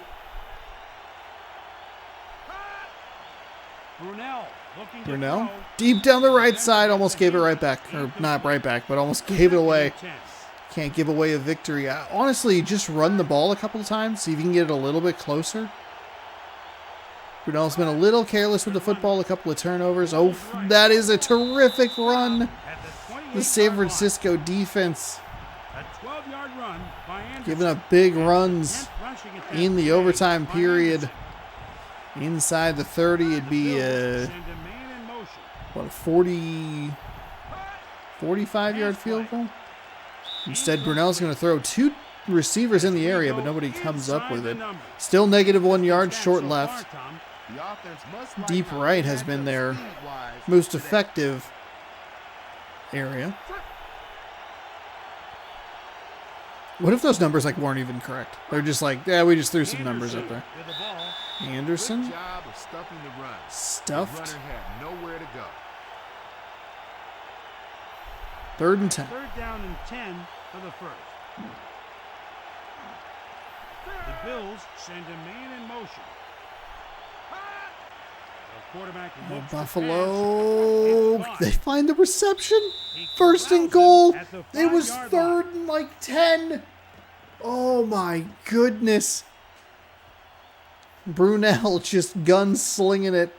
Brunell, deep down the right side, almost gave it right back. Or not right back, but almost gave it away. Can't give away a victory. Honestly, just run the ball a couple of times, see if you can get it a little bit closer. Brunell's been a little careless with the football, a couple of turnovers. Oh, that is a terrific run. The San Francisco defense giving up big runs in the overtime period. Inside the 30, it'd be a 45-yard field goal. Instead, Brunell's going to throw 2 receivers in the area, but nobody comes up with it. Still -1 yard, short left. Deep right has been their most effective area. What if those numbers weren't even correct? They're just yeah, we just threw some numbers up there. Anderson stuffed. Nowhere to go. 3rd and 10. 3rd down and 10 for the first. The Bills send a man in motion. Buffalo, they find the reception. 1st and goal. It was 3rd and 10. Oh my goodness. Brunell just gunslinging it.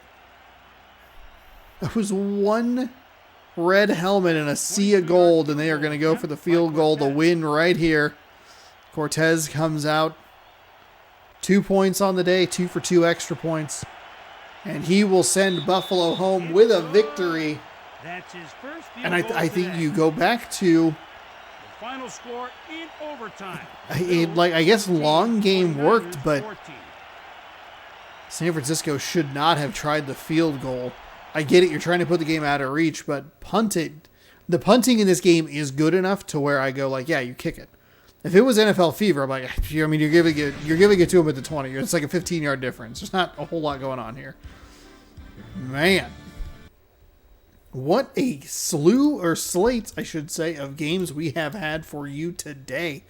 It was 1 red helmet and a sea of gold, and they are going to go for the field goal to win right here. Cortez comes out. 2 points on the day, 2 for 2 extra points. And he will send Buffalo home with a victory. That's his first field and I goal think today. you go back to The final score in overtime. I guess long game worked, but San Francisco should not have tried the field goal. I get it, you're trying to put the game out of reach, but punt it. The punting in this game is good enough to where I go yeah, you kick it. If it was NFL fever, I'm you're giving it to him at the 20. It's like a 15-yard difference. There's not a whole lot going on here. Man. What a slate, I should say, of games we have had for you today.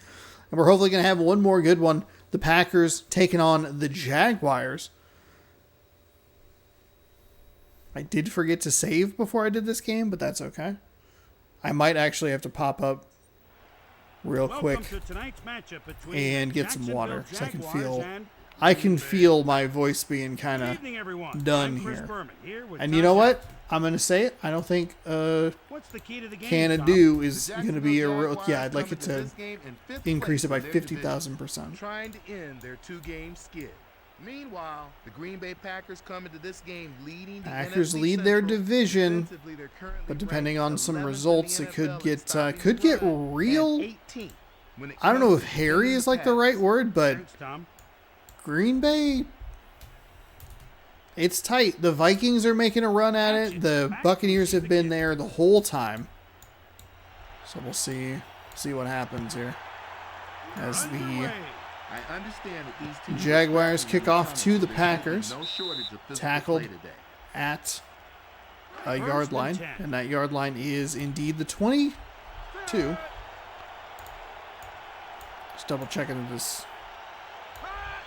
And we're hopefully going to have one more good one. The Packers taking on the Jaguars. I did forget to save before I did this game, but that's okay. I might actually have to pop up real quick and get some water so I can feel I can feel my voice being kind of Evening, everyone. done I'm Chris here. Berman, here with And Tom you know what? Jackson. I'm going to say it. I don't think What's the key to the game, Canada Tom? is going to be a real... Yeah, I'd like it to increase it by place in their 50,000%. trying to end their two-game skid. Meanwhile, the Green Bay Packers come into this game leading the Packers NFC lead their Central. division, Defensively, they're currently but depending ranked on some 11th in the results, it could NFL in get stopping could the get run and real. 18th when it I don't know comes if to hairy defending is the like the right pass. word, but Thanks, Tom. Green Bay, it's tight. The Vikings are making a run at it. The Buccaneers have been there the whole time. So we'll see what happens here as the Underway. I understand that these teams Jaguars are kick scrapping off with to each the other, so there's gonna be Packers. no shortage of physical Tackled play today. at a First yard and line, 10. and that yard line is indeed the 22. Just double checking if this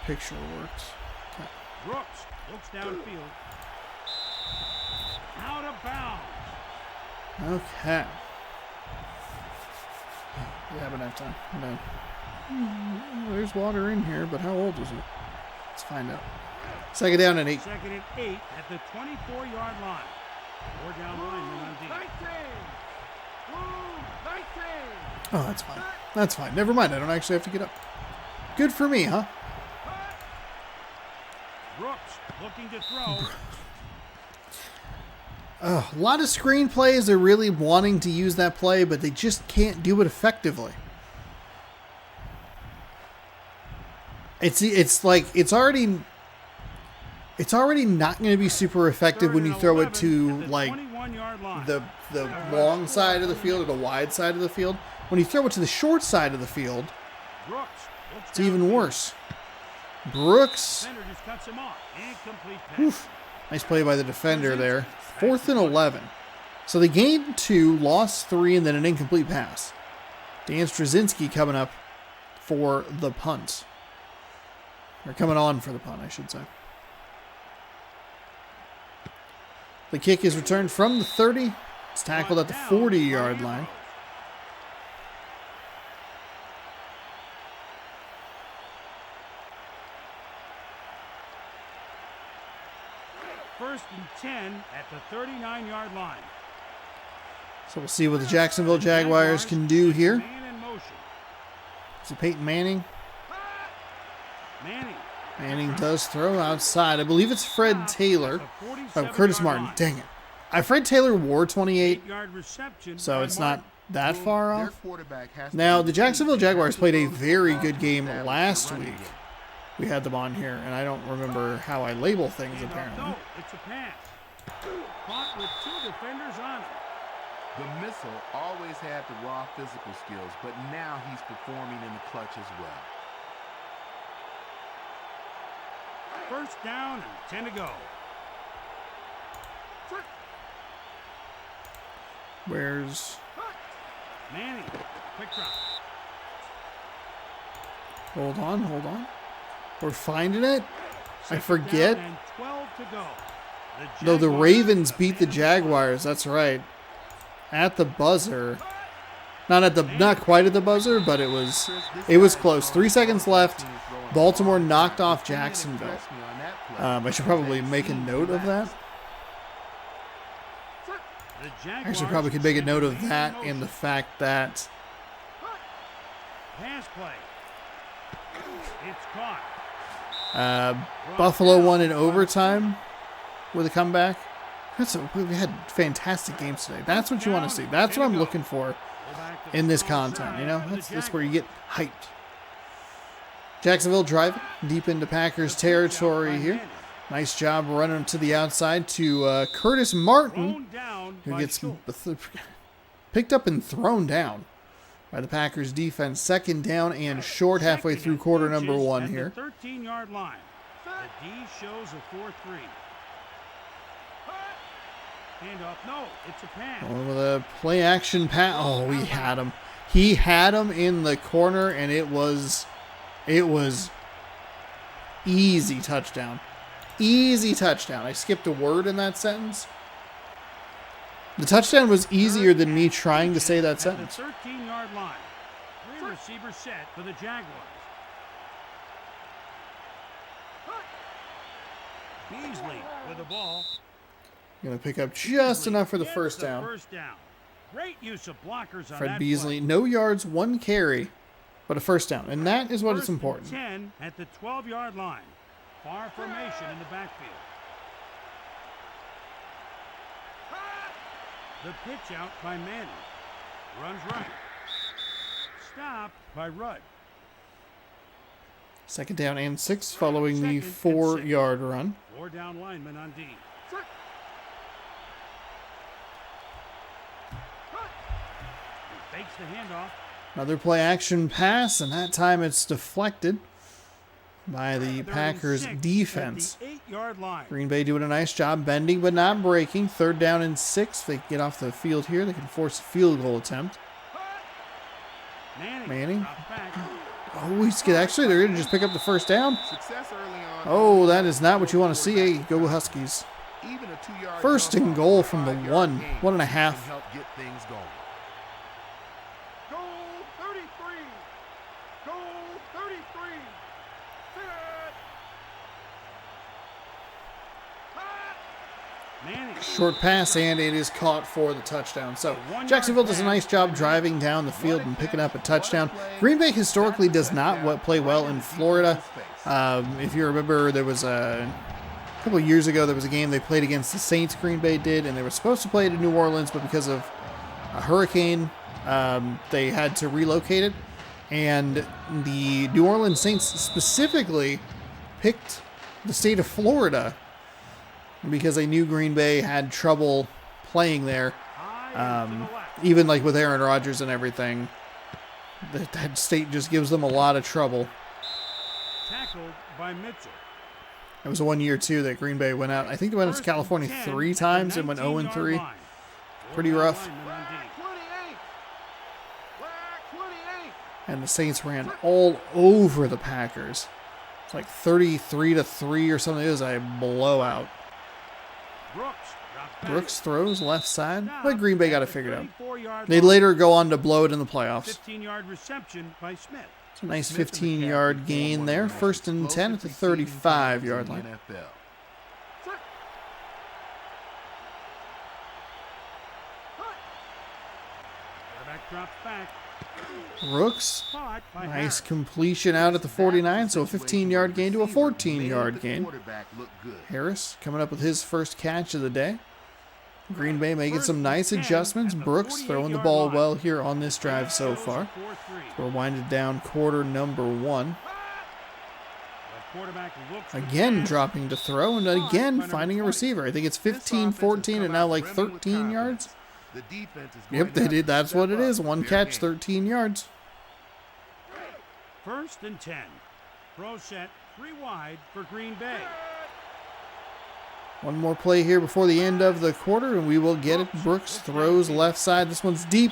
picture works. Okay. Brooks looks downfield. Out of bounds. Okay. Yeah, but I have time. No. There's water in here, but how old is it? Let's find out. Second down and 8. Second and 8 at the 24-yard line. 4 down linemen on deep. Oh, that's fine. That's fine. Never mind. I don't actually have to get up. Good for me, huh? Brooks looking to throw. A lot of screenplays are really wanting to use that play, but they just can't do it effectively. It's like it's already not going to be super effective when you throw it to like the long side of the field or the wide side of the field. When you throw it to the short side of the field, it's even worse. Brooks, Just cuts him off. Incomplete pass. oof, nice play by the defender there. 4th and 11. So they gained 2, lost 3, and then an incomplete pass. Dan Straczynski coming up for the punt. Or coming on for the punt, I should say. The kick is returned from the 30. It's tackled at the 40-yard line. First and 10 at the 39-yard line. So we'll see what the Jacksonville Jaguars can do here. Man in motion. Is it Peyton Manning? Manning. Manning does throw outside. I believe it's Fred Taylor. Oh, Curtis Martin. Dang it. Fred Taylor wore 28, 8-yard reception so by it's Martin. not that far Their off. quarterback has to Now, be the Jacksonville Jaguars played a very good game establish last the running week. game. We had them on here, and I don't remember how I label things, Handoff. apparently. No, it's a pass. Caught with 2 defenders on it. The missile always had the raw physical skills, but now he's performing in the clutch as well. First down and 10 to go. Where's... Manning. Quick drop. Hold on. We're finding it. I Second forget. down and 12 to go. No, the Jaguars Ravens have beat the managed Jaguars. That's right. At the buzzer. Not quite at the buzzer, but it was close. 3 seconds left. Baltimore knocked off Jacksonville. I should probably make a note of that. The I Jaguars should probably could make a note of man that in and the motion. fact that Pass play. It's caught. Buffalo won in overtime with a comeback. We had fantastic games today. That's what you want to see. That's what I'm looking for Go back to in the this strong content. side You know, of the that's where you get Jaguars. hyped. Jacksonville driving deep into Packers territory here. Nice job running to the outside to Curtis Martin, Thrown down who by gets Schultz. picked up and thrown down by the Packers defense. Second down and short halfway through quarter number 1 here. At the 13-yard line. The D shows a 4-3. Handoff. No, it's a pass. Going with a play action pass. Oh, we had him. He had him in the corner, and it was easy touchdown. Easy touchdown. I skipped a word in that sentence. The touchdown was easier than me trying to say that sentence. At the 13-yard line. 3 receivers set for the Jaguars. Beasley with the ball. Going to pick up just enough for the Gets first down. First down. Great use of blockers on Fred that Beasley, play. no yards, 1 carry, but a first down. And that is what is First and important. 10 at the 12-yard line. Far formation in the backfield. The pitch out by Manning. Runs right. Stopped by Rudd. Second down and 6 following the Second and 4-yard run. 4 down linemen on D. He fakes the handoff. Another play action pass, and that time it's deflected by the Third and Packers 6 defense. at the 8-yard line. Green Bay doing a nice job bending but not breaking. Third down and 6. They get off the field here. They can force a field goal attempt. Manning. drops back. Oh, actually, they're going to just pick up the first down. Success early on. Oh, that is not what you want to see. Hey, go Huskies. Even a 2-yard First jump and off goal a from the 5-yard 1, gain 1.5. can help get things going. Goal 33. Goal 33. Manning. Short pass, and it is caught for the touchdown. So Jacksonville does a nice job driving down the field and picking up a touchdown. Green Bay historically does not play well in Florida. If you remember, there was a couple of years ago, there was a game they played against the Saints, Green Bay did, and they were supposed to play it in New Orleans, but because of a hurricane, they had to relocate it. And the New Orleans Saints specifically picked the state of Florida because they knew Green Bay had trouble playing there. High and to the left. Even like with Aaron Rodgers and everything, that state just gives them a lot of trouble. Tackled by Mitchell. It was 1 year, too, that Green Bay went out. I think they went out to First and California 10 3 at the times and went 0-3. 19-yard line. Pretty 4 down rough. linemen on D. 28. Flag 28. And the Saints ran all over the Packers. It's like 33-3 or something. It was a blowout. Brooks drops back. Brooks throws left side, but Green Bay got it figured out. 34-yard They line. later go on to blow it in the playoffs. 15-yard reception by Smith. It's a nice 15-yard gain there. First and 10 at the 35-yard line. NFL. Quarterback drops back. Brooks, Caught by nice Harris. completion out at the 49, so a 15-yard gain to a 14-yard gain. Quarterback looked good. Harris coming up with his first catch of the day. Green Bay making some nice adjustments. Brooks throwing the ball well here on this drive so far. 4-3. We're winded down quarter number 1. The quarterback looks to Again pass. dropping to throw and again finding a receiver. I think it's 15, 14, and now like 13 yards. The defense is Yep, they did. That's what it is. One catch, 13 yards. First and 10. Pro set 3 wide for Green Bay. One more play here before the end of the quarter, and we will get it. Brooks throws left side. This one's deep,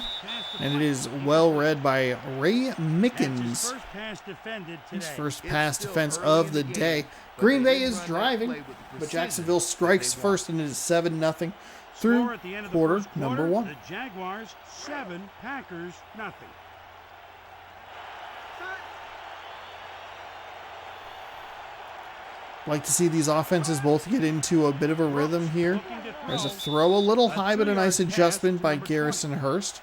and it is well read by Ray That's his Mickens. first pass defended His today. first pass defense of the day. Green Bay is driving, but Jacksonville strikes first, and it is 7-0 through Score at the end of the quarter first number quarter, 1. The Jaguars 7, Packers nothing. Like to see these offenses both get into a bit of a rhythm here. Looking to There's a throw. throw a little A high, but a nice 2-yard pass adjustment to by number Garrison Hurst.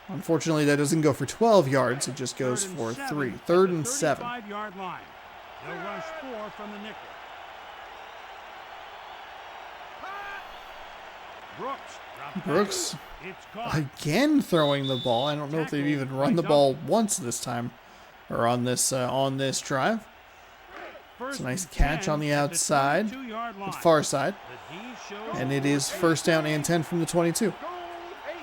Unfortunately, that doesn't go for 12 yards. It just goes Third for and 3. seven Third at and the 7. 35-yard line. They'll rush 4 from the nickel. Brooks. drops back. Brooks It's caught. again throwing the ball. I don't know if they've even run the ball once this time, or on this drive. First It's a nice and catch 10 on the at outside, 22-yard line. the far side, The D shows and it is first down and 10 from the 22. Goal 18.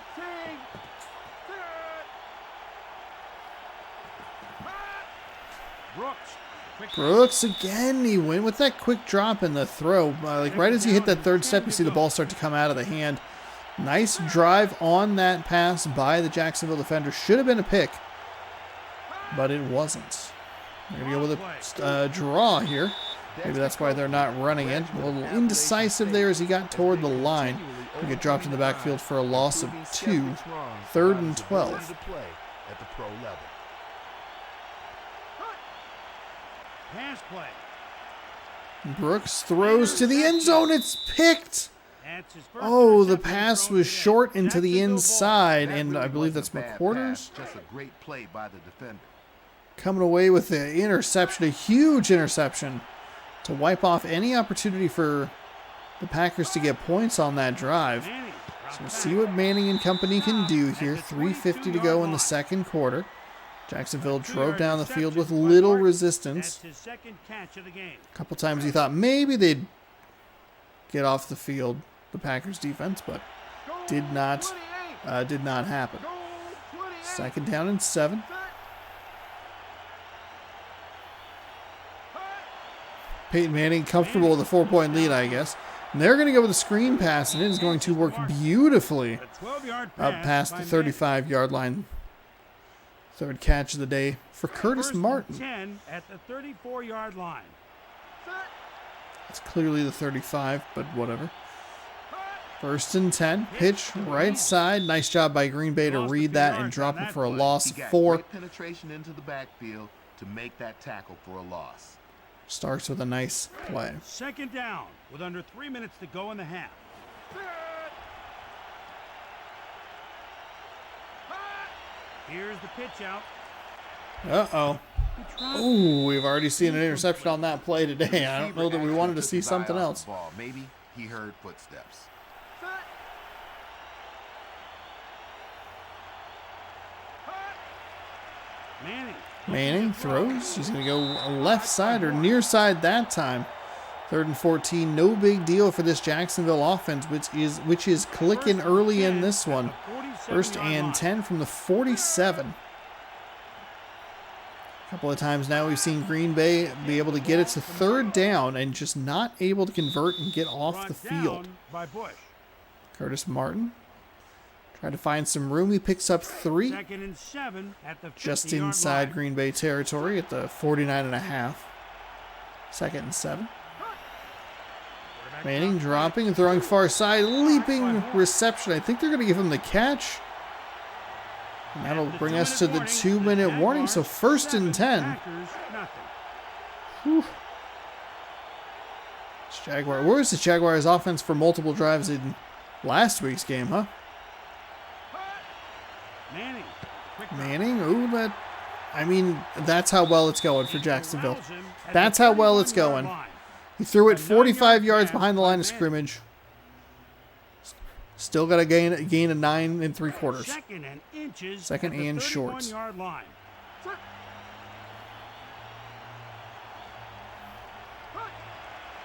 Brooks. Quick Brooks again. He went with that quick drop in the throw. Like right as he hit that third step, you see the ball start to come out of the hand. Nice drive on that pass by the Jacksonville defender. Should have been a pick, but it wasn't. They're going to go with a draw here. Maybe that's why they're not running it. A little indecisive there as he got toward the line. He get dropped in the backfield for a loss of 2. Third and 12. At the pro level. pass play. Brooks throws to the end zone. It's picked. That's his first Oh, the interception pass thrown was today. short into the Jacksonville ball. inside, That and really I believe wasn't that's a bad McQuarters pass, just a great play by the defender. coming away with the interception, a huge interception to wipe off any opportunity for the Packers to get points on that drive. Manning So we'll drops see back. what Manning and company can do here. At the 3:50 to go in the 22-yard second quarter. Jacksonville drove Two-yard down the field with reception by little Martin. resistance. That's his second catch of the game. A couple times he thought maybe they'd get off the field, the Packers defense, but did not happen. Second down and 7. Peyton Manning comfortable with a 4-point lead, I guess. And they're going to go with a screen pass, and it is going to work beautifully A 12-yard up pass past by the 35-yard line. Third catch of the day for Curtis First and Martin. 10 at the 34-yard line. It's clearly the 35, but whatever. First and 10. Pitch right side. Nice job by Green Bay to Lost a read few that yards and drop on it that for a play. loss He of got 4. great penetration into the backfield to make that tackle for a loss. Starts with a nice play. Second down with under 3 minutes to go in the half. Here's the pitch out. Uh-oh. He tried- Oh, we've already seen an interception on that play today. I don't know that we wanted to see something else. Ball. Maybe he heard footsteps. Manning. Manning throws. He's going to go left side or near side that time. 3rd and 14. No big deal for this Jacksonville offense, which is clicking early in this one. First and 10 from the 47. A couple of times now we've seen Green Bay be able to get it to 3rd down and just not able to convert and get off the field. By Bush. Curtis Martin trying to find some room. He picks up 3 Second and 7 at the 50-yard just inside line. Green Bay territory at the 49.5. 2nd and 7. Manning dropping and throwing far side. Leaping reception. I think they're going to give him the catch. And that'll bring us to the 2-minute warning. So 1st and 10. Packers, nothing. Whew. It's Jaguar. Where was the Jaguars offense for multiple drives in last week's game, huh? Manning. Quick Manning, ooh, that's how well it's going for Jacksonville. allows him at That's the how well it's 31-yard going. line. He threw it A 45 9-yard yards pass behind the by line of Manning. scrimmage. Still got a gain of 9 3/4. Second and inches. Second at the and shorts. 31-yard line.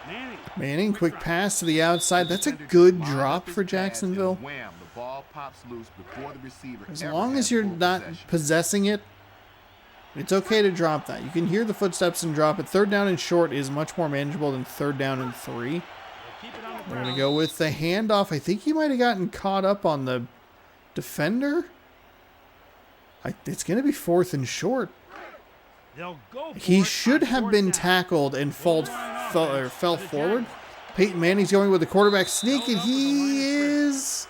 Manning. Manning, quick pass to the outside. That's a good drop for Jacksonville. Wham, the ball pops loose before the receiver As ever long has as you're full not possession. possessing it, it's okay to drop that. You can hear the footsteps and drop it. 3rd down and short is much more manageable than 3rd down and 3. They'll keep it on the We're going ground. to go with the handoff. I think he might have gotten caught up on the defender. It's going to be 4th and short. They'll go for He it should on have fourth been down. tackled and fell forward. Peyton Manning's going with the quarterback sneak, and he is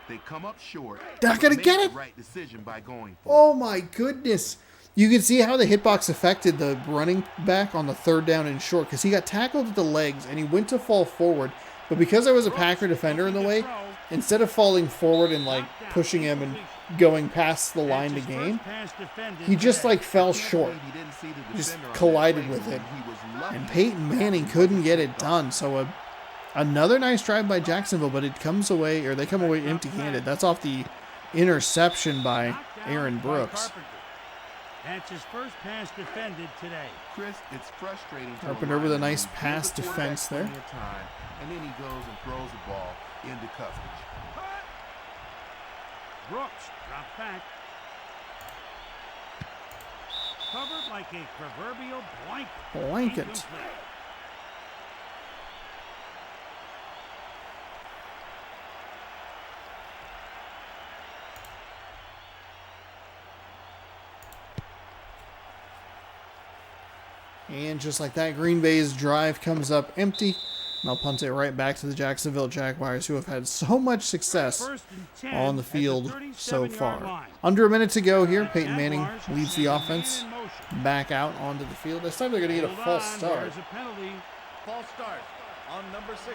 They come up short. not but going to make get the it. right decision by going for Oh my goodness. You can see how the hitbox affected the running back on the 3rd down and short because he got tackled at the legs and he went to fall forward. But because there was a Packer defender in the way, instead of falling forward and like pushing him and going past the line to gain, he just like fell short. He didn't see the Just defender on that collided play, with it. He was lucky. And Peyton Manning couldn't get it done. So another nice drive by Jacksonville, but it comes away, or they come away empty-handed. That's off the interception by Aaron Brooks. That's his first pass defended today. Chris, it's frustrating. to Carpenter a with a lineman nice who gives pass the quarterback defense there. plenty of time, and then he goes and throws the ball into coverage. Brooks dropped back. Covered like a proverbial blanket. Blanket. Incomplete. And just like that, Green Bay's drive comes up empty. And I'll punt it right back to the Jacksonville Jaguars, who have had so much success First and 10 on the at field so 37-yard far. line. Under a minute to go here. Peyton Manning Jaguars leads the remain offense in motion. back out onto the field. This time they're going to get a Hold false on, start. there's a penalty. False start on number 60,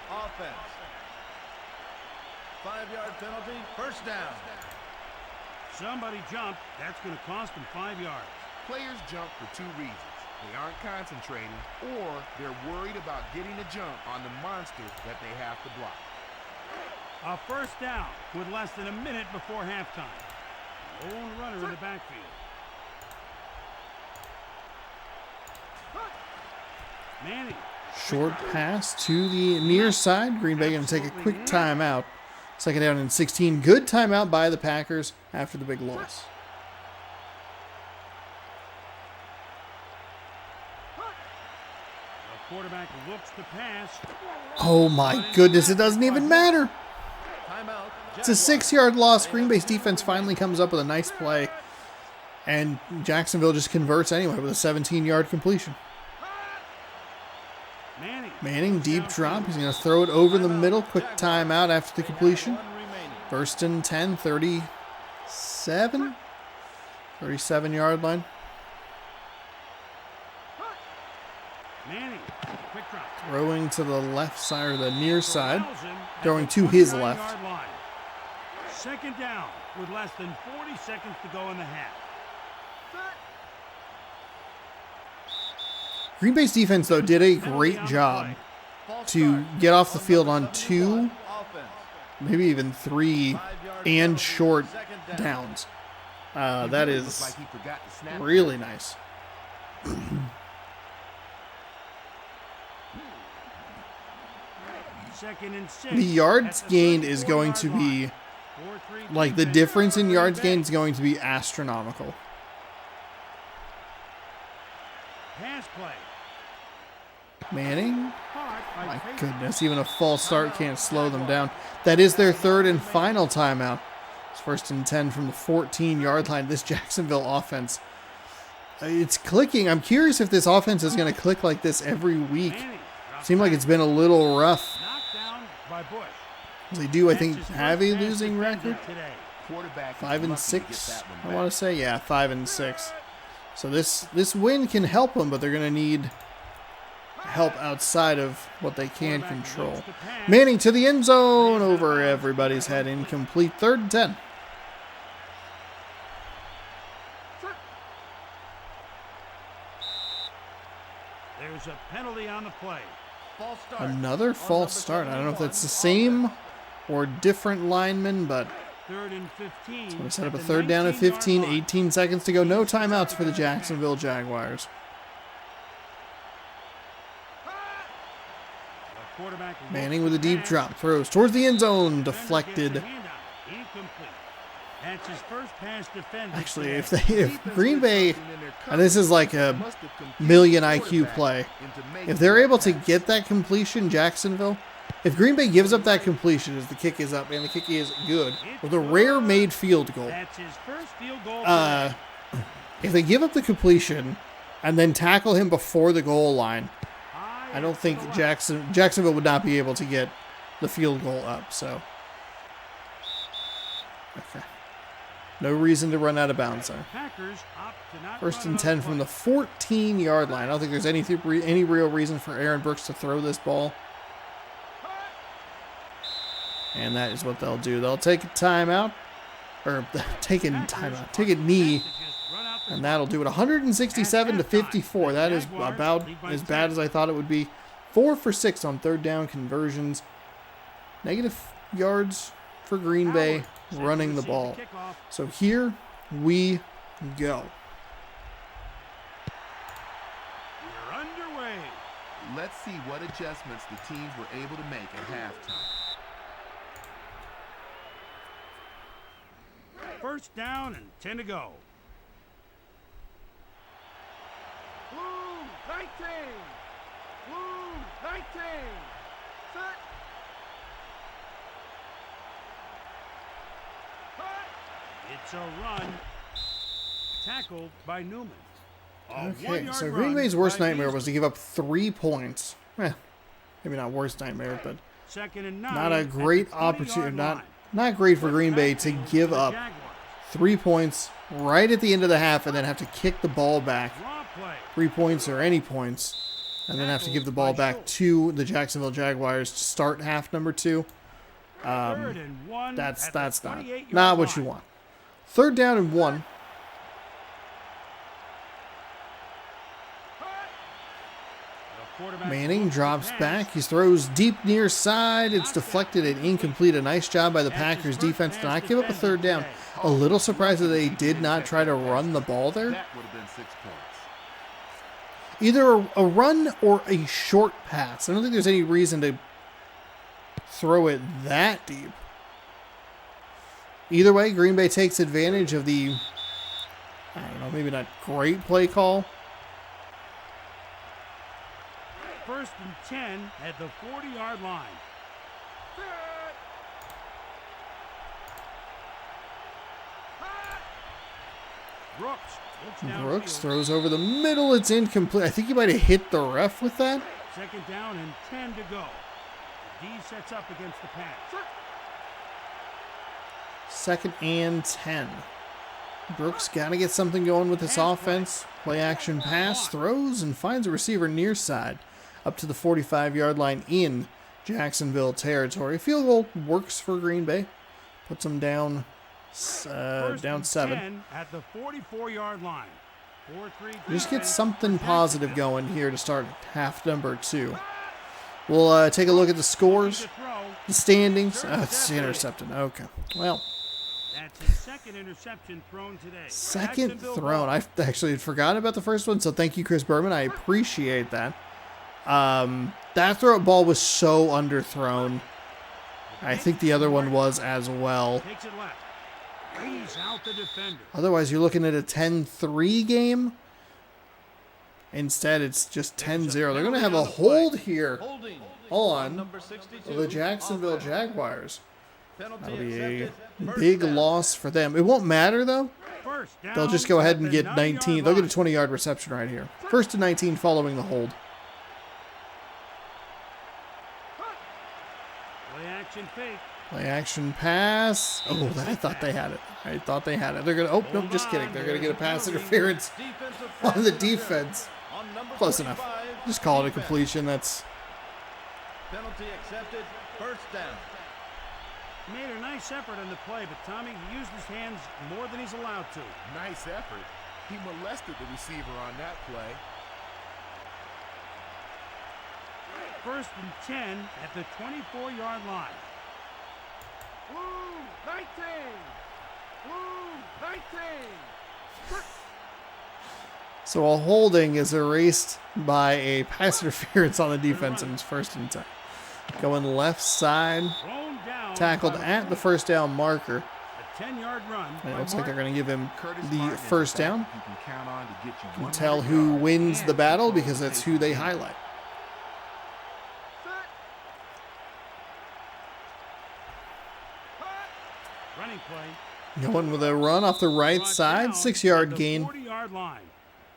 offense. 5-yard penalty, first down. Somebody jumped. That's going to cost them 5 yards. Players jump for two reasons. They aren't concentrating, or they're worried about getting a jump on the monster that they have to block. A first down with less than a minute before halftime. Lone runner in the backfield. Manning. Short pass to the near side. Green Bay going to take a quick timeout. Second down and 16. Good timeout by the Packers after the big loss. The quarterback looks to pass. Oh my goodness, it doesn't even matter. Timeout. It's a 6-yard loss. Green Bay's defense finally comes up with a nice play. And Jacksonville just converts anyway with a 17-yard completion. Manning, deep drop. He's going to throw it over the middle. Quick timeout after the completion. First and 10, 37? 37-yard line. Manning, quick drop. Throwing to the left side or the near side. Throwing to his left. Second down with less than 40 seconds to go in the half. Green Bay's defense, though, did a great job to get off the field on 2, maybe even 3, and short downs. That is really nice. Second and 6. The yards gained is going to be, like, the difference in yards gained is going to be astronomical. Pass play. Manning. My goodness, even a false start can't slow them down. That is their third and final timeout. It's first and 10 from the 14-yard line. This Jacksonville offense, it's clicking. I'm curious if this offense is going to click like this every week. Seemed like it's been a little rough. They do, I think, have a losing record. 5-6, I want to say. Yeah, 5-6. So this win can help them, but they're going to need help outside of what they can control. Manning to the end zone, over everybody's head, incomplete. 3rd and 10. There's a penalty on the play. Another false start. I don't know if that's the same or different lineman, but 3rd and 15. it's going to set up a 3rd down at 15. 18 seconds to go. No timeouts for the Jacksonville Jaguars. Manning with a deep drop. Throws towards the end zone. Deflected. Actually, if Green Bay, and this is like a million IQ play, if they're able to get that completion, Jacksonville, if Green Bay gives up that completion as the kick is up, and the kick is good, with a rare made field goal, if they give up the completion and then tackle him before the goal line, I don't think Jacksonville would not be able to get the field goal up. So, okay. No reason to run out of bounds there. First and 10 from the 14-yard line. I don't think there's any real reason for Aaron Brooks to throw this ball. And that is what they'll do. They'll take a timeout, or take a knee, and that'll do it. 167-54. That is about as bad as I thought it would be. 4 for 6 on 3rd down conversions. Negative yards for Green Bay running the ball. So here we go. We're underway. Let's see what adjustments the teams were able to make at halftime. First down and 10 to go. Blue 19. Blue 19. Set. It's a run. Tackled by Newman. Okay, so Green Bay's worst nightmare was to give up 3 points. Maybe not worst nightmare, but not a great opportunity. Not great for Green Bay to give up 3 points right at the end of the half and then have to kick the ball back. 3 points or any points and then have to give the ball back to the Jacksonville Jaguars to start half number 2. That's not what you want. 3rd down and 1. Manning drops back. He throws deep near side. It's deflected and incomplete. A nice job by the Packers defense to not give up a 3rd down. A little surprised that they did not try to run the ball there. That would have been 6 points. Either a run or a short pass. I don't think there's any reason to throw it that deep. Either way, Green Bay takes advantage of the, I don't know, maybe not great play call. 1st and 10 at the 40-yard line. Brooks throws over the middle. It's incomplete. I think he might have hit the ref with that. 2nd down and 10 to go. D sets up against the pass. 2nd and 10. Brooks got to get something going with this offense. Play action pass, throws, and finds a receiver near side up to the 45-yard line in Jacksonville territory. Field goal works for Green Bay. Puts them down 7. At the 44-yard line. 4-3 Just get something positive going here to start half number 2. We'll take a look at the scores, the standings. It's intercepted. Okay. Well, that's his 2nd interception thrown today. 2nd thrown. I actually had forgotten about the first one, so thank you, Chris Berman. I appreciate that. That throw ball was so underthrown. I think the other one was as well. Takes it left. He's out the defender. Otherwise, you're looking at a 10-3 game. Instead, it's just 10-0. They're going to have a hold here on the Jacksonville Jaguars. That'll be a big loss for them. It won't matter, though. They'll just go ahead and get 19. They'll get a 20-yard reception right here. 1st and 19 following the hold. Play action pass. Oh, I thought they had it. They're going to, oh, no, just kidding. They're going to get a pass interference on the defense. Close enough. Just call it a completion. That's penalty accepted. 1st down. Made a nice effort on the play, but Tommy, he used his hands more than he's allowed to. Nice effort. He molested the receiver on that play. 1st and 10 at the 24-yard line. Blue 19. Blue 19. so a holding is erased by a pass interference on the defense, and it's 1st and 10. Going left side, tackled at the 1st down marker. A 10-yard run. And it looks like they're going to give him the 1st down. You can tell who wins the battle because that's who they highlight. Running play. Going with a run off the right side, 6-yard gain. 40-yard line.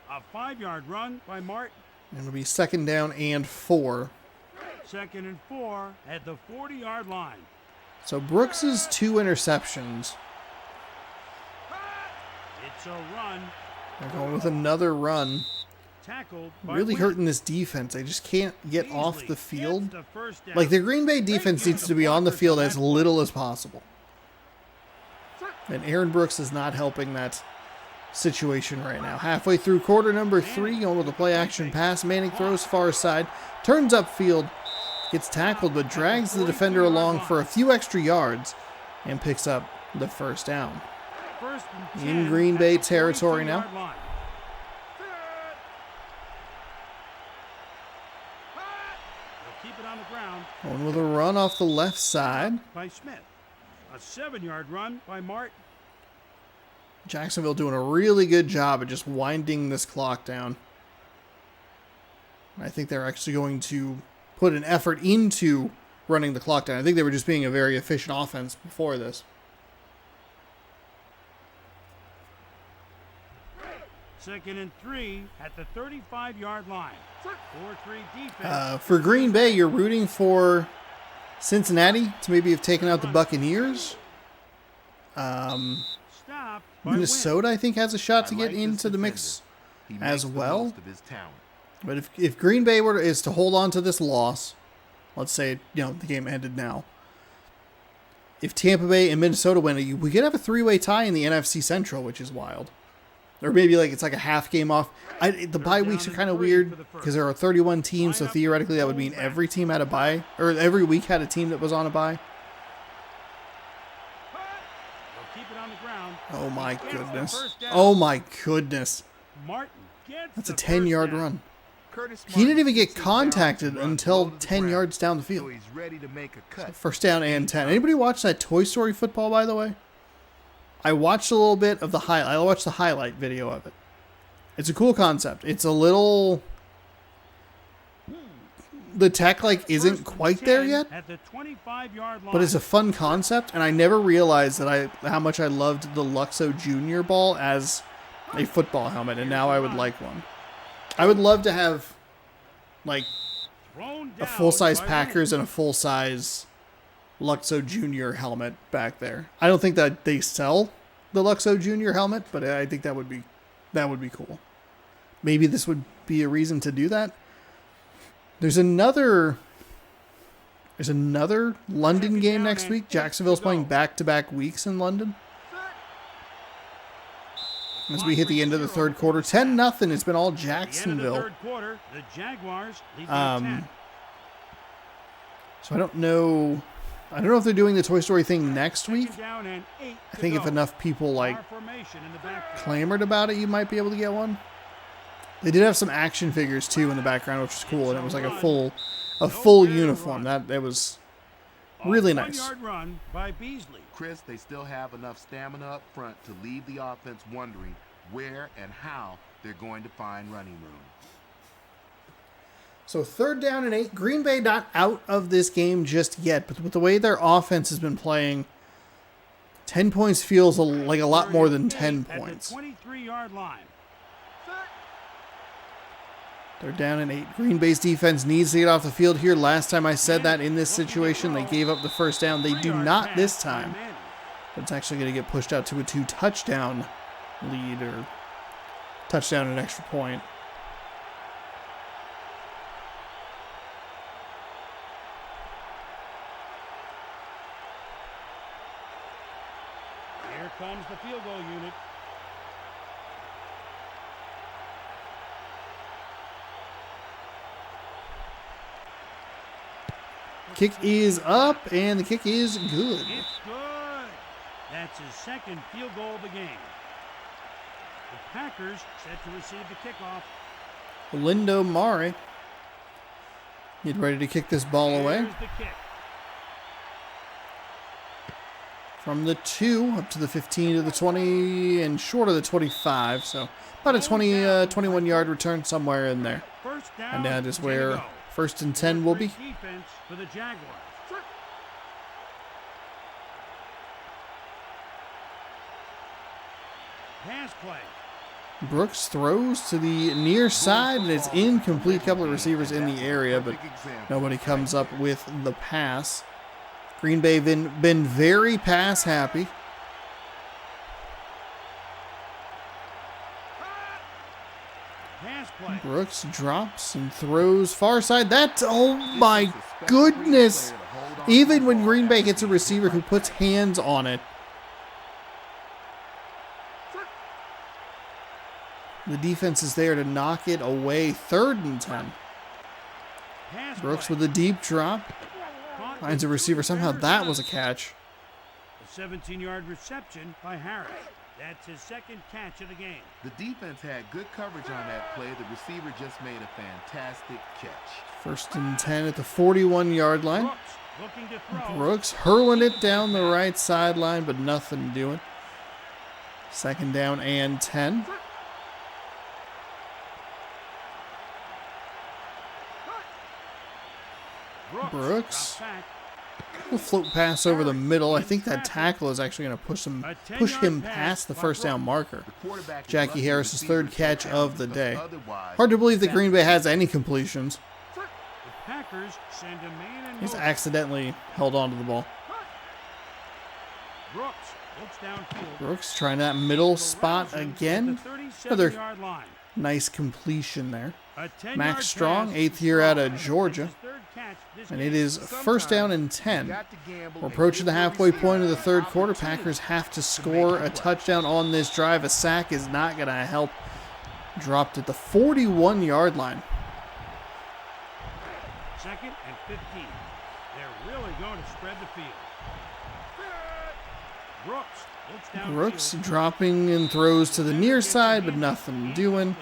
A 5-yard run by Martin. And it'll be 2nd down and 4. 2nd and 4 at the 40-yard line. So Brooks's 2 interceptions. It's a run. They're going with another run. Tackled by Really Williams. hurting this defense. They just can't get off the field. Gets the 1st down. Like, the Green Bay defense needs to be on the field as little as possible. And Aaron Brooks is not helping that situation right now. Halfway through quarter number 3, going with a play action pass. Manning throws far side, turns upfield, gets tackled, but drags the defender along for a few extra yards and picks up the 1st down. 1st and 10 In Green Bay at the territory 42-yard now. line. They'll keep it on the ground Going with a run off the left side. by Smith. A 7-yard run by Martin. Jacksonville doing a really good job at just winding this clock down. I think they're actually going to put an effort into running the clock down. I think they were just being a very efficient offense before this. 2nd and 3 at the 35-yard line. 4-3 defense. For Green Bay, you're rooting for Cincinnati to maybe have taken out the Buccaneers. Stopped by Minnesota, I think, has a shot to get into the mix as well. But if Green Bay is to hold on to this loss, let's say, the game ended now. If Tampa Bay and Minnesota win, we could have a 3-way tie in the NFC Central, which is wild. Or maybe it's like a half game off. The bye weeks are kind of weird because there are 31 teams, so theoretically that would mean every team had a bye, or every week had a team that was on a bye. Oh my goodness. Oh my goodness. That's a 10-yard run. He didn't even get contacted until 10 yards down the field. First down and 10. Anybody watch that Toy Story football, by the way? I watched a little bit of the highlight. I watched the highlight video of it. It's a cool concept. It's a little... The tech, isn't quite there yet. But it's a fun concept, and I never realized that how much I loved the Luxo Junior ball as a football helmet, and now I would like one. I would love to have, a full-size Packers and a full-size Luxo Junior helmet back there. I don't think that they sell the Luxo Junior helmet, but I think that would be cool. Maybe this would be a reason to do that. There's another London game next week. Jacksonville's playing back-to-back weeks in London. As we hit the end of the third quarter, 10-0. It's been all Jacksonville. The Jaguars lead So I don't know if they're doing the Toy Story thing next week. I think if enough people clamored about it, you might be able to get one. They did have some action figures too in the background, which was cool, and it was like a full uniform. That was really nice. 1-yard run by Beasley. Chris, they still have enough stamina up front to leave the offense wondering where and how they're going to find running room. So 3rd down and 8. Green Bay not out of this game just yet, but with the way their offense has been playing, 10 points feels like a lot more than 10 points. At the 23-yard line. 3rd down and 8. Green Bay's defense needs to get off the field here. Last time I said that in this situation, they gave up the first down. They do not this time. But it's actually going to get pushed out to a 2-touchdown lead, or touchdown and extra point. Here comes the field goal unit. Kick is up, and the kick is good. It's good. That's his second field goal of the game. The Packers set to receive the kickoff. Lindo Mare get ready to kick this ball away. Here's the kick. From the 2 up to the 15 to the 20 and short of the 25. So about a 21-yard return somewhere in there. First down, And that is where 1st and 10 will be. Defense for the Jaguars. Pass play. Brooks throws to the near side, and it's incomplete. Couple of receivers in the area, but nobody comes up with the pass. Green Bay been very pass happy. Pass play. Brooks drops and throws far side. Oh my goodness. Even when Green Bay gets a receiver who puts hands on it, the defense is there to knock it away. 3rd and 10. Brooks with a deep drop. Finds a receiver. Somehow that was a catch. A 17-yard reception by Harris. That's his second catch of the game. The defense had good coverage on that play. The receiver just made a fantastic catch. 1st and 10 at the 41-yard line. Brooks looking to throw. Brooks hurling it down the right sideline, but nothing doing. 2nd down and 10. Brooks. A float pass over the middle. I think that tackle is actually going to push him past the first down marker. Jackie Harris's 3rd catch of the day. Hard to believe that Green Bay has any completions. He's accidentally held onto the ball. Brooks trying that middle spot again. Another nice completion there. A 10-yard Max Strong, pass. 8th year out of Georgia. His third catch this And game. it is first down and 10. Got to gamble We're and approaching the give your halfway point of the receiver third quarter. opportunity Packers have to to score make a the play. touchdown on this drive. A sack is not going to help. Dropped at the 41-yard line. 2nd and 15. They're really going to spread the field. Brooks looks downfield. Brooks dropping and throws to the near side, but nothing doing.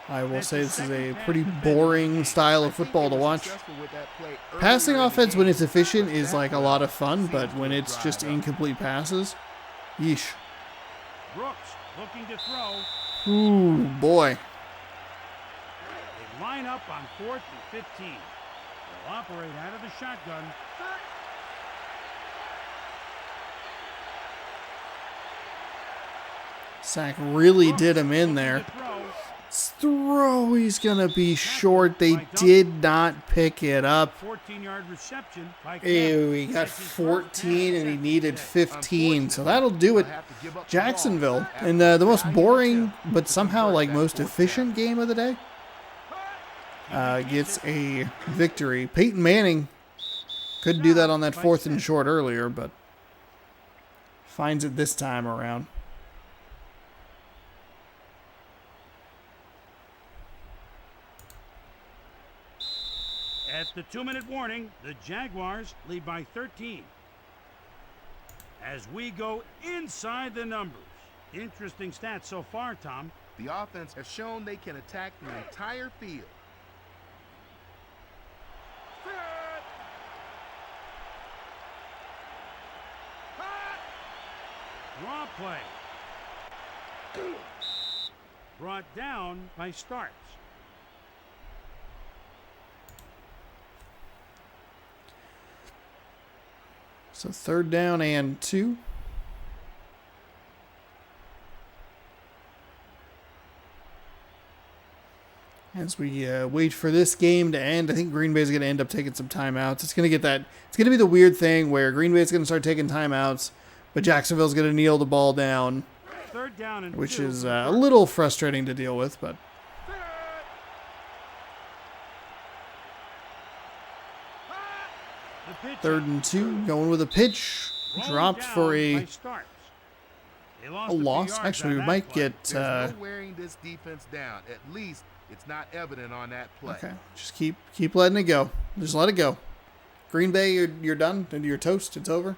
I will say this is a pretty boring style of football to watch. Successful with that play Passing earlier in the offense, when game. it's efficient, is That like a lot of fun, seems but to when have it's just dried up. incomplete passes, yeesh. Brooks looking to throw. Ooh, boy. They line up on 4th and 15. They'll operate out of the shotgun. Sack really Brooks did him in looking there. to throw. Throw, he's going to be short. They did not pick it up. 14-yard reception by Ew, he got That's his first 14 and he interception needed today. 15, so that'll do it. They'll have to give up the ball Jacksonville, after in the most valuable boring attempt but to somehow convert like that most fourth efficient game of the day, gets a victory. Peyton Manning could do that on that 4th and short earlier, but finds it this time around. At the 2-minute warning, the Jaguars lead by 13. As we go inside the numbers. Interesting stats so far, Tom. The offense has shown they can attack the entire field. Draw play. Brought down by Starks. So 3rd down and 2. As we wait for this game to end, I think Green Bay is going to end up taking some timeouts. It's going to get that. It's going to be the weird thing where Green Bay is going to start taking timeouts, but Jacksonville's going to kneel the ball down, 3rd down and which 2. is a little frustrating to deal with. But The pitch 3rd and 2, going with a pitch, rolling dropped down for by a Starks. They lost a few loss. yards Actually, on we that might play. get. There's no wearing this defense down. At least it's not evident on that play. Okay, just keep letting it go. Just let it go. Green Bay, you're done. You're toast. It's over.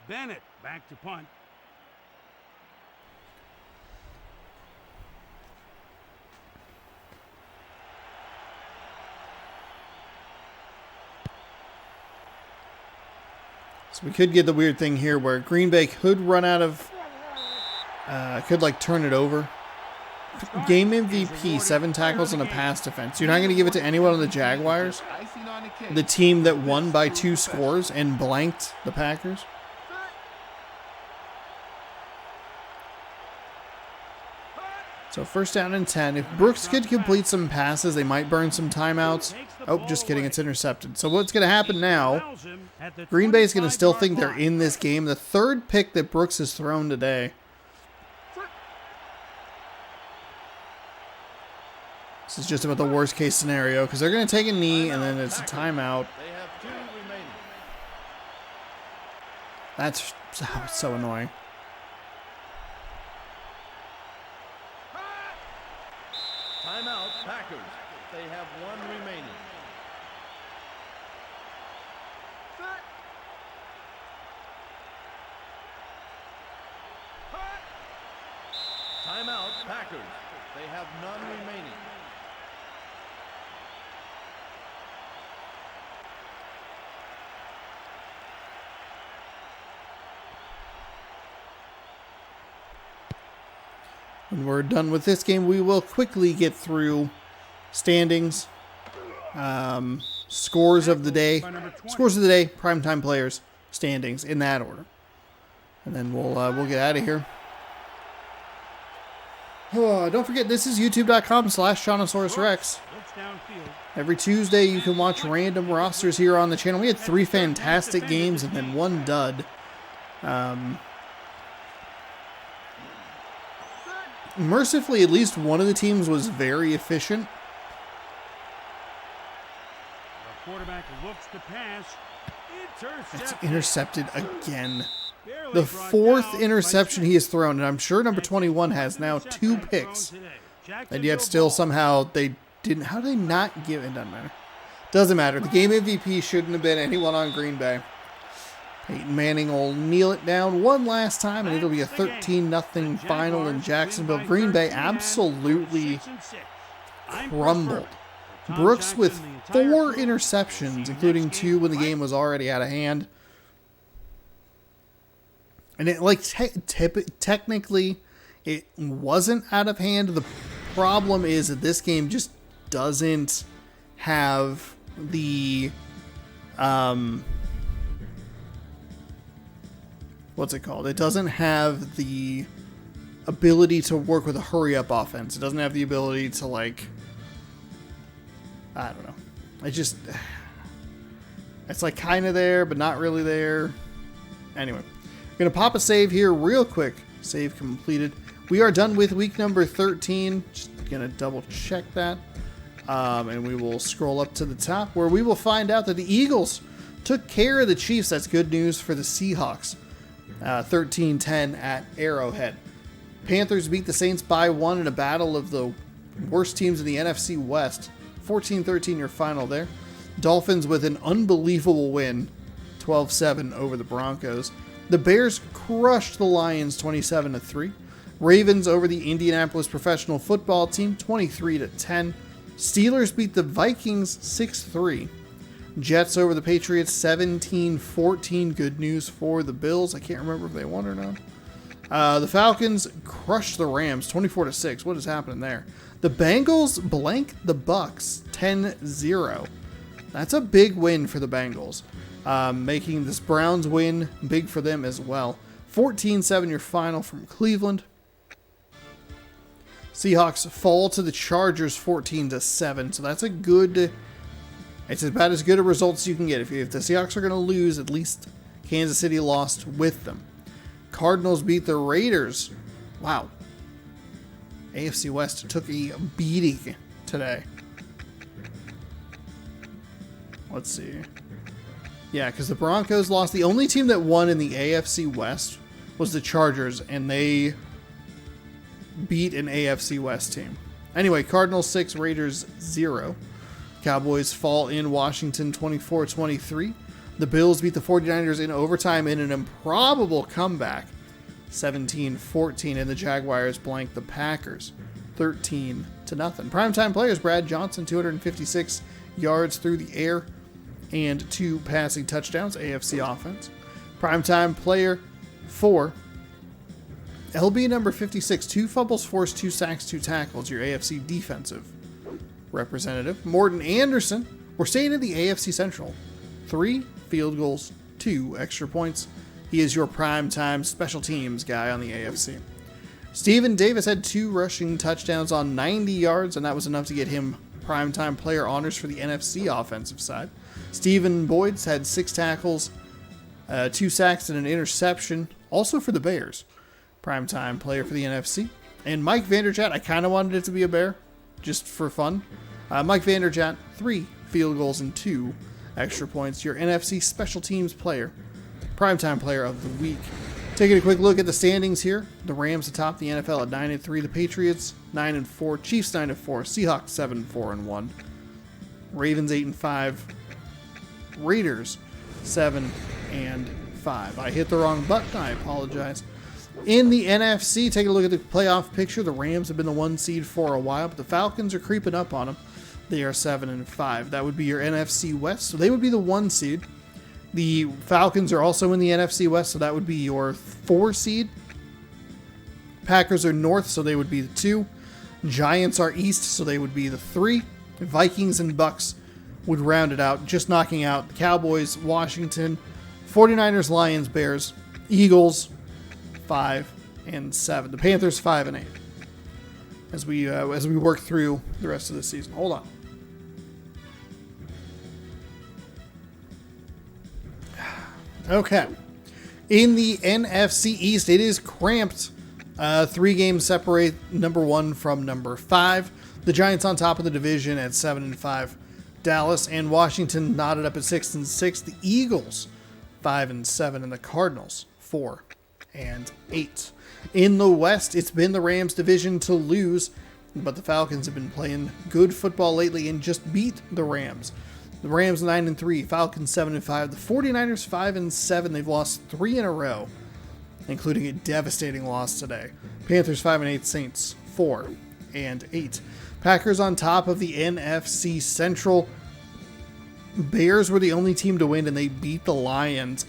Bennett back to punt. So we could get the weird thing here where Green Bay could run out of, could like turn it over. Game MVP, 7 tackles and a pass defense. You're not going to give it to anyone on the Jaguars, Icing on the cake. the team that won by 2 scores and blanked the Packers. So 1st down and 10. If Brooks could complete some passes, they might burn some timeouts. Oh, just kidding. It's intercepted. So what's going to happen now, Fouls him at the Green Bay is going to still 25-yard think they're line. in this game. The 3rd pick that Brooks has thrown today. This is just about the worst case scenario because they're going to take a knee and then it's a timeout. They have 2 remaining. That's so annoying. Timeout, Packers. They have 1 remaining. Timeout, Packers. They have none remaining. When we're done with this game, we will quickly get through standings, scores of the day, primetime players, standings in that order, and then we'll get out of here. Oh, don't forget, this is youtube.com/ShawnosaurusRex. Looks downfield. Every Tuesday, you can watch random rosters here on the channel. We had 3 fantastic games and then 1 dud. Mercifully, at least one of the teams was very efficient. The quarterback looks to pass. It's intercepted again. The 4th interception he has thrown, and I'm sure number 21 has now 2 picks. And yet still somehow they didn't. How did they not give it? Doesn't matter. Doesn't matter. The game MVP shouldn't have been anyone on Green Bay. Peyton Manning will kneel it down one last time, and it'll be a 13-0 final in Jacksonville. Green Bay absolutely crumbled. Brooks with 4 interceptions, including 2 when the game was already out of hand. And it, like, technically, it wasn't out of hand. The problem is that this game just doesn't have the, what's it called? It doesn't have the ability to work with a hurry-up offense. It doesn't have the ability to, like, I don't know. It just, it's like kind of there, but not really there. Anyway, I'm going to pop a save here real quick. Save completed. We are done with week number 13. Just going to double check that. And we will scroll up to the top where we will find out that the Eagles took care of the Chiefs. That's good news for the Seahawks. 13-10 at Arrowhead. Panthers beat the Saints by 1 in a battle of the worst teams in the NFC West. 14-13 your final there. Dolphins with an unbelievable win, 12-7 over the Broncos. The Bears crushed the Lions 27-3. Ravens over the Indianapolis professional football team 23-10. Steelers beat the Vikings 6-3. Jets over the Patriots 17-14. Good news for the Bills. I can't remember if they won or not. The Falcons crushed the Rams 24-6. What is happening there? The Bengals blank the Bucks 10-0. That's a big win for the Bengals. Making this Browns win big for them as well. 14-7 your final from Cleveland. Seahawks fall to the Chargers 14-7. So that's a good, it's about as good a result as you can get. If the Seahawks are going to lose, at least Kansas City lost with them. Cardinals beat the Raiders. Wow. AFC West took a beating today. Let's see. Yeah, because the Broncos lost. The only team that won in the AFC West was the Chargers, and they beat an AFC West team. Anyway, Cardinals 6, Raiders 0. Cowboys fall in Washington 24-23. The Bills beat the 49ers in overtime in an improbable comeback, 17-14, and the Jaguars blanked the Packers 13-0. Primetime players: Brad Johnson, 256 yards through the air and 2 passing touchdowns, AFC offense. Primetime player 4, LB number 56, 2 fumbles forced, 2 sacks, 2 tackles, your AFC defensive representative. Morton Anderson, we're staying in the AFC Central, 3 field goals, 2 extra points. He is your primetime special teams guy on the AFC. Steven Davis had 2 rushing touchdowns on 90 yards, and that was enough to get him primetime player honors for the NFC offensive side. Stephen Boyd's had 6 tackles, 2 sacks, and an interception, also for the Bears. Primetime player for the NFC. And Mike Vanderjagt, I kind of wanted it to be a Bear, just for fun. Mike Vanderjagt, 3 field goals and 2 extra points. Your NFC special teams player. Primetime player of the week. Taking a quick look at the standings here. The Rams atop the NFL at 9-3. The Patriots 9-4. Chiefs 9-4. Seahawks 7-4-1. Ravens 8-5. Raiders 7-5. I hit the wrong button. I apologize. In the NFC, taking a look at the playoff picture, the Rams have been the 1 seed for a while, but the Falcons are creeping up on them. They are 7-5. That would be your NFC West, so they would be the 1 seed. The Falcons are also in the NFC West, so that would be your 4 seed. Packers are north, so they would be the 2. Giants are east, so they would be the 3. Vikings and Bucks would round it out, just knocking out Cowboys, Washington, 49ers, Lions, Bears, Eagles, 5-7. The Panthers 5-8. As we work through the rest of the season. Hold on. Okay. In the NFC East, it is cramped. 3 games separate number 1 from number 5. The Giants on top of the division at 7-5. Dallas and Washington knotted up at 6-6. The Eagles 5-7, and the Cardinals 4-8. In the West, it's been the Rams division to lose, but the Falcons have been playing good football lately and just beat the Rams. The Rams 9-3, Falcons 7-5, the 49ers 5-7. They've lost 3 in a row, including a devastating loss today. Panthers 5-8, Saints 4-8. Packers on top of the NFC Central. Bears were the only team to win, and they beat the Lions.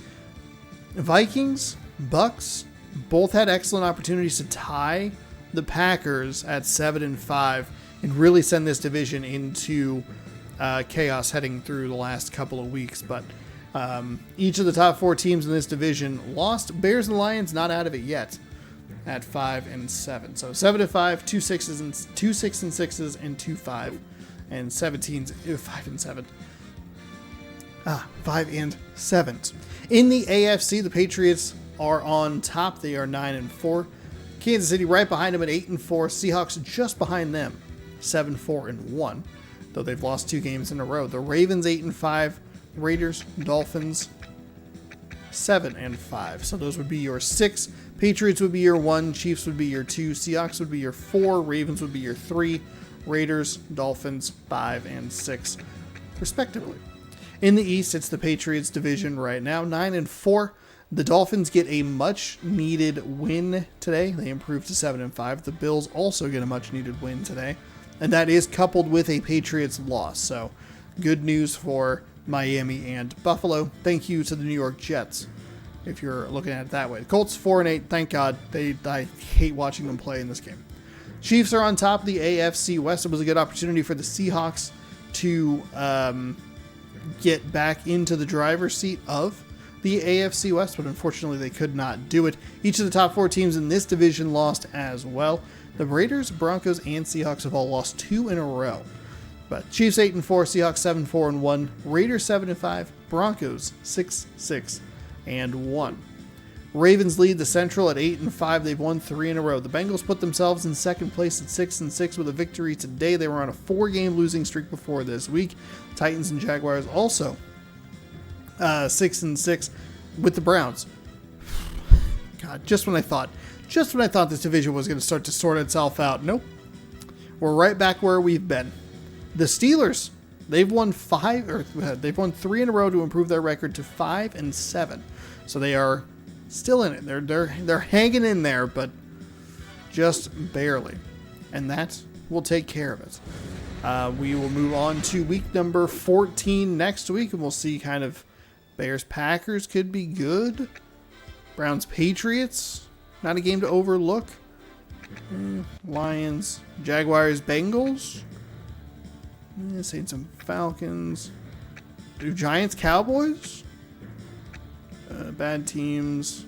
Vikings, Bucks, both had excellent opportunities to tie the Packers at 7-5 and really send this division into chaos heading through the last couple of weeks. But each of the top 4 teams in this division lost. Bears and Lions not out of it yet at 5-7. So 7-5, 2 6s and 2 6 and 6s, and 2 5 and 17s, 5-7. 5-7. In the AFC, the Patriots are on top. They are 9-4. Kansas City right behind them at 8-4. Seahawks just behind them, 7-4-1. Though they've lost 2 games in a row. The Ravens 8-5. Raiders, Dolphins 7-5. So those would be your 6. Patriots would be your 1. Chiefs would be your 2. Seahawks would be your 4. Ravens would be your 3. Raiders, Dolphins 5 and 6, respectively. In the East, it's the Patriots division right now, 9-4. The Dolphins get a much-needed win today. They improved to 7-5. The Bills also get a much-needed win today, and that is coupled with a Patriots loss. So, good news for Miami and Buffalo. Thank you to the New York Jets, if you're looking at it that way. The Colts 4-8. Thank God. I hate watching them play in this game. Chiefs are on top of the AFC West. It was a good opportunity for the Seahawks to get back into the driver's seat of the AFC West, but unfortunately they could not do it. Each of the top 4 teams in this division lost as well. The Raiders, Broncos, and Seahawks have all lost 2 in a row. But Chiefs 8-4, Seahawks 7-4-1, Raiders 7-5, Broncos 6-6-1. Ravens lead the Central at 8-5. They've won 3 in a row. The Bengals put themselves in second place at 6-6 with a victory today. They were on a 4-game losing streak before this week. Titans and Jaguars also 6-6 with the Browns. God, just when I thought this division was going to start to sort itself out, nope. We're right back where we've been. The Steelers, they've won 3 in a row to improve their record to 5-7. So they are still in it. They're hanging in there, but just barely. And that will take care of it. We will move on to week number 14 next week, and we'll see kind of Bears-Packers could be good. Browns-Patriots, not a game to overlook. Lions, Jaguars-Bengals. Saints and Falcons. Giants-Cowboys. Bad teams.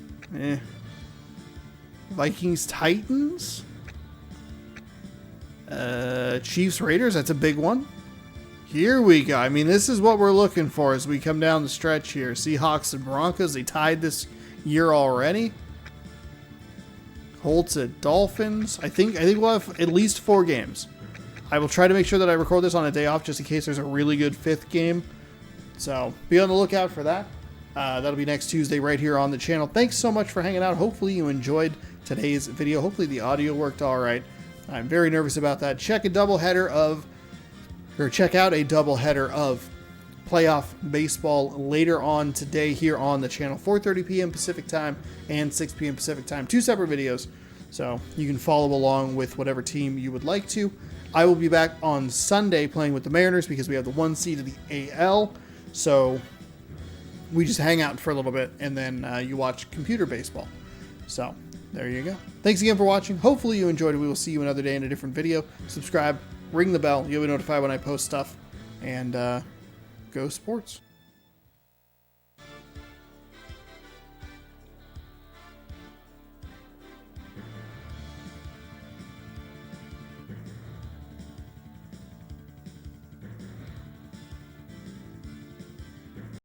Vikings-Titans. Chiefs-Raiders, that's a big one. Here we go. I mean, this is what we're looking for as we come down the stretch here. Seahawks and Broncos, they tied this year already. Colts at Dolphins. I think we'll have at least 4 games. I will try to make sure that I record this on a day off just in case there's a really good 5th game. So be on the lookout for that. That'll be next Tuesday right here on the channel. Thanks so much for hanging out. Hopefully you enjoyed today's video. Hopefully the audio worked all right. I'm very nervous about that. Check out a doubleheader of playoff baseball later on today here on the channel. 4:30 p.m. Pacific time and 6 p.m. Pacific time. 2 separate videos. So you can follow along with whatever team you would like to. I will be back on Sunday playing with the Mariners because we have the 1 seed of the AL. So we just hang out for a little bit and then you watch computer baseball. So there you go. Thanks again for watching. Hopefully you enjoyed it. We will see you another day in a different video. Subscribe, ring the bell. You'll be notified when I post stuff. And go sports.